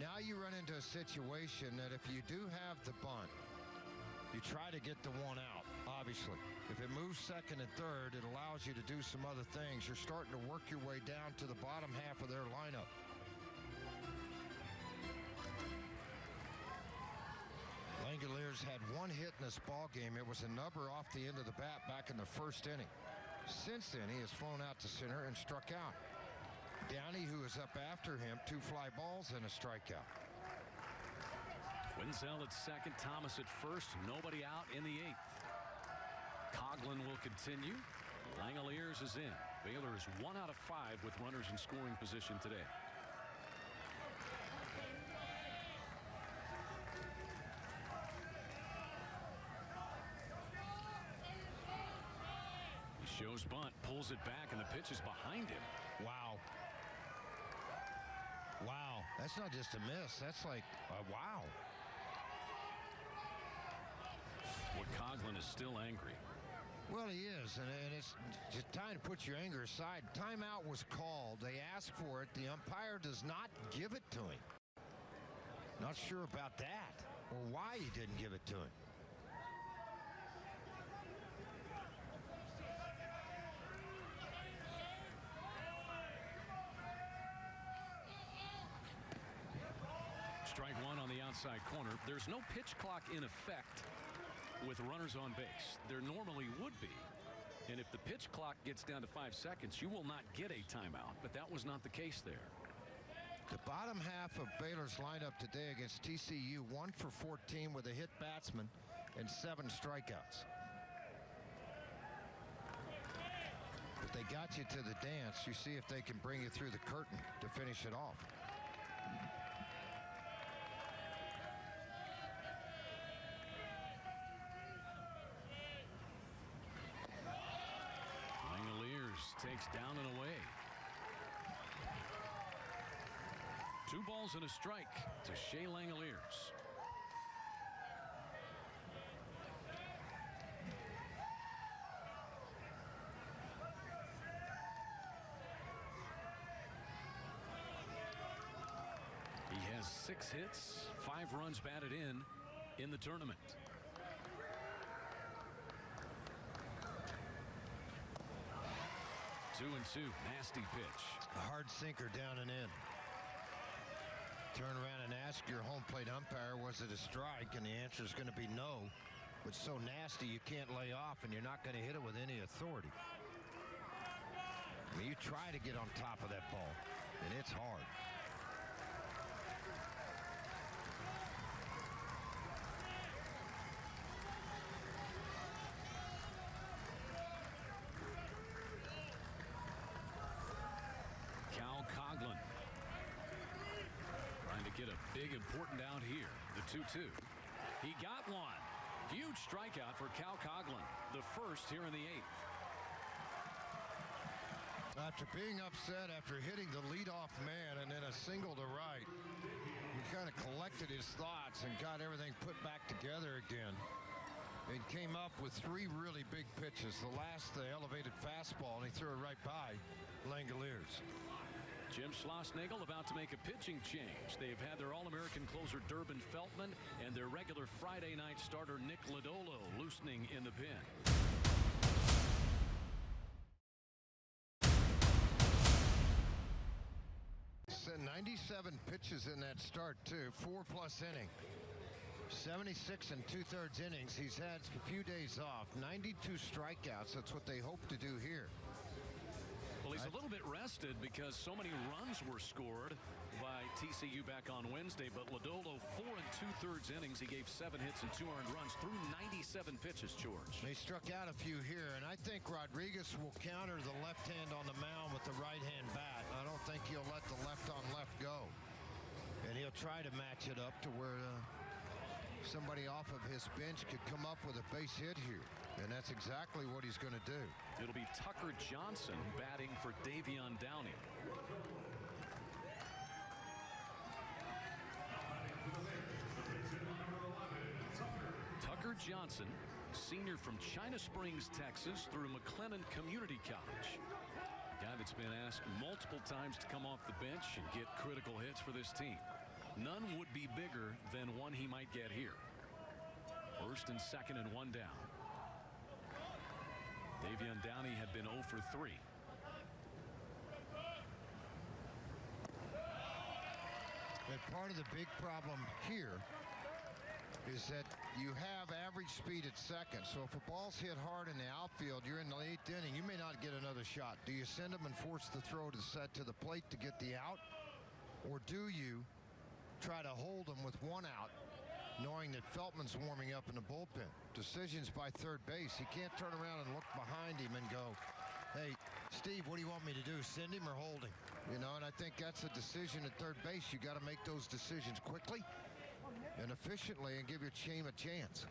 A: Now you run into a situation that if you do have the bunt, you try to get the 1 out, obviously. If it moves second and third, it allows you to do some other things. You're starting to work your way down to the bottom half of their lineup. Langoliers had 1 hit in this ball game. It was a number off the end of the bat back in the first inning. Since then, he has flown out to center and struck out. Downey, who is up after him, 2 fly balls and a strikeout.
B: Wenzel at second, Thomas at first, nobody out in the 8th. Coughlin will continue. Langoliers is in. Baylor is 1 out of 5 with runners in scoring position today. He shows bunt, pulls it back, and the pitch is behind him.
A: Wow. Wow. That's not just a miss. That's like a wow.
B: Well, Coughlin is still angry.
A: Well, he is, and it's just time to put your anger aside. Timeout was called. They asked for it. The umpire does not give it to him. Not sure about that or why he didn't give it to him.
B: Strike 1 on the outside corner. There's no pitch clock in effect with runners on base. There normally would be. And if the pitch clock gets down to 5 seconds, you will not get a timeout. But that was not the case there.
A: The bottom half of Baylor's lineup today against TCU, 1 for 14 with a hit batsman and 7 strikeouts. But they got you to the dance. You see if they can bring you through the curtain to finish it off.
B: Takes down and away. 2 balls and a strike to Shea Langoliers. He has 6 hits, 5 runs batted in the tournament. 2-2, nasty pitch.
A: A hard sinker down and in. Turn around and ask your home plate umpire, was it a strike? And the answer is going to be no. It's so nasty you can't lay off, and you're not going to hit it with any authority. I mean, you try to get on top of that ball, and it's hard.
B: Get a big important out here. The 2-2. He got one. Huge strikeout for Cal Coughlin. The first here in the 8th.
A: After being upset after hitting the leadoff man and then a single to right, he kind of collected his thoughts and got everything put back together again. He came up with 3 really big pitches. The last, the elevated fastball, and he threw it right by Langoliers.
B: Jim Schlossnagle about to make a pitching change. They've had their All-American closer Durbin Feltman and their regular Friday night starter Nick Lodolo loosening in the pen.
A: 97 pitches in that start, too. 4+ inning. 76 2/3 innings. He's had a few days off. 92 strikeouts. That's what they hope to do here.
B: Well, he's a little bit rested because so many runs were scored by TCU back on Wednesday. But Lodolo, 4 2/3 innings. He gave 7 hits and 2 earned runs through 97 pitches, George.
A: They struck out a few here, and I think Rodriguez will counter the left hand on the mound with the right hand bat. I don't think he'll let the left on left go. And he'll try to match it up to where somebody off of his bench could come up with a base hit here. And that's exactly what he's going to do.
B: It'll be Tucker Johnson batting for Davion Downey. Tucker Johnson, senior from China Springs, Texas, through McLennan Community College. A guy that's been asked multiple times to come off the bench and get critical hits for this team. None would be bigger than one he might get here. First and second and one down. Davion Downey had been 0 for 3.
A: And part of the big problem here is that you have average speed at second. So if a ball's hit hard in the outfield, you're in the 8th inning, you may not get another shot. Do you send them and force the throw to set to the plate to get the out? Or do you try to hold them with one out, knowing that Feltman's warming up in the bullpen? Decisions by third base. He can't turn around and look behind him and go, hey, Steve, what do you want me to do? Send him or hold him? You know, and I think that's a decision at third base. You got to make those decisions quickly and efficiently and give your team a chance.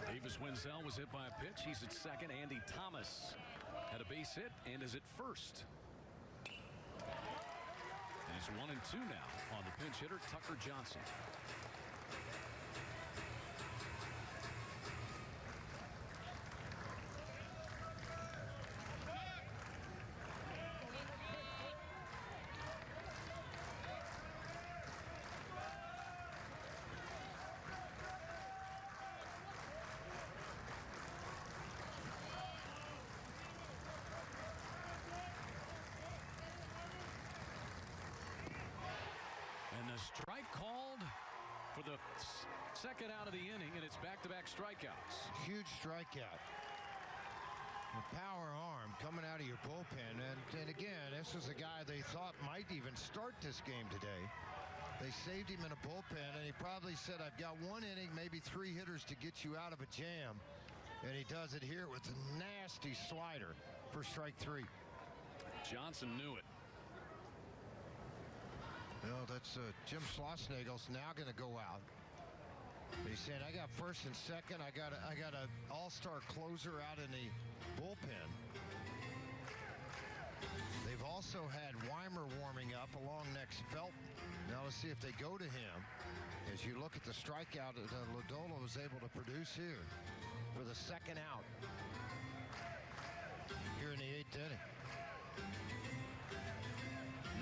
B: Davis Wenzel was hit by a pitch. He's at second. Andy Thomas had a base hit and is at first. And it's 1 and 2 now on the pinch hitter, Tucker Johnson. Strike called for the second out of the inning, and it's back-to-back strikeouts.
A: Huge strikeout. A power arm coming out of your bullpen. And again, this is a guy they thought might even start this game today. They saved him in a bullpen, and he probably said, I've got 1 inning, maybe 3 hitters to get you out of a jam. And he does it here with a nasty slider for strike 3.
B: Johnson knew it.
A: No, that's Jim Schlossnagel's now going to go out. He's saying, I got first and second. I got a all-star closer out in the bullpen. They've also had Weimer warming up along next Felton. Now let's see if they go to him. As you look at the strikeout that Lodolo was able to produce here for the second out here in the 8th inning.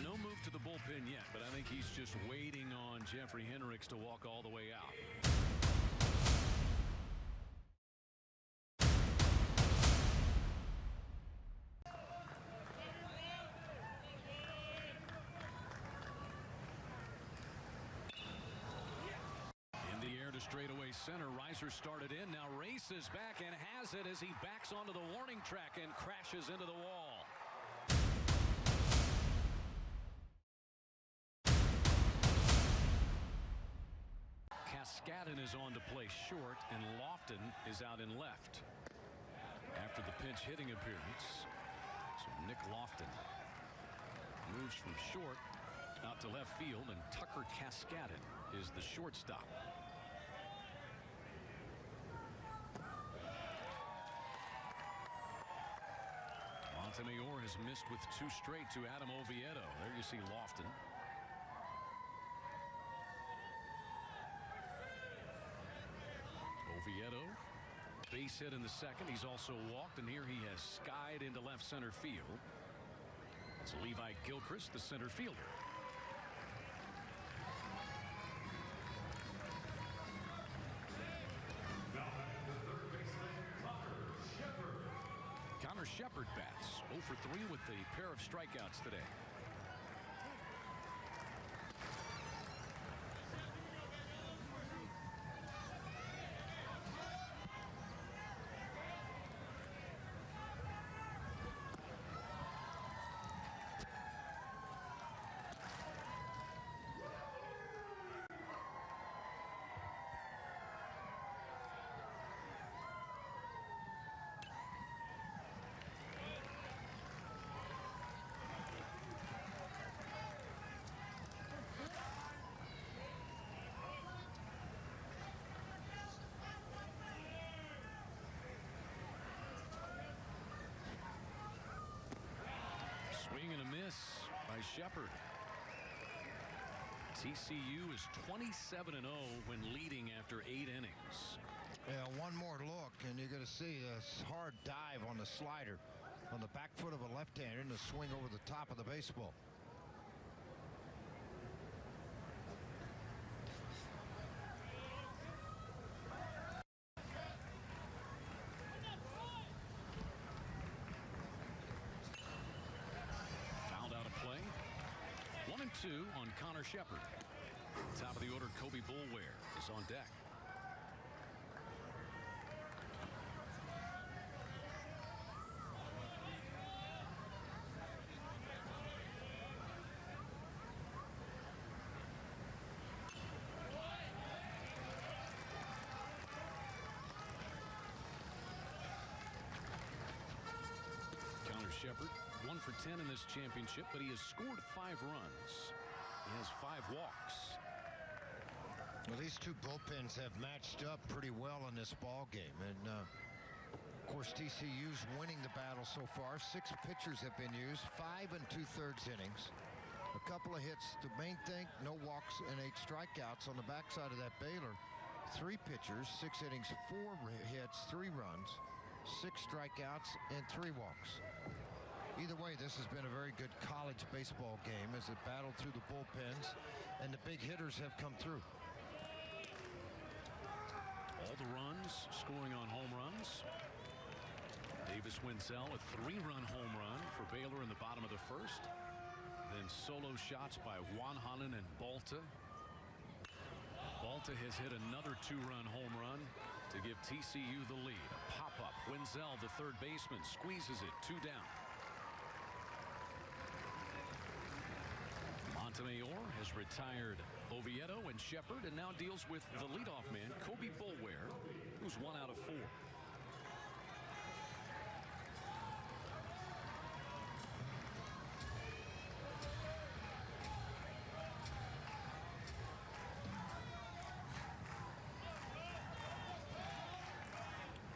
B: No move to the bullpen yet, but I think he's just waiting on Jeffrey Hendricks to walk all the way out. In the air to straightaway center. Reiser started in. Now races back and has it as he backs onto the warning track and crashes into the wall. Cascadden is on to play short, and Lofton is out in left. After the pinch hitting appearance, so Nick Lofton moves from short out to left field, and Tucker Cascadden is the shortstop. Montemayor has missed with 2 straight to Adam Oviedo. There you see Lofton. Oviedo, base hit in the second. He's also walked, and here he has skied into left center field. It's Levi Gilchrist, the center fielder. Connor Shepard bats 0 for 3 with a pair of strikeouts today. Swing and a miss by Shepard. TCU is 27-0 when leading after 8 innings.
A: Yeah, one more look, and you're going to see this hard dive on the slider on the back foot of a left-hander and a swing over the top of the baseball.
B: Fouled out of play. 1-2 on Connor Shepard. Top of the order, Kobe Boulware is on deck. Shepard 1 for 10 in this championship, but he has scored 5 runs. He has 5 walks.
A: Well, these two bullpens have matched up pretty well in this ball game, and of course TCU's winning the battle so far. 6 pitchers have been used, 5 2/3 innings, a couple of hits. The main thing, no walks and 8 strikeouts. On the backside of that Baylor, 3 pitchers, 6 innings, 4 hits, 3 runs, 6 strikeouts, and 3 walks. Either way, this has been a very good college baseball game as it battled through the bullpens, and the big hitters have come through.
B: All the runs scoring on home runs. Davis Wenzel a 3-run home run for Baylor in the bottom of the first. Then solo shots by Wanhanen and Balta. Balta has hit another 2-run home run to give TCU the lead. A pop-up. Wenzel, the third baseman, squeezes it 2 down. Montemayor has retired Oviedo and Shepard and now deals with the leadoff man, Kobe Boulware, who's 1 out of 4.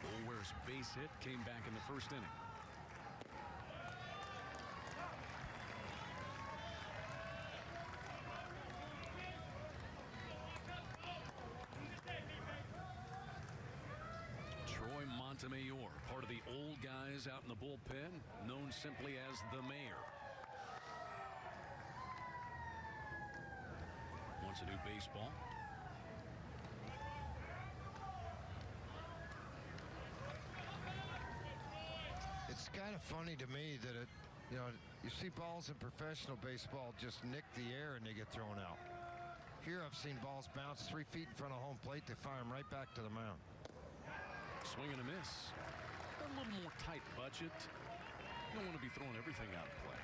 B: Boulware's base hit came back in the first inning. Montemayor, part of the old guys out in the bullpen, known simply as the Mayor. Wants a new baseball.
A: It's kind of funny to me that you see balls in professional baseball just nick the air and they get thrown out. Here I've seen balls bounce 3 feet in front of home plate. They fire them right back to the mound.
B: Swing and a miss. A little more tight budget. You don't want to be throwing everything out of play.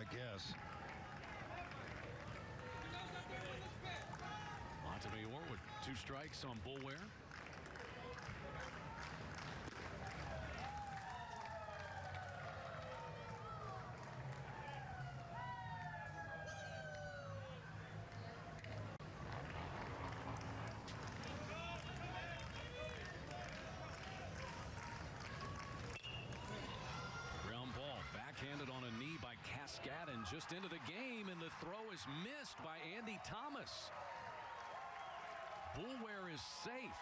A: I guess.
B: Montemayor with 2 strikes on Boulware. And just into the game, and the throw is missed by Andy Thomas. Boulware is safe.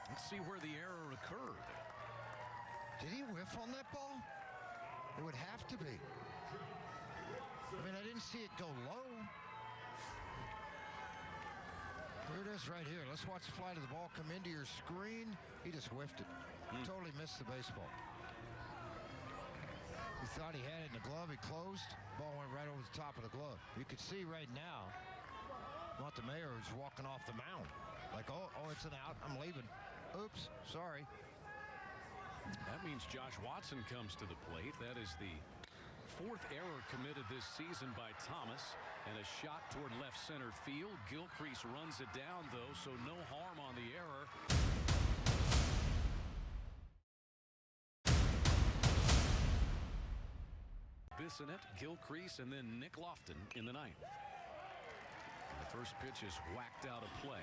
B: Let's see where the error occurred.
A: Did he whiff on that ball? It would have to be. I mean, I didn't see it go low. Here it is right here. Let's watch the flight of the ball come into your screen. He just whiffed it. Totally missed the baseball. He thought he had it in the glove. He closed. Ball went right over the top of the glove. You could see right now Montemayor is walking off the mound. Like, oh, it's an out. I'm leaving. Oops, sorry.
B: That means Josh Watson comes to the plate. That is the 4th error committed this season by Thomas. And a shot toward left center field. Gilcrease runs it down, though, so no harm on the error. Bissonette, Gilcrease, and then Nick Lofton in the 9th. And the first pitch is whacked out of play.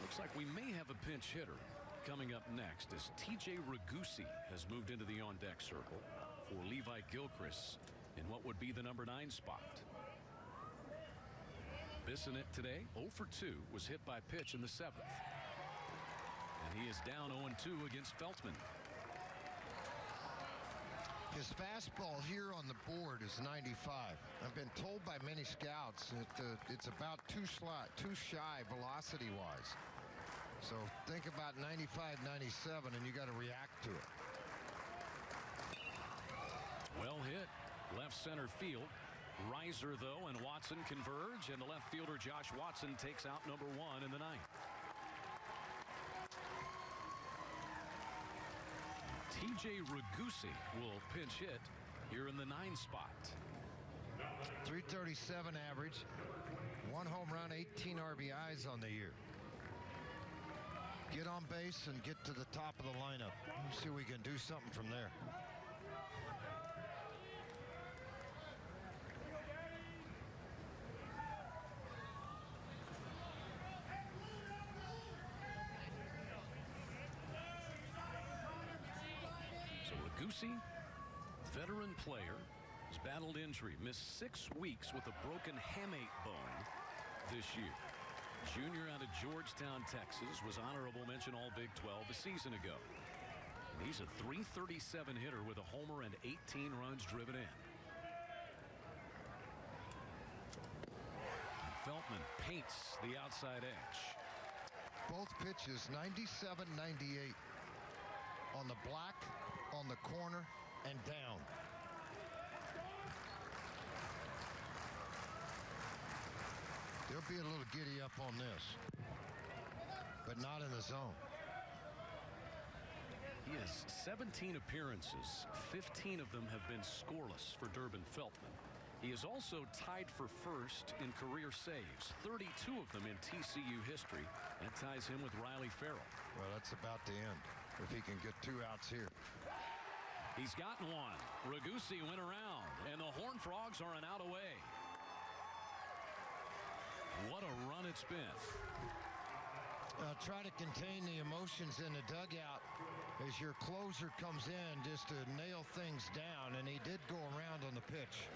B: Looks like we may have a pinch hitter coming up next as TJ Ragusi has moved into the on-deck circle. for Levi Gilchrist in what would be the number 9 spot. Bissonnette today 0 for 2 was hit by pitch in the 7th. And he is down 0-2 against Feltman.
A: His fastball here on the board is 95. I've been told by many scouts that it's about too shy velocity-wise. So think about 95, 97, and you got to react to it.
B: Well hit. Left center field. Reiser, though, and Watson converge, and the left fielder Josh Watson takes out number 1 in the 9th. TJ Ragusi will pinch hit here in the 9 spot.
A: 337 average, 1 home run, 18 RBIs on the year. Get on base and get to the top of the lineup. Let's see if we can do something from there.
B: Ragusi, veteran player, has battled injury, missed 6 weeks with a broken hamate bone this year. Junior out of Georgetown, Texas, was honorable mention All Big 12 a season ago. And he's a .337 hitter with a homer and 18 runs driven in. And Feltman paints the outside edge.
A: Both pitches 97, 98 on the black, on the corner, and down. They'll be a little giddy up on this, but not in the zone.
B: He has 17 appearances. 15 of them have been scoreless for Durbin Feltman. He is also tied for first in career saves, 32 of them in TCU history. That ties him with Riley Farrell.
A: Well, that's about the end if he can get 2 outs here.
B: He's gotten 1. Ragusi went around, and the Horned Frogs are an out away. What a run it's been.
A: Try to contain the emotions in the dugout as your closer comes in just to nail things down, and he did go around on the pitch.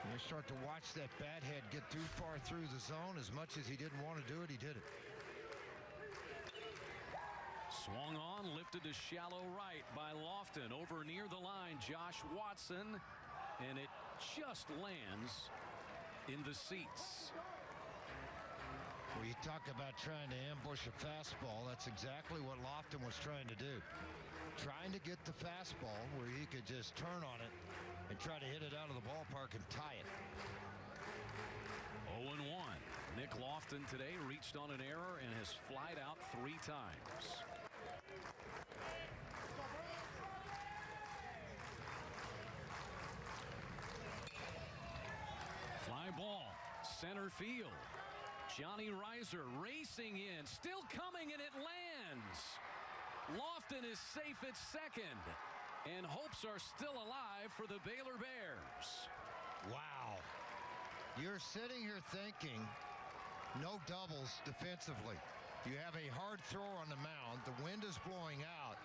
A: And you start to watch that bat head get too far through the zone. As much as he didn't want to do it, he did it.
B: Swung on, lifted to shallow right by Lofton. Over near the line, Josh Watson, and it just lands in the seats.
A: Well, you talk about trying to ambush a fastball. That's exactly what Lofton was trying to do. Trying to get the fastball where he could just turn on it and try to hit it out of the ballpark and tie it.
B: 0-1. Nick Lofton today reached on an error and has flied out 3 times. Fly ball, center field. Johnny Reiser racing in, still coming, and it lands. Lofton is safe at second, and hopes are still alive for the Baylor Bears.
A: Wow. You're sitting here thinking no doubles defensively. You have a hard throw on the mound. The wind is blowing out.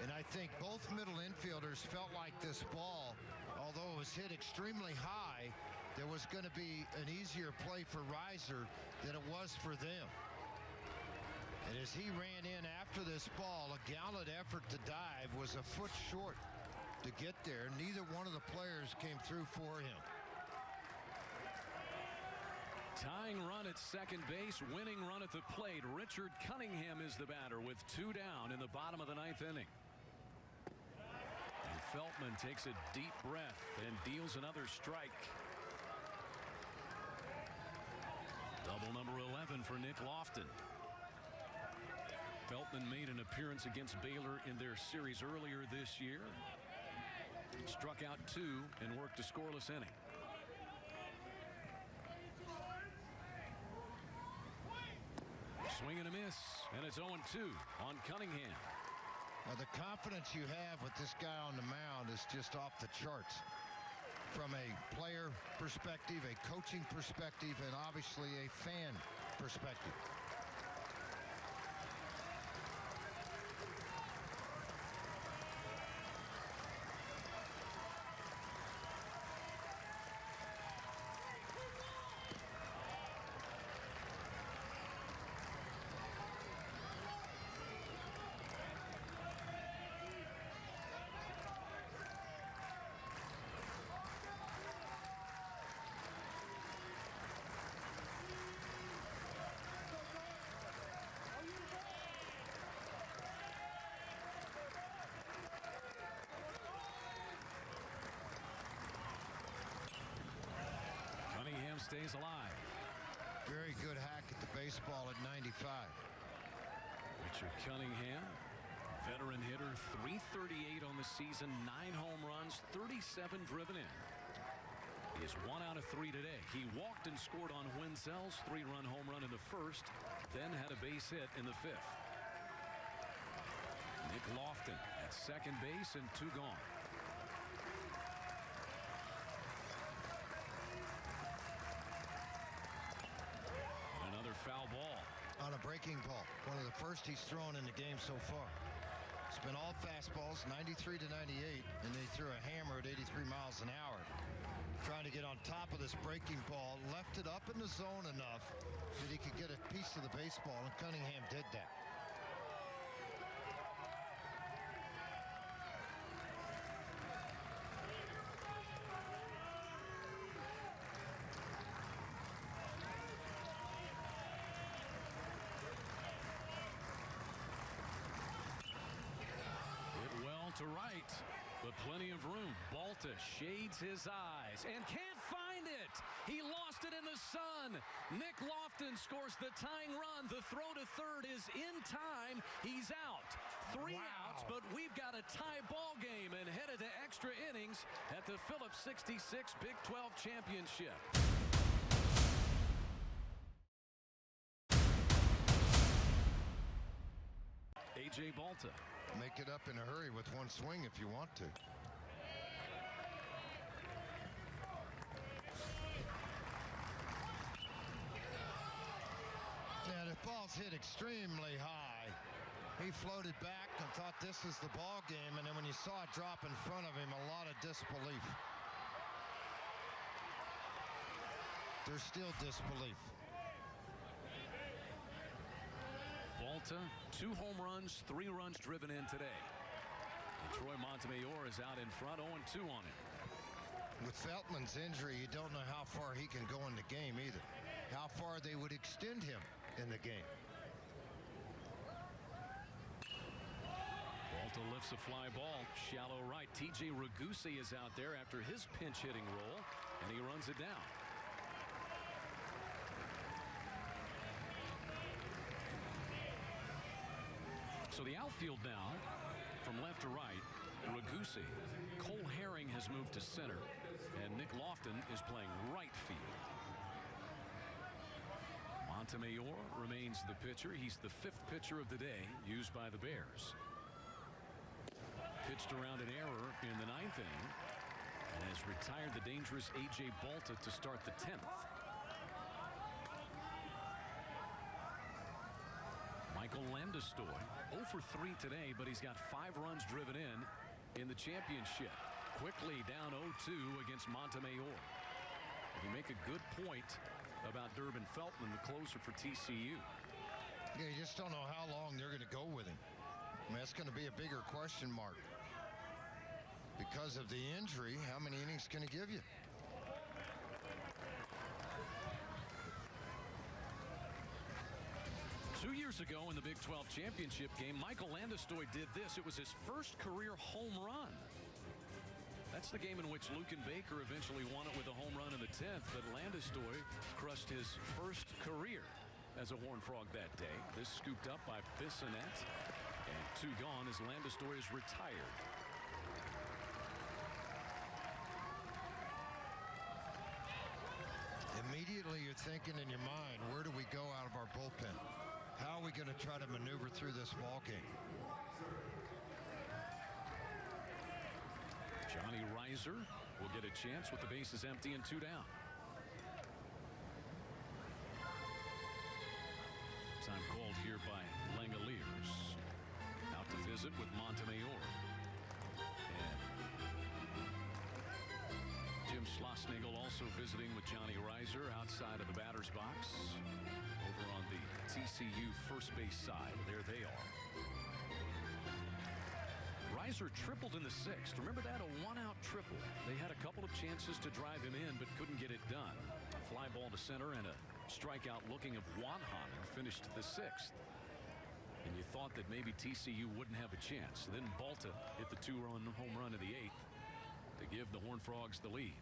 A: And I think both middle infielders felt like this ball, although it was hit extremely high, there was going to be an easier play for Reiser than it was for them. And as he ran in after this ball, a gallant effort to dive, was a foot short to get there. Neither one of the players came through for him.
B: Tying run at second base, winning run at the plate. Richard Cunningham is the batter with 2 down in the bottom of the 9th inning. And Feltman takes a deep breath and deals another strike. Double number 11 for Nick Lofton. Feltman made an appearance against Baylor in their series earlier this year. Struck out 2 and worked a scoreless inning. Swing and a miss, and it's 0-2 on Cunningham.
A: Now, the confidence you have with this guy on the mound is just off the charts. From a player perspective, a coaching perspective, and obviously a fan perspective.
B: stays alive.
A: Very good hack at the baseball at 95.
B: Richard Cunningham, veteran hitter, 338 on the season, 9 home runs, 37 driven in. He is 1 out of 3 today. He walked and scored on Wenzel's 3-run home run in the first, then had a base hit in the 5th. Nick Lofton at second base and 2 gone. And another foul ball.
A: On a breaking ball. One of the first he's thrown in the game so far. It's been all fastballs, 93 to 98, and they threw a hammer at 83 miles an hour. Trying to get on top of this breaking ball, left it up in the zone enough that he could get a piece of the baseball, and Cunningham did that.
B: Hit well to right, but plenty of room. Balta shades his eyes and can't find it. He lost it in the sun. Nick Lofton scores the tying run. The throw to third is in time. He's out. 3 outs, but we've got a tie ball game and headed to extra innings at the Phillips 66 Big 12 Championship. A.J. Balta.
A: Make it up in a hurry with one swing if you want to. Yeah, the ball's hit extremely high. He floated back and thought this is the ball game, and then when you saw it drop in front of him, a lot of disbelief. There's still disbelief.
B: Balta, 2 home runs, 3 runs driven in today. And Troy Montemayor is out in front, 0-2 on him.
A: With Feltman's injury, you don't know how far he can go in the game either. How far they would extend him in the game.
B: Balta lifts a fly ball, shallow right. TJ Ragusi is out there after his pinch hitting role, and he runs it down. So the outfield now, from left to right, Ragusi. Cole Herring has moved to center, and Nick Lofton is playing right field. Montemayor remains the pitcher. He's the 5th pitcher of the day used by the Bears. Pitched around an error in the 9th inning and has retired the dangerous A.J. Balta to start the 10th. Michael Landestoy, 0 for 3 today, but he's got 5 runs driven in the championship. Quickly down 0-2 against Montemayor. And you make a good point about Durbin Feltman, the closer for TCU.
A: Yeah, you just don't know how long they're going to go with him. I mean, that's going to be a bigger question mark. Because of the injury, how many innings can he give you?
B: Two years ago in the Big 12 championship game, Michael Landestoy did this. It was his first career home run. That's the game in which Lucan Baker eventually won it with a home run in the 10th, but Landestoy crushed his first career as a Horned Frog that day. This scooped up by Bissonnette, and 2 gone as Landestoy is retired.
A: Immediately you're thinking in your mind, where do we go out of our bullpen? How are we going to try to maneuver through this ball game?
B: Johnny Reiser will get a chance with the bases empty and 2 down. Time called here by Langoliers. Out to visit with Montemayor. And Jim Schlossnagel also visiting with Johnny Reiser outside of the batter's box. Over on the TCU first base side. There they are. Reiser tripled in the 6th. Remember that? A 1-out triple. They had a couple of chances to drive him in, but couldn't get it done. A fly ball to center and a strikeout looking of Wanhanen finished the 6th. And you thought that maybe TCU wouldn't have a chance. Then Balta hit the 2-run home run in the 8th to give the Horned Frogs the lead.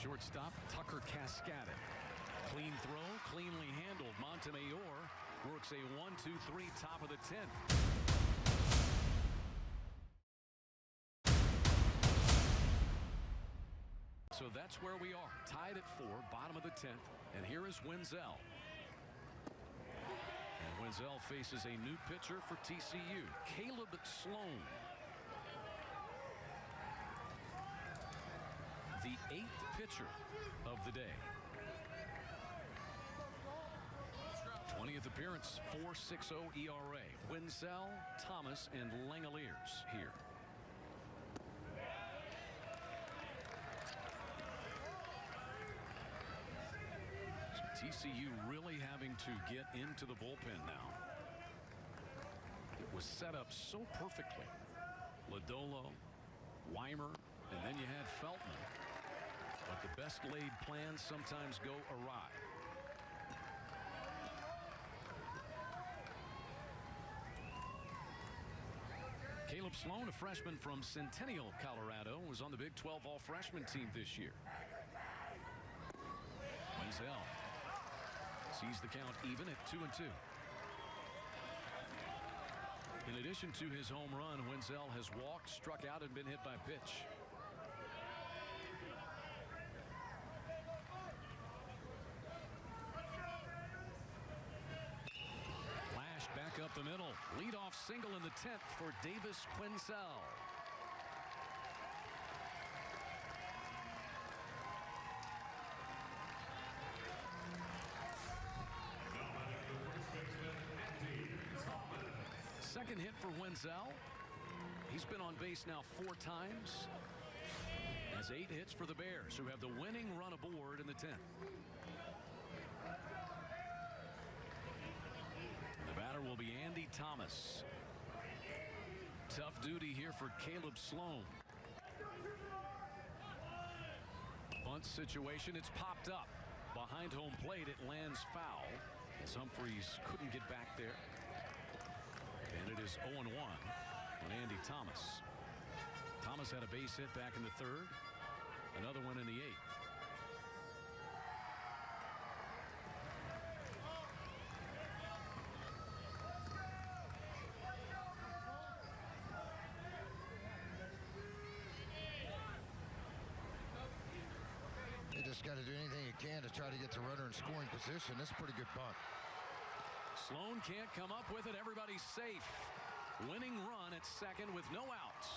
B: shortstop, Tucker Cascadin. Clean throw, cleanly handled. Montemayor works a 1-2-3 top of the 10th. So that's where we are, tied at 4, bottom of the 10th. And here is Wenzel. And Wenzel faces a new pitcher for TCU, Caleb Sloan. The 8th pitcher of the day. 20th appearance, 4.60 ERA. Wenzel, Thomas, and Langoliers here. TCU really having to get into the bullpen now. It was set up so perfectly. Lodolo, Weimer, and then you had Feltman. But the best laid plans sometimes go awry. Caleb Sloan, a freshman from Centennial, Colorado, was on the Big 12 All-Freshman team this year. Wenzel sees the count even at 2-2. In addition to his home run, Wenzel has walked, struck out, and been hit by pitch. Flash back up the middle. Leadoff single in the 10th for Davis Wenzel. Second hit for Wenzel. He's been on base now 4 times. Has 8 hits for the Bears, who have the winning run aboard in the 10th. And the batter will be Andy Thomas. Tough duty here for Caleb Sloan. Bunt situation. It's popped up. Behind home plate, it lands foul as Humphreys couldn't get back there. And it is 0-1 on Andy Thomas. Thomas had a base hit back in the 3rd. Another one in the 8th.
A: You just got to do anything you can to try to get the runner in scoring position. That's a pretty good bunt.
B: Sloan can't come up with it. Everybody's safe. Winning run at second with no outs.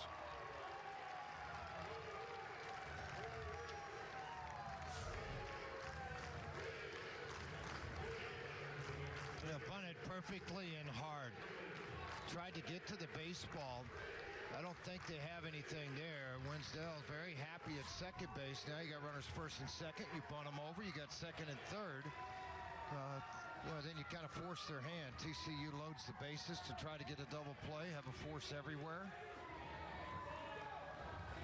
A: Yeah, bunted perfectly and hard. Tried to get to the baseball. I don't think they have anything there. Wenzel very happy at second base. Now you got runners first and second. You bunt them over. You got second and third. Then you kind of force their hand. TCU loads the bases to try to get a double play, have a force everywhere.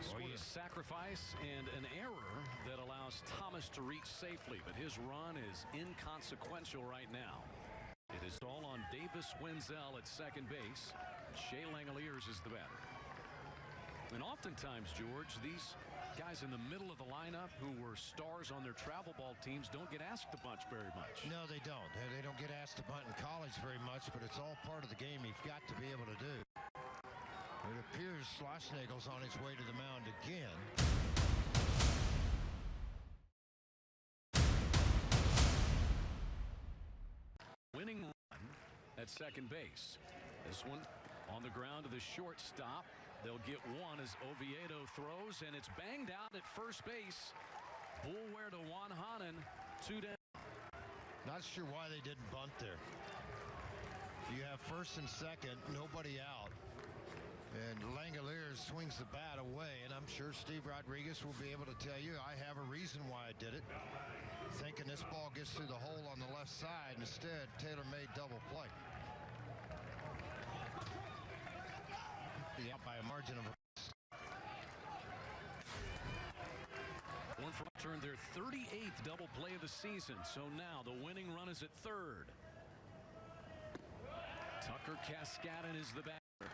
B: Scored a sacrifice and an error that allows Thomas to reach safely, but his run is inconsequential right now. It is all on Davis Wenzel at second base. Shea Langoliers is the batter. And oftentimes, George, these guys in the middle of the lineup who were stars on their travel ball teams don't get asked to bunch very much.
A: No, they don't. They don't get asked to bunt in college very much, but it's all part of the game you've got to be able to do. It appears Schlossnagel's on his way to the mound again.
B: Winning run at second base. This one on the ground to the shortstop. They'll get one as Oviedo throws, and it's banged out at first base. Boulware to Juan Hanan, 2 down.
A: Not sure why they didn't bunt there. You have first and second, nobody out. And Langoliers swings the bat away, and I'm sure Steve Rodriguez will be able to tell you, I have a reason why I did it. Thinking this ball gets through the hole on the left side. Instead, Taylor made double play. Out by a margin of.
B: One for turned their 38th double play of the season. So now the winning run is at third. Tucker Cascadin is the batter.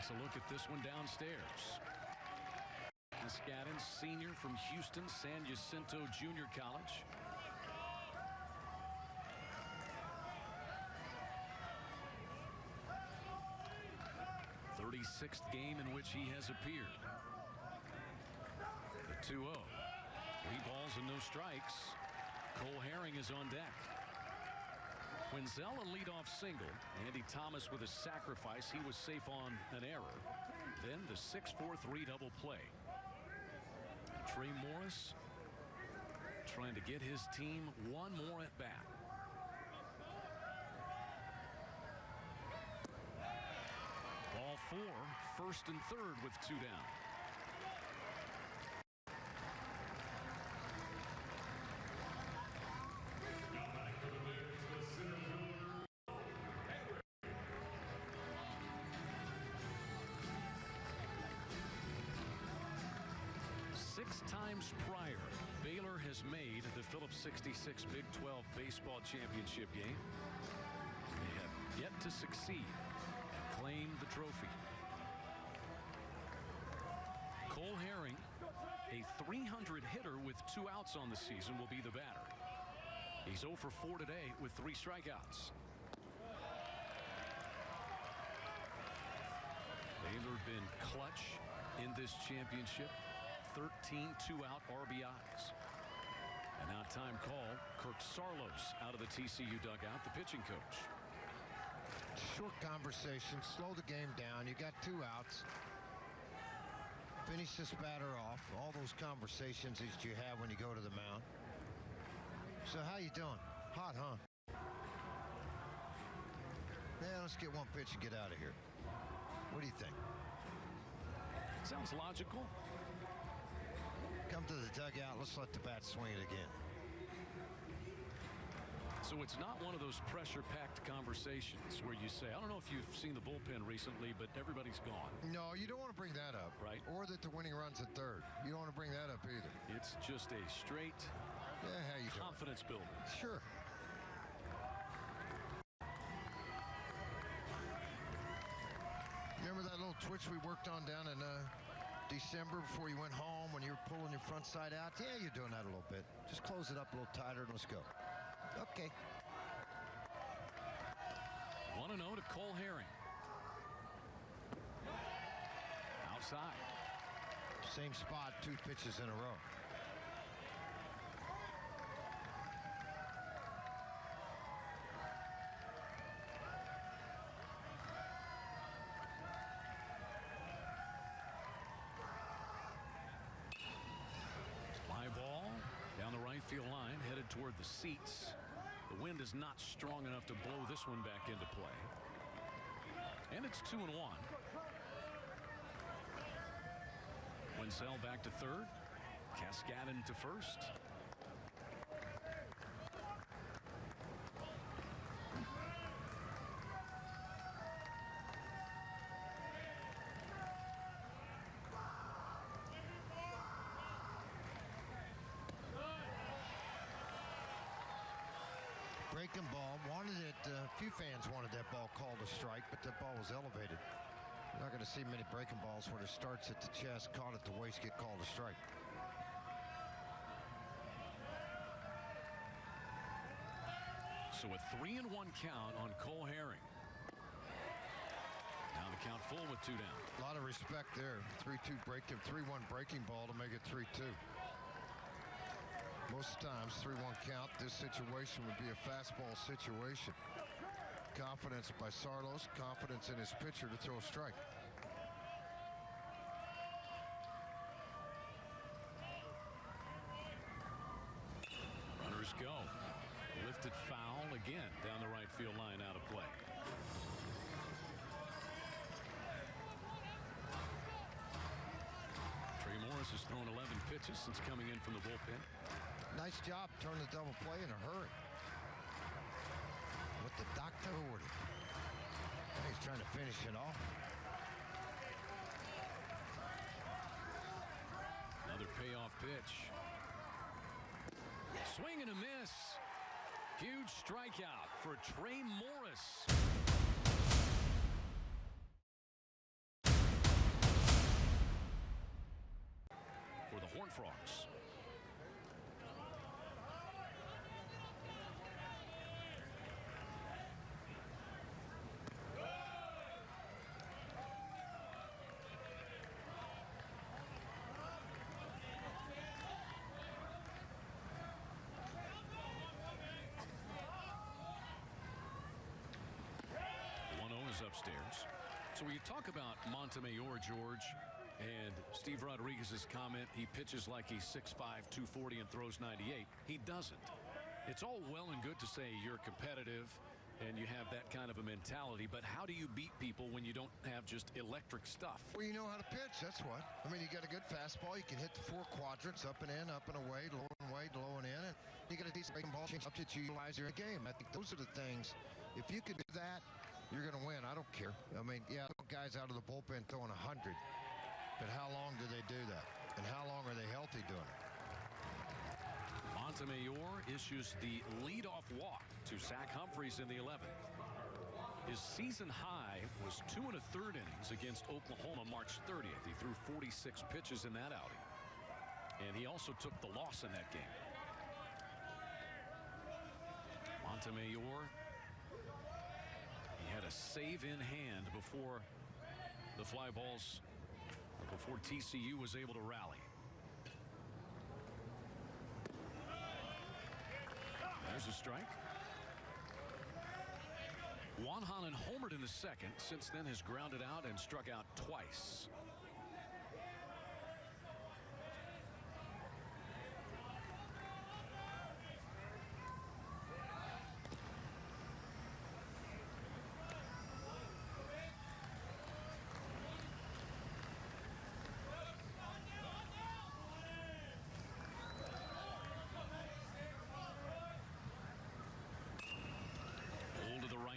B: Takes a look at this one downstairs. Cascadin, senior from Houston San Jacinto Junior College. Sixth game in which he has appeared. The 2-0. 3 balls and no strikes. Cole Herring is on deck. Quinzel a leadoff single. Andy Thomas with a sacrifice. He was safe on an error. Then the 6-4-3 double play. Trey Morris trying to get his team one more at bat. Ball 4, first and third with 2 down. Six times prior, Baylor has made the Phillips 66 Big 12 baseball championship game. They have yet to succeed and claim the trophy. Cole Herring, a 300 hitter with 2 outs on the season, will be the batter. He's 0 for 4 today with 3 strikeouts. Baylor been clutch in this championship. 13 2-out RBIs. And now time call. Kirk Saarloos out of the TCU dugout, the pitching coach.
A: Short conversation, slow the game down. You got 2 outs. Finish this batter off. All those conversations that you have when you go to the mound. So how you doing? Hot, huh? Yeah, let's get one pitch and get out of here. What do you think?
B: Sounds logical.
A: Come to the dugout. Let's let the bat swing it again.
B: So it's not one of those pressure-packed conversations where you say, I don't know if you've seen the bullpen recently, but everybody's gone.
A: No, you don't want to bring that up.
B: Right.
A: Or that the winning run's at third. You don't want to bring that up either.
B: It's just a straight
A: how you
B: confidence builder.
A: Sure. Remember that little twitch we worked on down in December before you went home when you were pulling your front side out? Yeah, you're doing that a little bit. Just close it up a little tighter and let's go. Okay.
B: 1-0 to Cole Herring. Outside.
A: Same spot, 2 pitches in a row.
B: Field line headed toward the seats. The wind is not strong enough to blow this one back into play. And it's 2-1. Quinzel back to third. Cascadin to first.
A: Breaking ball, wanted it. A few fans wanted that ball called a strike, but that ball was elevated. You're not going to see many breaking balls where it starts at the chest, caught at the waist, get called a strike.
B: So a 3-1 count on Cole Herring. Now the count full with 2 down.
A: A lot of respect there. 3-2 breaking, 3-1 breaking ball to make it 3-2. Most times, 3-1 count, this situation would be a fastball situation. Confidence by Saarloos, confidence in his pitcher to throw a strike.
B: Runners go. Lifted foul again down the right field line, out of play. Trey Morris has thrown 11 pitches since coming in from the bullpen.
A: Nice job, turn the double play in a hurry. What the doctor ordered. He's trying to finish it off.
B: Another payoff pitch. Swing and a miss. Huge strikeout for Trey Morris. Bullfrogs. Upstairs. So when you talk about Montemayor, George, and Steve Rodriguez's comment, he pitches like he's 6'5", 240 and throws 98. He doesn't. It's all well and good to say you're competitive and you have that kind of a mentality, but how do you beat people when you don't have just electric stuff?
A: Well, you know how to pitch, that's what. I mean, you got a good fastball. You can hit the 4 quadrants, up and in, up and away, low and in, and you got a decent breaking ball change up that you utilize your game. I think those are the things. If you could do that, you're going to win. I don't care. I mean, yeah, guys out of the bullpen throwing 100, but how long do they do that? And how long are they healthy doing it?
B: Montemayor issues the leadoff walk to Zach Humphreys in the 11th. His season high was 2 1/3 innings against Oklahoma March 30th. He threw 46 pitches in that outing. And he also took the loss in that game. Montemayor, he had a save in hand before the fly balls, before TCU was able to rally. There's a strike. Juan Holland homered in the second, since then has grounded out and struck out twice.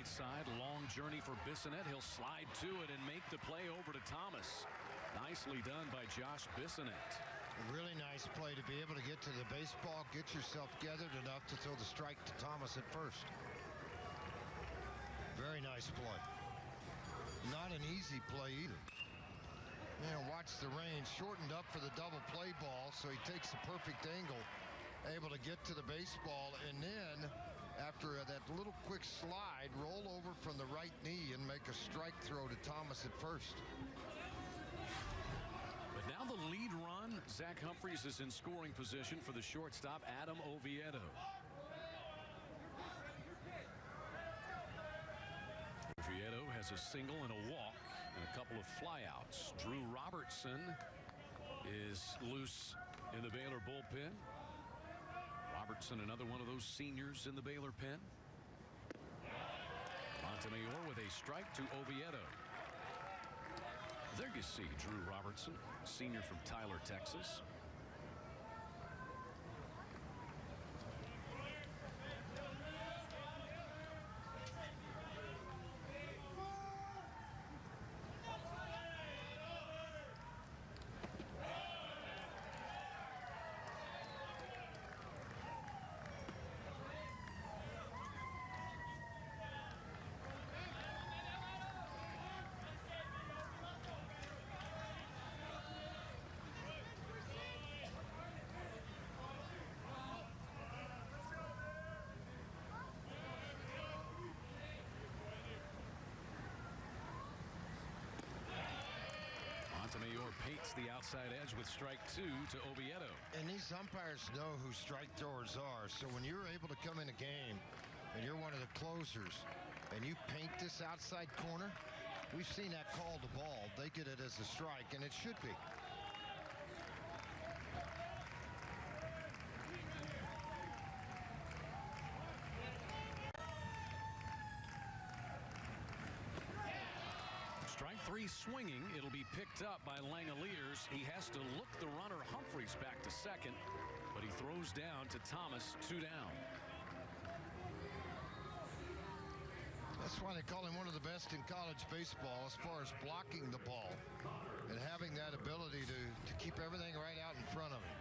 B: Side, long journey for Bissonnette. He'll slide to it and make the play over to Thomas. Nicely done by Josh Bissonnette.
A: Really nice play to be able to get to the baseball, get yourself gathered enough to throw the strike to Thomas at first. Very nice play. Not an easy play either. You know, watch the range shortened up for the double play ball, so he takes the perfect angle, able to get to the baseball, and then after that little quick slide, roll over from the right knee and make a strike throw to Thomas at first.
B: But now the lead run, Zach Humphreys is in scoring position for the shortstop, Adam Oviedo. Oviedo has a single and a walk and a couple of flyouts. Drew Robertson is loose in the Baylor bullpen. Robertson, another one of those seniors in the Baylor pen. Montemayor with a strike to Oviedo. There you see Drew Robertson, senior from Tyler, Texas. Montemayor paints the outside edge with strike 2 to Oviedo.
A: And these umpires know who strike throwers are, so when you're able to come in a game and you're one of the closers and you paint this outside corner, we've seen that call to ball. They get it as a strike, and it should be.
B: Strike 3 swinging. It'll be picked up by Langoliers. He has to look the runner Humphreys back to second, but he throws down to Thomas, 2 down.
A: That's why they call him one of the best in college baseball as far as blocking the ball and having that ability to keep everything right out in front of him.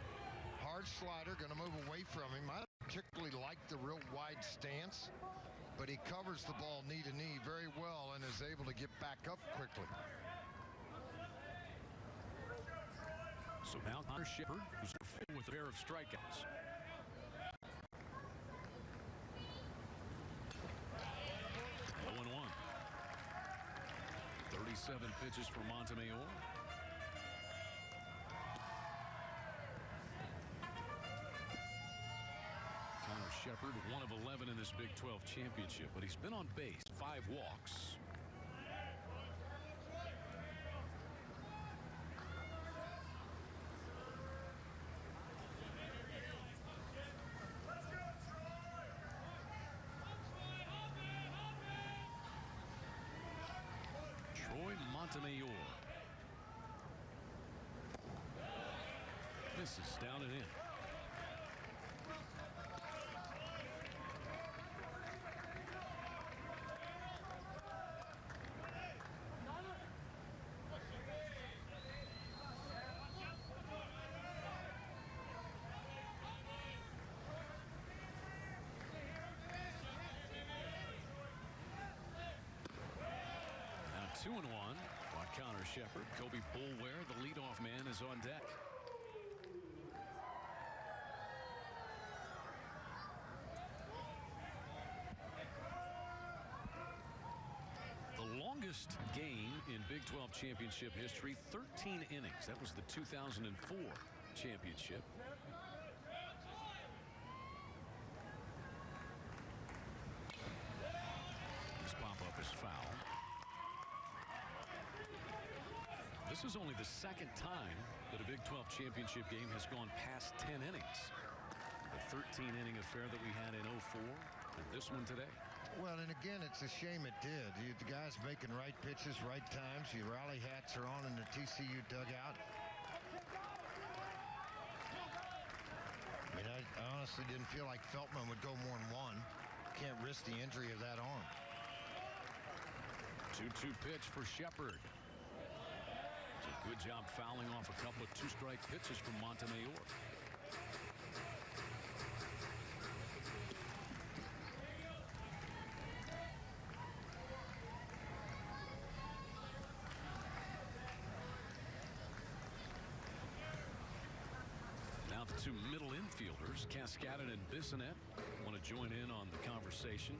A: Hard slider, going to move away from him. I don't particularly like the real wide stance, but he covers the ball knee to knee very well and is able to get back up quickly.
B: So now Connor Shepard, who's with a pair of strikeouts. 0-1. 37 pitches for Montemayor. Connor Shepard, 1 of 11 in this Big 12 championship, but he's been on base, 5 walks. Montemayor misses down and in. Now 2-1. Connor Shepard. Kobe Boulware, the leadoff man, is on deck. The longest game in Big 12 championship history, 13 innings. That was the 2004 championship. This pop-up is foul. This is only the second time that a Big 12 championship game has gone past 10 innings. The 13-inning affair that we had in 04 and this one today.
A: Well, and again, it's a shame it did. The guys making right pitches, right times. Your rally hats are on in the TCU dugout. I mean, I honestly didn't feel like Feltman would go more than one. Can't risk the injury of that arm.
B: 2-2 pitch for Shepard. Good job fouling off a couple of 2-strike pitches from Montemayor. Now the two middle infielders, Cascadden and Bissonette, want to join in on the conversation.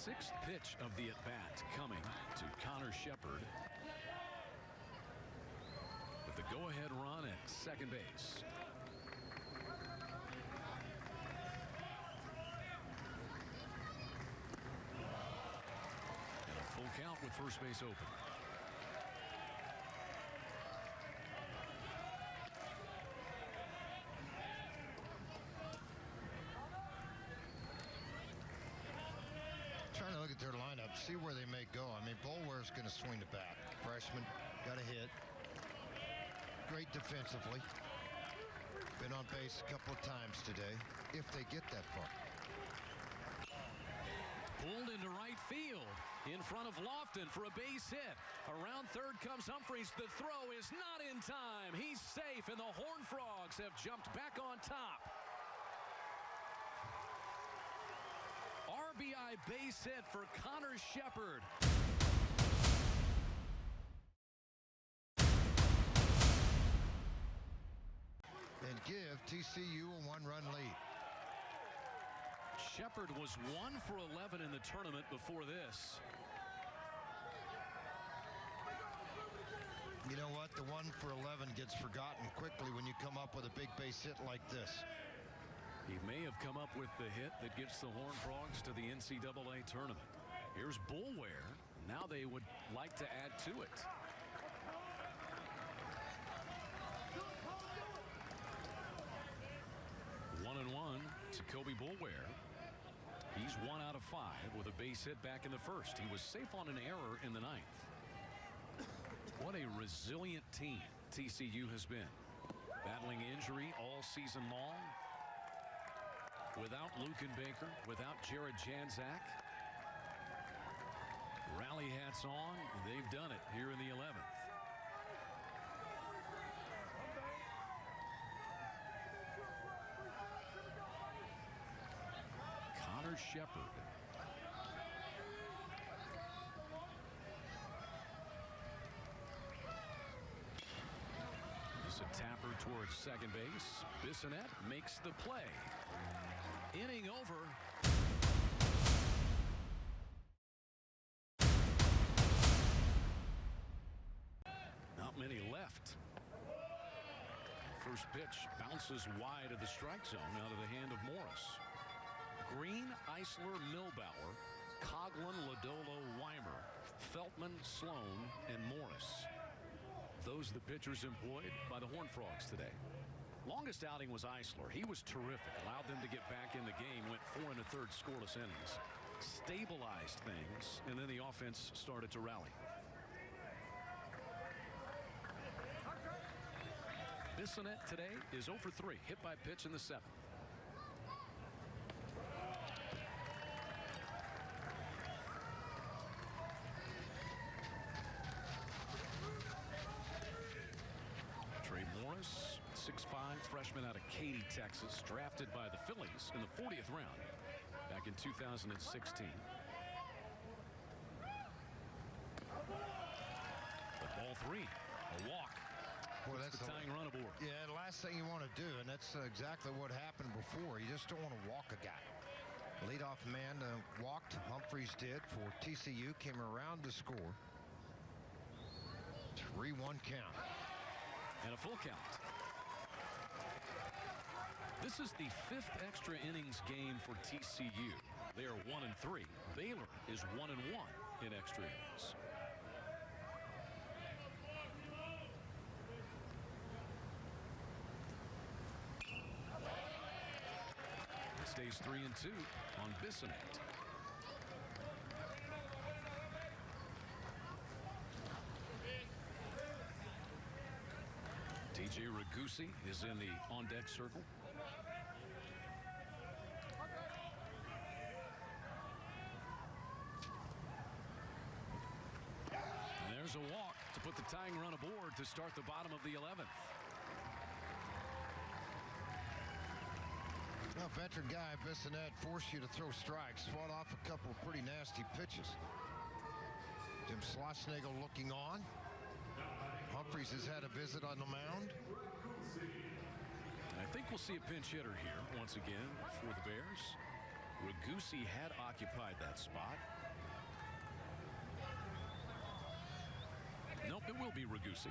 B: Sixth pitch of the at-bat coming to Connor Shepard with the go-ahead run at second base. And a full count with first base open.
A: Trying to look at their lineup, see where they may go. I mean, Boulware's going to swing the bat. Freshman, got a hit. Great defensively. Been on base a couple of times today, if they get that far.
B: Pulled into right field in front of Lofton for a base hit. Around third comes Humphreys. The throw is not in time. He's safe, and the Horned Frogs have jumped back on top. RBI base hit for Connor Shepard.
A: And give TCU a 1-run lead.
B: Shepard was 1 for 11 in the tournament before this.
A: You know what? The 1 for 11 gets forgotten quickly when you come up with a big base hit like this.
B: He may have come up with the hit that gets the Horned Frogs to the NCAA tournament. Here's Boulware. Now they would like to add to it. One and one to Kobe Boulware. He's 1 out of 5 with a base hit back in the first. He was safe on an error in the ninth. What a resilient team TCU has been. Battling injury all season long. Without Luken Baker, without Jared Janczak. Rally hats on, and they've done it here in the 11th. Connor Shepard. It's a tapper towards second base. Bissonnette makes the play. Inning over. Not many left. First pitch bounces wide of the strike zone out of the hand of Morris. Green, Eisler, Milbauer, Coughlin, Lodolo, Weimer, Feltman, Sloan, and Morris. Those are the pitchers employed by the Horned Frogs today. Longest outing was Eisler. He was terrific. Allowed them to get back in the game. Went 4 1/3 scoreless innings. Stabilized things, and then the offense started to rally. Bissonnette today is 0 for 3. Hit by pitch in the 7th. Trey Morris, 6'5", freshman out of Katy, Texas, drafted by the Phillies in the 40th round back in 2016. But ball 3, a walk.
A: Boy, that's
B: the tying run aboard.
A: Yeah, the last thing you want to do, and that's exactly what happened before. You just don't want to walk a guy. Leadoff man walked. Humphreys did for TCU. Came around to score. 3-1 count.
B: And a full count. This is the 5th extra innings game for TCU. They are 1 and 3. Baylor is 1 and 1 in extra innings. It stays 3 and 2 on Bissonnette. TJ Ragusi is in the on-deck circle. And there's a walk to put the tying run aboard to start the bottom of the 11th.
A: Well, veteran guy Bissonnette forced you to throw strikes. Fought off a couple of pretty nasty pitches. Jim Schlossnagle looking on. Humphreys has had a visit on the mound.
B: And I think we'll see a pinch hitter here once again for the Bears. Ragusi had occupied that spot. Nope, it will be Ragusi.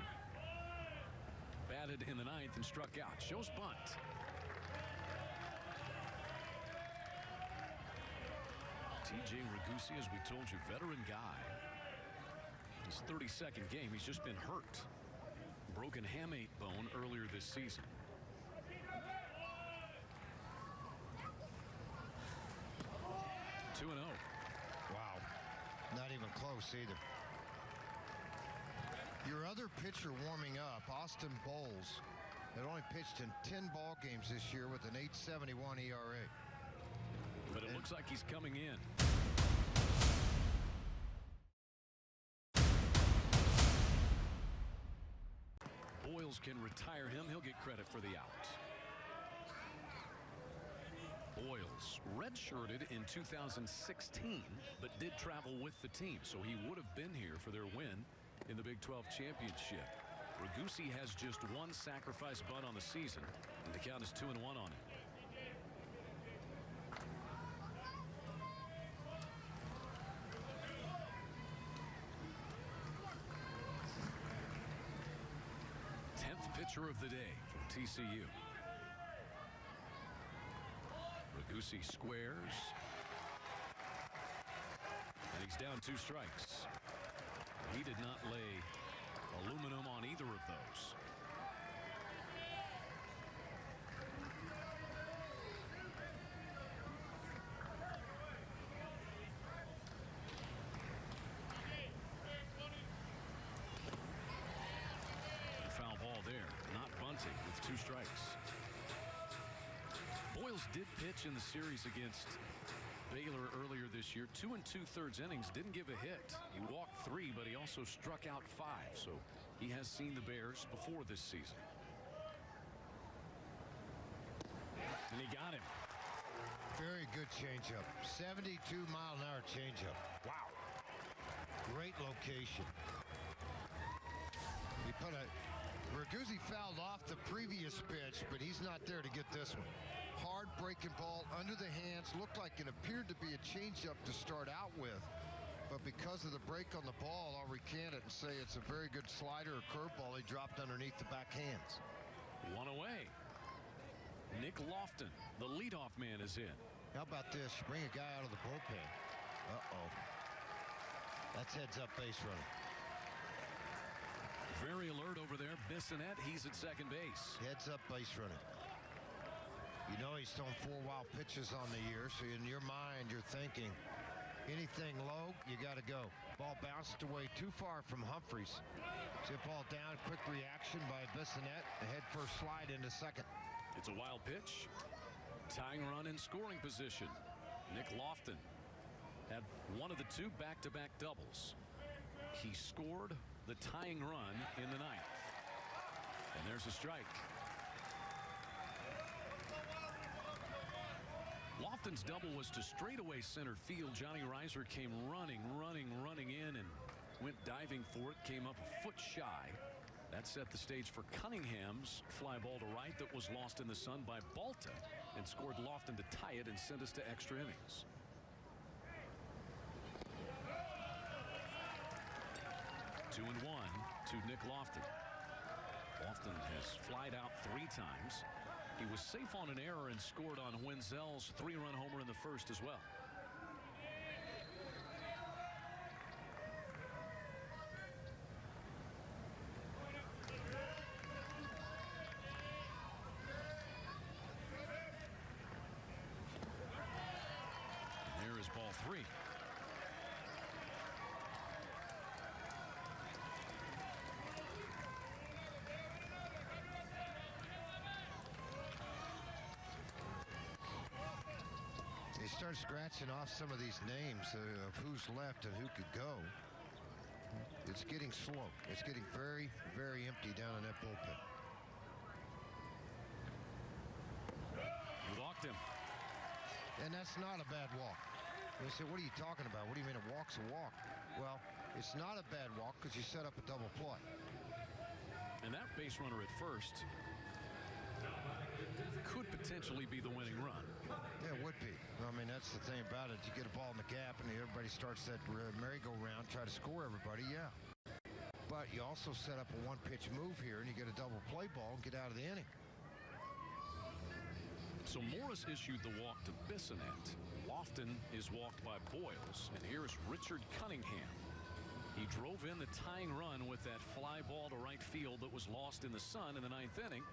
B: Batted in the 9th and struck out. Shows bunt. TJ Ragusi, as we told you, veteran guy. His 32nd game. He's just been hurt. Broken hamate bone earlier this season. Two and 0.
A: Wow. Not even close either. Your other pitcher warming up, Austin Bowles, had only pitched in 10 ball games this year with an 8.71 ERA.
B: But it looks like he's coming in. Boyles can retire him. He'll get credit for the out. Boyles redshirted in 2016, but did travel with the team, so he would have been here for their win in the Big 12 championship. Ragusi has just one sacrifice bunt on the season, and the count is 2-1 on him. Pitcher of the day for TCU. Ragusi squares. And he's down 2 strikes. He did not lay aluminum on either of those. Foul ball there, not bunting with 2 strikes. Boyles did pitch in the series against Baylor earlier this year. 2 2/3 innings, didn't give a hit. He walked 3, but he also struck out 5. So he has seen the Bears before this season. And he got him.
A: Very good changeup. 72-mile-an-hour changeup. Wow. Great location. He put a... Raguzzi fouled off the previous pitch, but he's not there to get this one. Hard breaking ball under the hands. Looked like it appeared to be a changeup to start out with. But because of the break on the ball, I'll recant it and say it's a very good slider or curveball he dropped underneath the back hands.
B: One away. Nick Lofton, the leadoff man, is in.
A: How about this? You bring a guy out of the bullpen. Uh-oh. That's heads-up base running.
B: Very alert over there. Bissonette, he's at second base.
A: Heads-up base running. You know he's thrown 4 wild pitches on the year, so in your mind you're thinking, anything low, you got to go. Ball bounced away too far from Humphreys. Chip ball down, quick reaction by Bissonette. The head first slide into second.
B: It's a wild pitch. Tying run in scoring position. Nick Lofton had one of the 2 back-to-back doubles. He scored the tying run in the 9th. And there's a strike. Lofton's double was to straightaway center field. Johnny Reiser came running in and went diving for it. Came up a foot shy. That set the stage for Cunningham's fly ball to right that was lost in the sun by Balta and scored Lofton to tie it and send us to extra innings. Two and one to Nick Lofton. Lofton has flied out 3 times. He was safe on an error and scored on Wenzel's 3-run homer in the first as well. And there is ball 3.
A: They start scratching off some of these names of who's left and who could go. It's getting slow. It's getting very, very empty down in that bullpen.
B: You walked him.
A: And that's not a bad walk. They say, what are you talking about? What do you mean a walk's a walk? Well, it's not a bad walk because you set up a double play.
B: And that base runner at first could potentially be the winning run.
A: Yeah, it would be. I mean, that's the thing about it. You get a ball in the gap and everybody starts that merry-go-round, try to score everybody, yeah. But you also set up a one-pitch move here and you get a double play ball and get out of the inning.
B: So Morris issued the walk to Bissonette. Lofton is walked by Boyles. And here's Richard Cunningham. He drove in the tying run with that fly ball to right field that was lost in the sun in the 9th inning.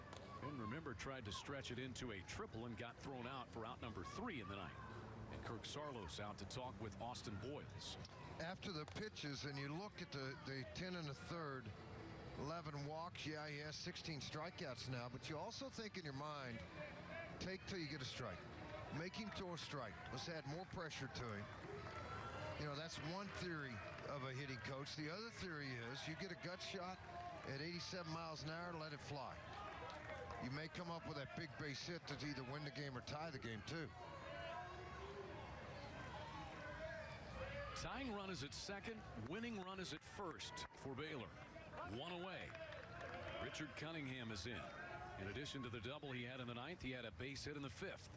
B: And remember, tried to stretch it into a triple and got thrown out for out number 3 in the 9th. And Kirk Saarloos out to talk with Austin Boyles.
A: After the pitches and you look at the 10 and a third, 11 walks, yeah, he has 16 strikeouts now, but you also think in your mind, take till you get a strike. Make him throw a strike. Let's add more pressure to him. You know, that's one theory of a hitting coach. The other theory is you get a gut shot at 87 miles an hour, let it fly. You may come up with that big base hit to either win the game or tie the game, too.
B: Tying run is at second. Winning run is at first for Baylor. 1 away. Richard Cunningham is in. In addition to the double he had in the 9th, he had a base hit in the 5th.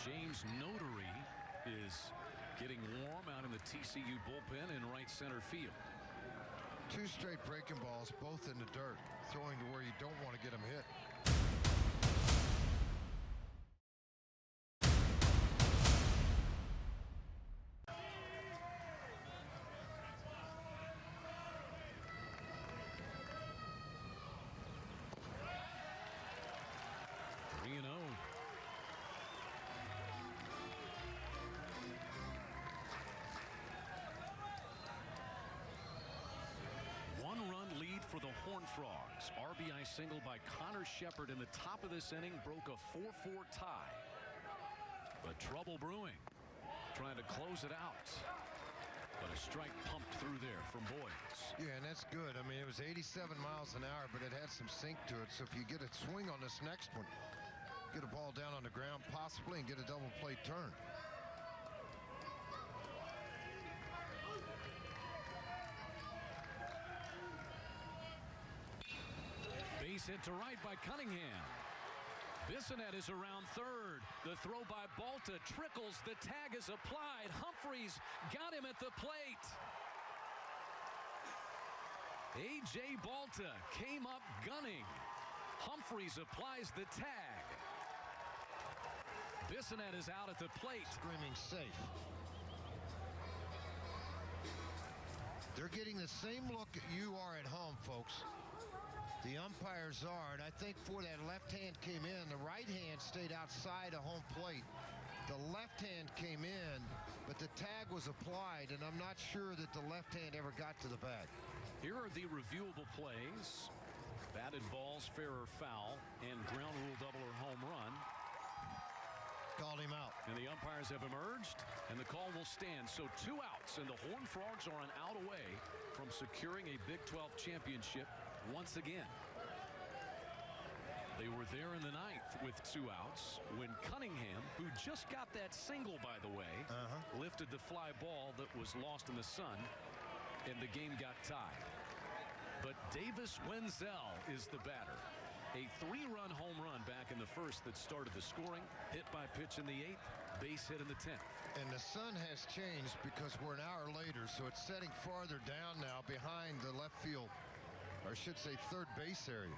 B: James Notary is getting warm out in the TCU bullpen in right center field.
A: 2 straight breaking balls, both in the dirt, throwing to where you don't want to get them hit.
B: Frogs. RBI single by Connor Shepard in the top of this inning broke a 4-4 tie. But trouble brewing. Trying to close it out. But a strike pumped through there from Boyles.
A: Yeah, and that's good. I mean, it was 87 miles an hour, but it had some sink to it. So if you get a swing on this next one, get a ball down on the ground possibly and get a double play turn.
B: Base hit to right by Cunningham. Bissonette is around third. The throw by Balta trickles. The tag is applied. Humphreys got him at the plate. A.J. Balta came up gunning. Humphreys applies the tag. Bissonette is out at the plate.
A: Screaming safe. They're getting the same look you are at home, folks. The umpires are, and I think before that left hand came in, the right hand stayed outside of home plate. The left hand came in, but the tag was applied, and I'm not sure that the left hand ever got to the bag.
B: Here are the reviewable plays. Batted balls, fair or foul, and ground rule double or home run.
A: Called him out.
B: And the umpires have emerged, and the call will stand. So 2 outs, and the Horned Frogs are an out away from securing a Big 12 championship once again. They were there in the 9th with 2 outs when Cunningham, who just got that single, by the way, lifted the fly ball that was lost in the sun, and the game got tied. But Davis Wenzel is the batter. A 3-run home run back in the first that started the scoring. Hit by pitch in the 8th. Base hit in the 10th.
A: And the sun has changed because we're an hour later, so it's setting farther down now behind the left field, or I should say third base area.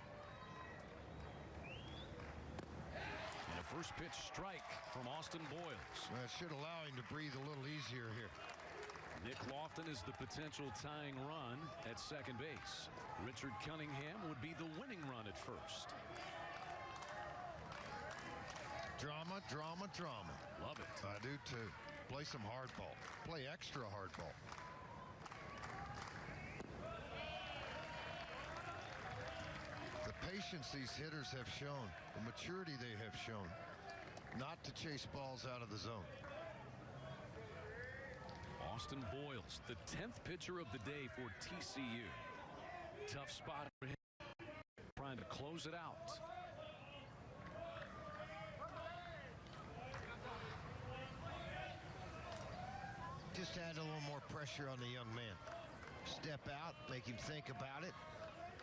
B: And a first pitch strike from Austin Boyles.
A: That should allow him to breathe a little easier here.
B: Nick Lofton is the potential tying run at second base. Richard Cunningham would be the winning run at first.
A: Drama, drama, drama.
B: Love it.
A: I do too. Play some hardball. Play extra hardball. The patience these hitters have shown, the maturity they have shown, not to chase balls out of the zone.
B: Austin Boyles, the 10th pitcher of the day for TCU. Tough spot for him, trying to close it out.
A: Just add a little more pressure on the young man. Step out, make him think about it.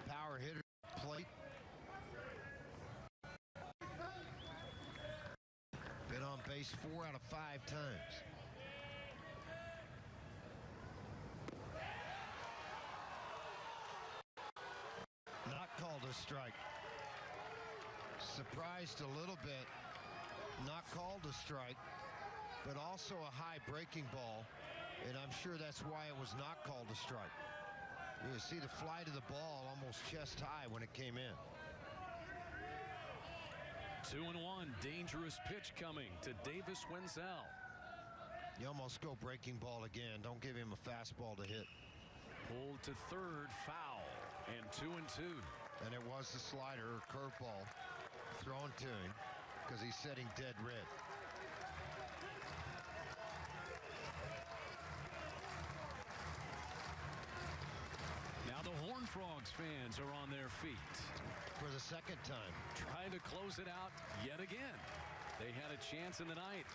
A: Power hitter, plate. Been on base 4 out of 5 times. Not called a strike. Surprised a little bit. Not called a strike, but also a high breaking ball, and I'm sure that's why it was not called a strike. You see the fly to the ball almost chest high when it came in.
B: 2-1, dangerous pitch coming to Davis Wenzel.
A: You almost go breaking ball again. Don't give him a fastball to hit.
B: Pulled to third, foul, and 2-2.
A: And it was the slider or curveball thrown to him because he's setting dead red.
B: Now the Horned Frogs fans are on their feet.
A: For the second time.
B: Trying to close it out yet again. They had a chance in the 9th.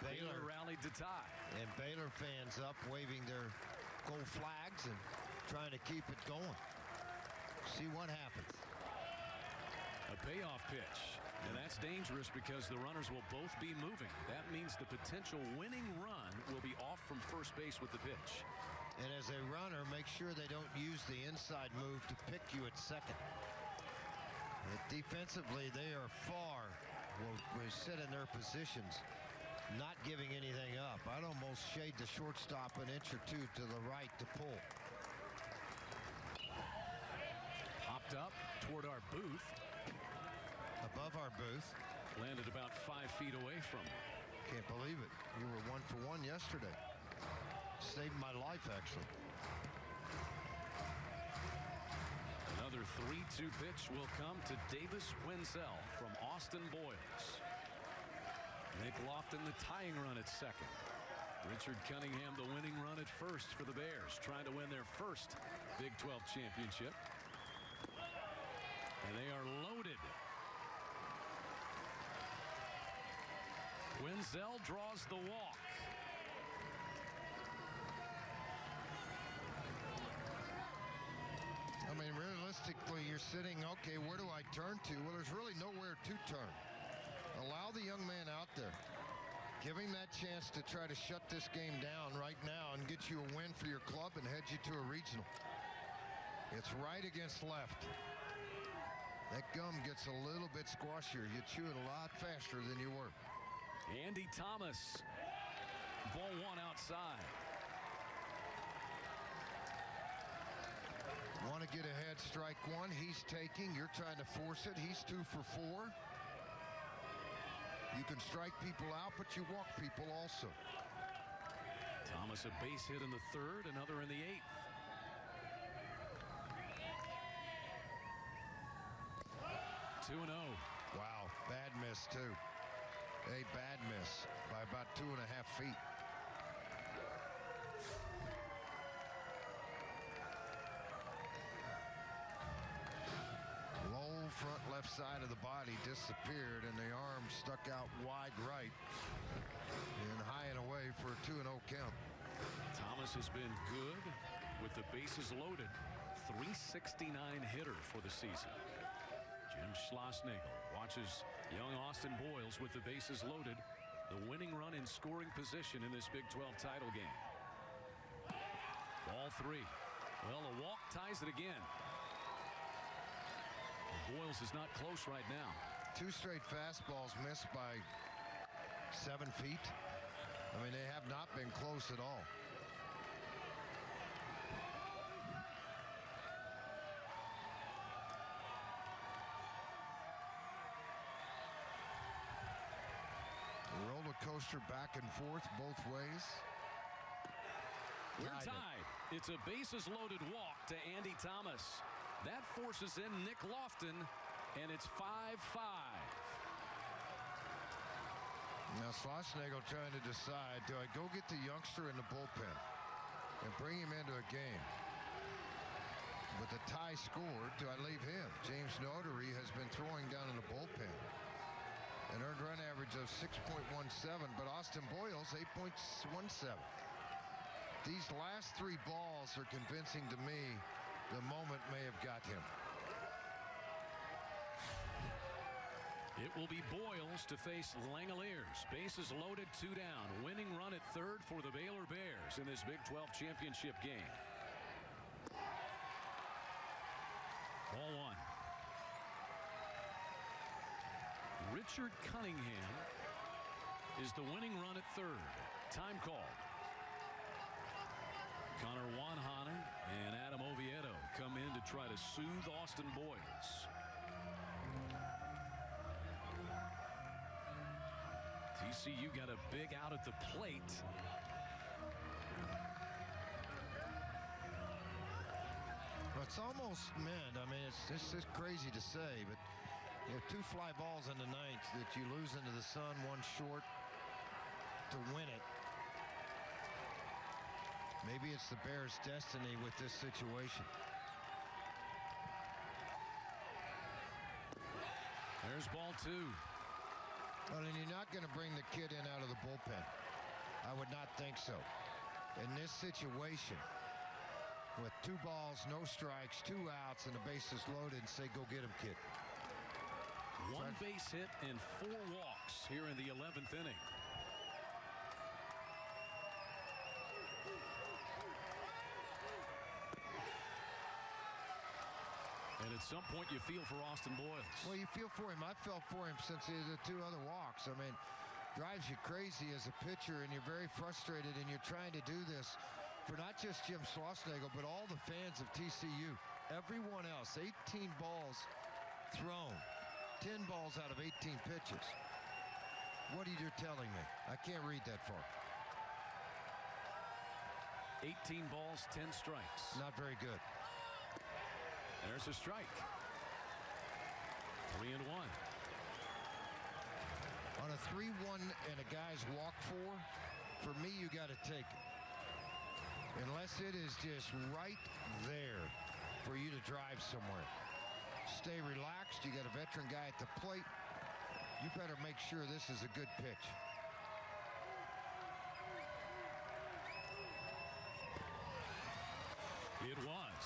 B: Baylor rallied to tie.
A: And Baylor fans up waving their gold flags and trying to keep it going. See what happens.
B: A payoff pitch. And that's dangerous because the runners will both be moving. That means the potential winning run will be off from first base with the pitch.
A: And as a runner, make sure they don't use the inside move to pick you at second. But defensively, they are far. Will sit in their positions, not giving anything up. I'd almost shade the shortstop an inch or two to the right to pull.
B: Popped up toward our booth.
A: Above our booth.
B: Landed about 5 feet away from me.
A: Can't believe it. You were 1 for 1 yesterday. Saved my life, actually.
B: Another Another 3-2 pitch will come to Davis Wenzel from Austin Boyles. Nick Lofton the tying run at second. Richard Cunningham the winning run at first for the Bears, trying to win their first Big 12 championship. And they are loaded. Wenzel draws the walk.
A: I mean, realistically, you're sitting, okay, where do I turn to? Well, there's really nowhere to turn. Allow the young man out there. Give him that chance to try to shut this game down right now and get you a win for your club and head you to a regional. It's right against left. That gum gets a little bit squashier. You chew it a lot faster than you were.
B: Andy Thomas. Ball one outside.
A: Want to get ahead, strike one. He's taking. You're trying to force it. He's 2 for 4. You can strike people out, but you walk people also.
B: Thomas a base hit in the third, another in the eighth. Two and 0.
A: Wow, bad miss too. A bad miss by about 2.5 feet. Low front left side of the body disappeared, and the arm stuck out wide right and high and away for a 2-0 count.
B: Thomas has been good with the bases loaded. .369 hitter for the season. Jim Schlossnagle watches young Austin Boyles with the bases loaded. The winning run in scoring position in this Big 12 title game. Ball 3. Well, a walk ties it again. And Boyles is not close right now.
A: 2 straight fastballs missed by 7 feet. I mean, they have not been close at all. Roller coaster back and forth both ways.
B: We're tied. It's a bases loaded walk to Andy Thomas. That forces in Nick Lofton, and it's 5-5.
A: Now Schlossnagle trying to decide, do I go get the youngster in the bullpen and bring him into a game? With a tie scored, do I leave him? James Notary has been throwing down in the bullpen. An earned run average of 6.17, but Austin Boyles 8.17. These last 3 balls are convincing to me the moment may have got him.
B: It will be Boyles to face Langoliers. Bases loaded, 2 down. Winning run at third for the Baylor Bears in this Big 12 championship game. Ball 1. Richard Cunningham is the winning run at third. Time call. Connor Wanhanen and Adam Oviedo come in to try to soothe Austin Boyles. TCU got a big out at the plate.
A: It's almost meant. I mean, it's just crazy to say, but you have 2 fly balls in the 9th that you lose into the sun, 1 short to win it. Maybe it's the Bears' destiny with this situation.
B: There's ball 2.
A: Well, and you're not going to bring the kid in out of the bullpen. I would not think so. In this situation, with 2 balls, no strikes, 2 outs, and the bases loaded, say, go get him, kid.
B: 1 base hit and 4 walks here in the 11th inning. And at some point you feel for Austin Boyles.
A: Well, you feel for him. I felt for him since the 2 other walks. I mean, drives you crazy as a pitcher, and you're very frustrated, and you're trying to do this for not just Jim Schlossnagle, but all the fans of TCU. Everyone else, 18 balls thrown, 10 balls out of 18 pitches. What are you telling me? I can't read that far.
B: 18 balls, 10 strikes.
A: Not very good.
B: There's a strike. 3-1.
A: On a 3-1 and a guy's walk for me, you got to take it. Unless it is just right there for you to drive somewhere. Stay relaxed. You got a veteran guy at the plate. You better make sure this is a good pitch.
B: It was.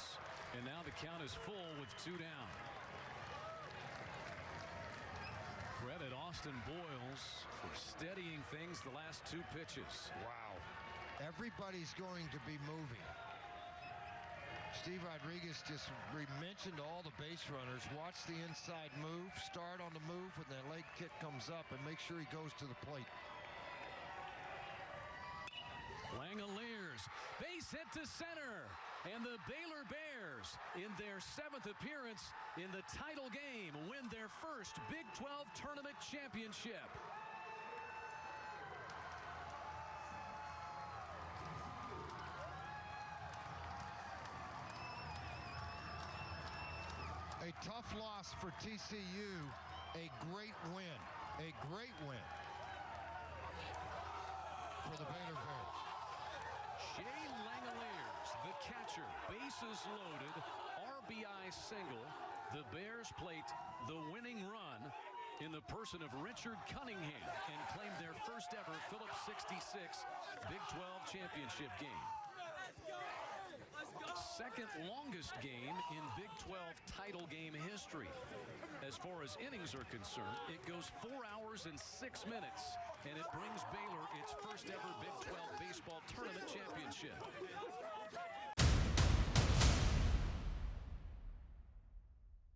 B: And now the count is full with 2 down. Credit Austin Boyles for steadying things the last 2 pitches.
A: Wow. Everybody's going to be moving. Steve Rodriguez just mentioned all the base runners. Watch the inside move. Start on the move when that leg kick comes up and make sure he goes to the plate.
B: Langoliers, base hit to center. And the Baylor Bears, in their 7th appearance in the title game, win their first Big 12 tournament championship.
A: A tough loss for TCU, a great win. A great win for the Baylor Bears.
B: Shea Langoliers, the catcher, bases loaded, RBI single. The Bears plate the winning run in the person of Richard Cunningham and claimed their first ever Phillips 66 Big 12 championship game. Second longest game in Big 12 title game history. As far as innings are concerned, it goes 4 hours and 6 minutes, and it brings Baylor its first ever Big 12 baseball tournament championship.